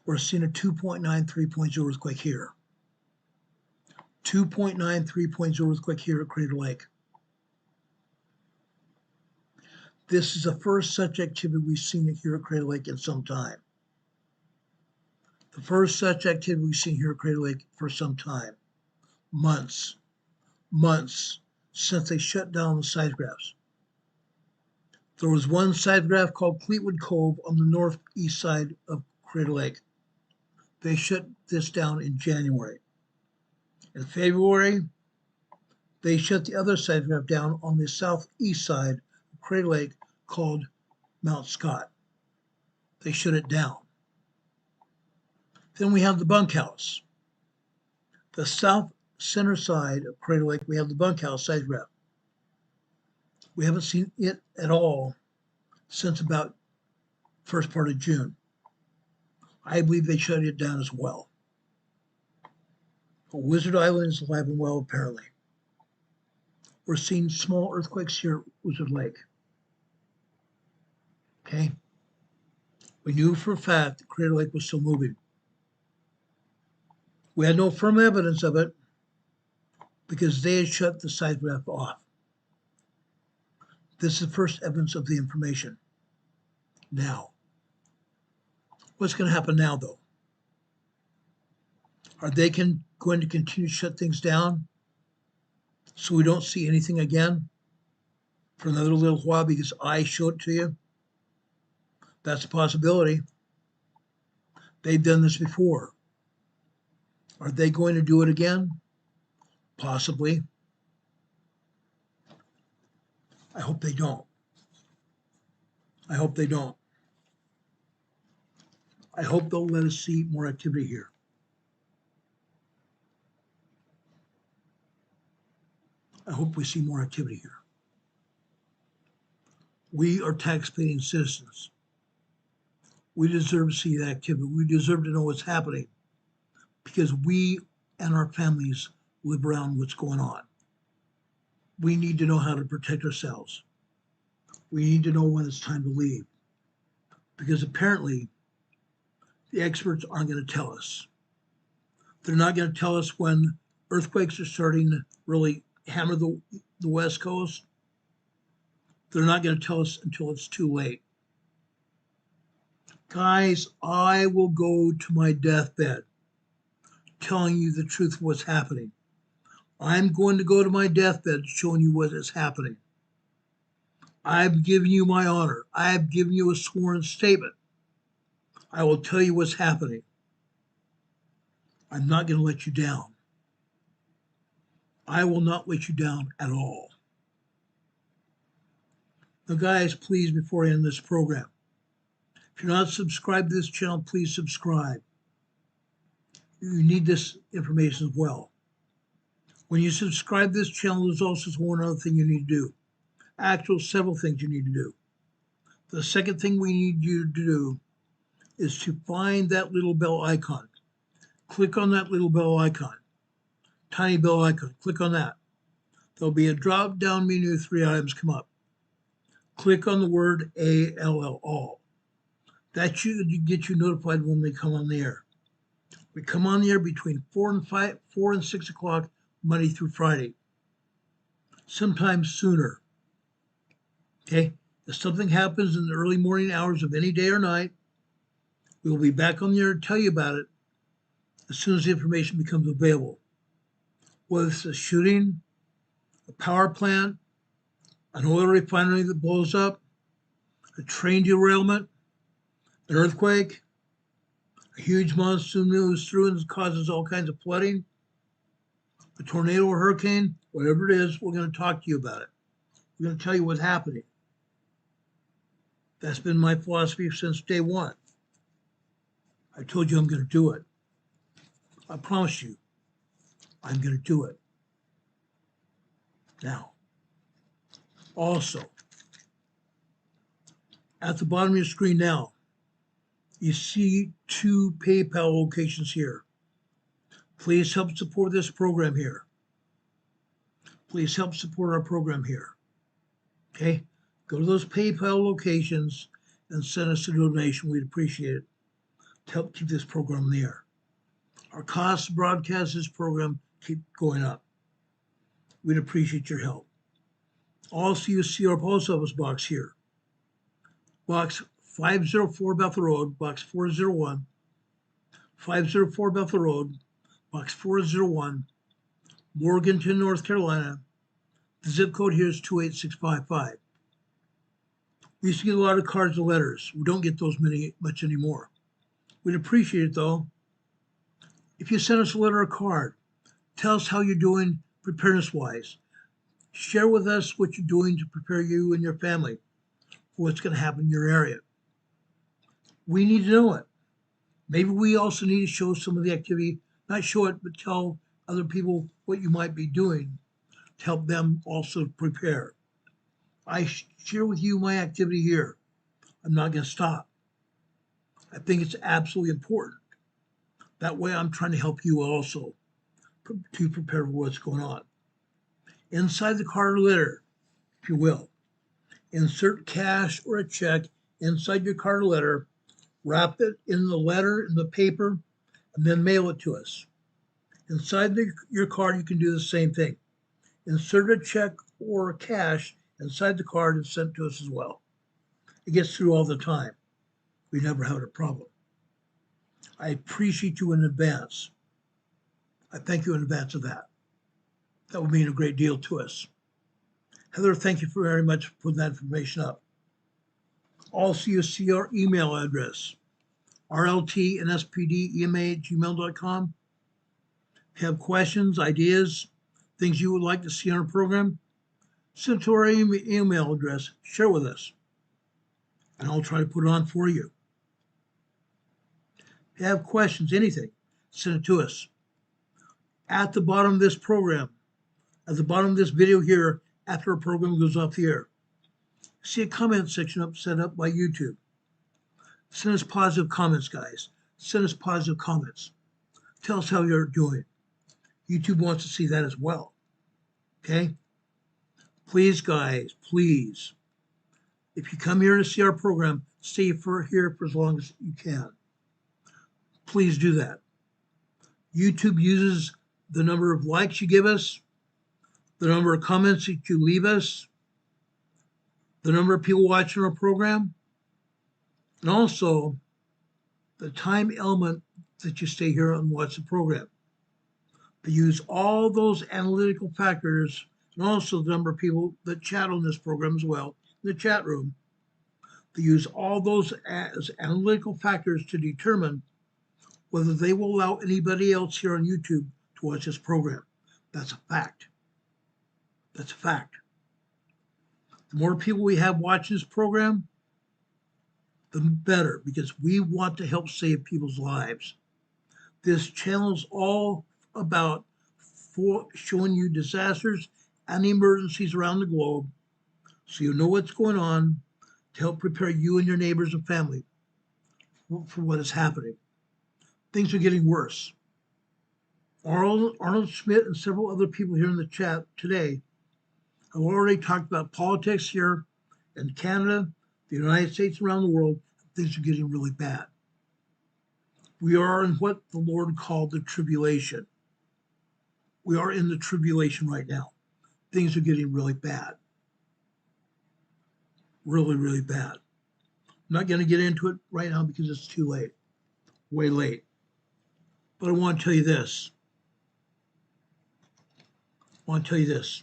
[SPEAKER 2] we're seeing a 2.9, 3.0 earthquake here. 2.9, 3.0 earthquake here at Crater Lake. This is the first such activity we've seen here at Crater Lake in some time. The first such activity we've seen here at Crater Lake for some time. Months since they shut down the seismographs. There was one seismograph called Fleetwood Cove on the northeast side of Crater Lake. They shut this down in January. In February, they shut the other seismograph down on the southeast side of Crater Lake called Mount Scott. They shut it down. Then we have the bunkhouse. The south center side of Crater Lake, we have the bunkhouse seismograph. We haven't seen it at all since about first part of June. I believe they shut it down as well. But Wizard Island is alive and well, apparently. We're seeing small earthquakes here at Wizard Lake. Okay? We knew for a fact that Crater Lake was still moving. We had no firm evidence of it because they had shut the seismograph off. This is the first evidence of the information. Now, what's going to happen now, though? Are they going to continue to shut things down so we don't see anything again for another little while because I show it to you? That's a possibility. They've done this before. Are they going to do it again? Possibly. I hope they don't. I hope they don't. I hope they'll let us see more activity here. I hope we see more activity here. We are tax-paying citizens. We deserve to see that activity. We deserve to know what's happening because we and our families live around what's going on. We need to know how to protect ourselves. We need to know when it's time to leave because apparently the experts aren't going to tell us. They're not going to tell us when earthquakes are starting to really hammer the West Coast. They're not going to tell us until it's too late. Guys, I will go to my deathbed telling you the truth of what's happening. I'm going to go to my deathbed showing you what is happening. I've given you my honor. I have given you a sworn statement. I will tell you what's happening. I'm not going to let you down. I will not let you down at all. Now, guys, please, before I end this program, if you're not subscribed to this channel, please subscribe. You need this information as well. When you subscribe to this channel, there's also one other thing you need to do. Several things you need to do. The second thing we need you to do is to find that little bell icon. Click on that little bell icon, tiny bell icon. Click on that. There'll be a drop-down menu, 3 items come up. Click on the word ALL, all. That should get you notified when we come on the air. We come on the air between 4 and 6 o'clock, Monday through Friday. Sometimes sooner. Okay? If something happens in the early morning hours of any day or night, we will be back on the air to tell you about it as soon as the information becomes available. Whether it's a shooting, a power plant, an oil refinery that blows up, a train derailment, an earthquake, a huge monsoon moves through and causes all kinds of flooding, a tornado or hurricane, whatever it is, we're going to talk to you about it. We're going to tell you what's happening. That's been my philosophy since day one. I told you I'm going to do it. I promise you, I'm going to do it. Now, also, at the bottom of your screen now, you see 2 PayPal locations here. Please help support this program here. Please help support our program here. Okay? Go to those PayPal locations and send us a donation. We'd appreciate it to help keep this program in the air. Our costs to broadcast this program keep going up. We'd appreciate your help. Also, you see our post office box here. Box 504 Bethel Road, box 401. 504 Bethel Road, box 401, Morganton, North Carolina. The zip code here is 28655. We used to get a lot of cards and letters. We don't get those much anymore. We'd appreciate it, though, if you send us a letter or card. Tell us how you're doing preparedness-wise. Share with us what you're doing to prepare you and your family for what's going to happen in your area. We need to know it. Maybe we also need to show some of the activity, not show it, but tell other people what you might be doing to help them also prepare. I share with you my activity here. I'm not going to stop. I think it's absolutely important. That way I'm trying to help you also to prepare for what's going on. Inside the card or letter, if you will, insert cash or a check inside your card or letter, wrap it in the letter, in the paper, and then mail it to us. Inside your card, you can do the same thing. Insert a check or cash inside the card and send it to us as well. It gets through all the time. We never have a problem. I appreciate you in advance. I thank you in advance of that. That would mean a great deal to us. Heather, thank you very much for putting that information up. Also, you see our email address, rltnspd@ema@gmail.com. If you have questions, ideas, things you would like to see on our program, send to our email address, share with us, and I'll try to put it on for you. If you have questions, anything, send it to us. At the bottom of this program, at the bottom of this video here, after our program goes off the air, see a comment section set up by YouTube. Send us positive comments, guys. Send us positive comments. Tell us how you're doing. YouTube wants to see that as well. Okay? Please, guys, please. If you come here to see our program, stay here for as long as you can. Please do that. YouTube uses the number of likes you give us, the number of comments that you leave us, the number of people watching our program, and also the time element that you stay here and watch the program. They use all those analytical factors and also the number of people that chat on this program as well, in the chat room. They use all those as analytical factors to determine whether they will allow anybody else here on YouTube to watch this program. That's a fact. That's a fact. The more people we have watching this program, the better, because we want to help save people's lives. This channel is all about showing you disasters and emergencies around the globe so you know what's going on to help prepare you and your neighbors and family for what is happening. Things are getting worse. Arnold Schmidt and several other people here in the chat today have already talked about politics here in Canada, the United States, around the world. Things are getting really bad. We are in what the Lord called the tribulation. We are in the tribulation right now. Things are getting really bad. Really, really bad. I'm not going to get into it right now because it's too late. Way late. But I want to tell you this. The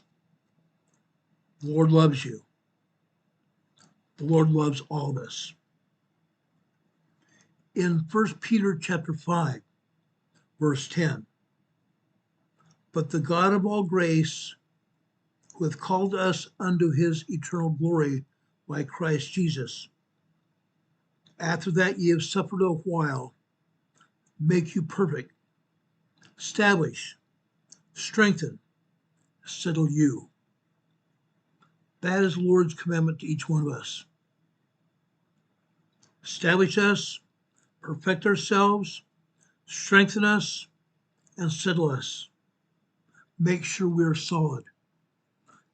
[SPEAKER 2] Lord loves you. The Lord loves all of us. In 1 Peter chapter 5, verse 10, but the God of all grace, who hath called us unto his eternal glory by Christ Jesus, after that ye have suffered a while, make you perfect, establish, strengthen, settle you. That is the Lord's commandment to each one of us. Establish us, perfect ourselves, strengthen us, and settle us. Make sure we are solid.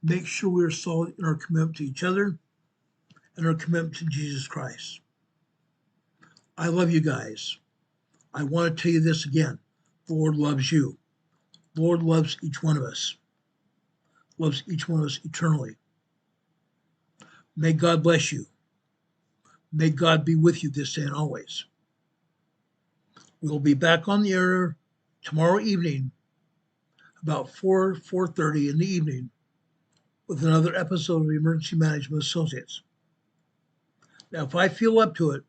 [SPEAKER 2] Make sure we are solid in our commitment to each other and our commitment to Jesus Christ. I love you guys. I want to tell you this again. The Lord loves you. The Lord loves each one of us. Loves each one of us eternally. May God bless you. May God be with you this day and always. We'll be back on the air tomorrow evening, about 4:30 in the evening, with another episode of Emergency Management Associates. Now, if I feel up to it,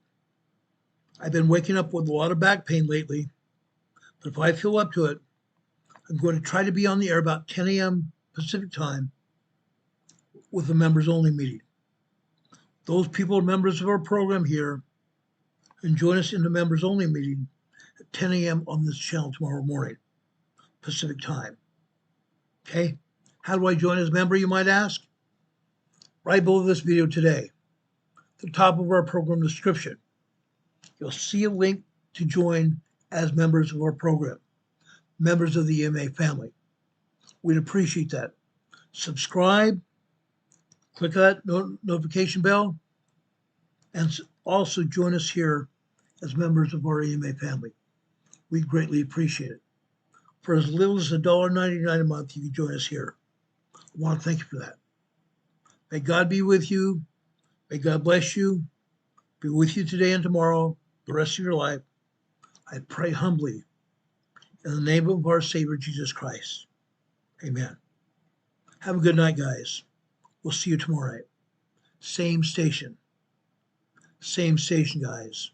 [SPEAKER 2] I've been waking up with a lot of back pain lately, but if I feel up to it, I'm going to try to be on the air about 10 a.m. Pacific time with a members only meeting. Those people are members of our program here and join us in the members only meeting at 10 a.m. on this channel tomorrow morning, Pacific time. Okay? How do I join as a member, you might ask? Right below this video today, at the top of our program description, you'll see a link to join as members of our program, members of the EMA family. We'd appreciate that. Subscribe, click that notification bell, and also join us here as members of our EMA family. We greatly appreciate it. For as little as $1.99 a month, you can join us here. I want to thank you for that. May God be with you. May God bless you. Be with you today and tomorrow, the rest of your life. I pray humbly in the name of our Savior, Jesus Christ. Amen. Have a good night, guys. We'll see you tomorrow night. Same station. Same station, guys.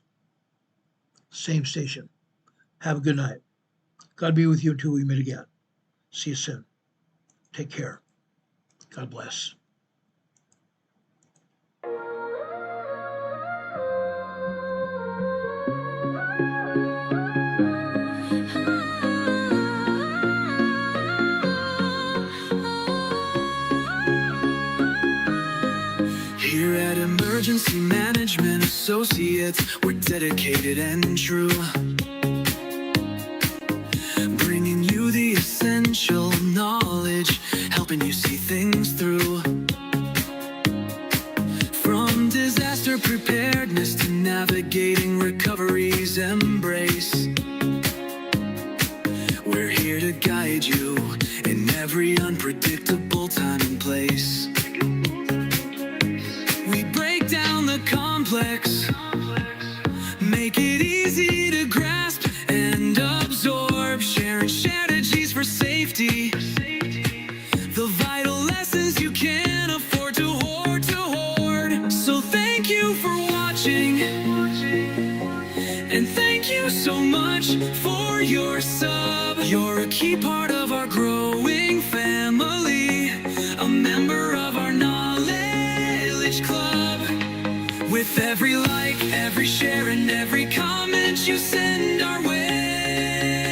[SPEAKER 2] Same station. Have a good night. God be with you until we meet again. See you soon. Take care. God bless.
[SPEAKER 1] Here at Emergency Management Associates, we're dedicated and true, bringing you the essential knowledge, helping you see things through. From disaster preparedness to navigating recovery's embrace, we're here to guide you in every unpredictable time and place. We break down the complex, make it easy so much for your sub. You're a key part of our growing family, a member of our knowledge club. With every like, every share, and every comment you send our way,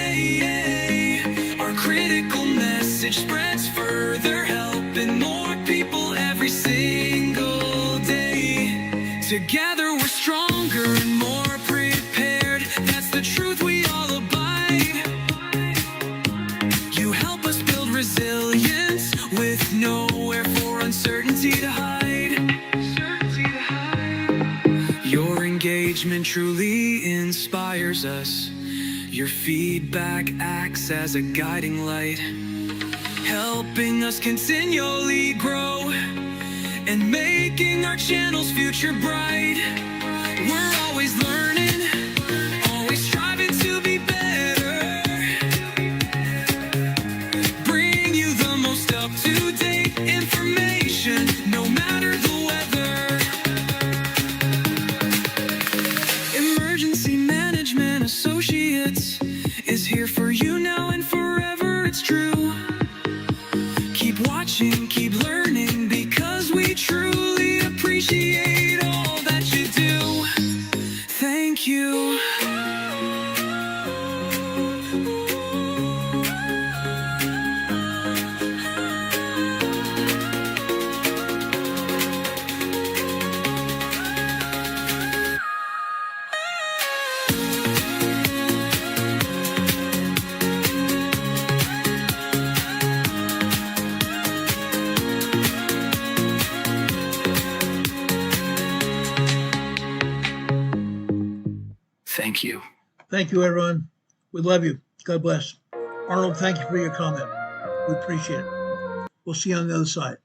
[SPEAKER 1] our critical message spreads further, helping more people every single day. Together we're stronger and more prepared. That's the truth we all abide. You help us build resilience with nowhere for uncertainty to hide. Your engagement truly inspires us. Your feedback acts as a guiding light, helping us continually grow and making our channel's future bright. We're always learning, always striving to be better. Bring you the most up-to-date information, no matter the weather. Emergency Management Associates is here for you now and forever, it's true. Keep watching, keep learning, because we truly appreciate all that you do. Thank you. Thank you.
[SPEAKER 2] Thank you, everyone. We love you. God bless. Arnold, thank you for your comment. We appreciate it. We'll see you on the other side.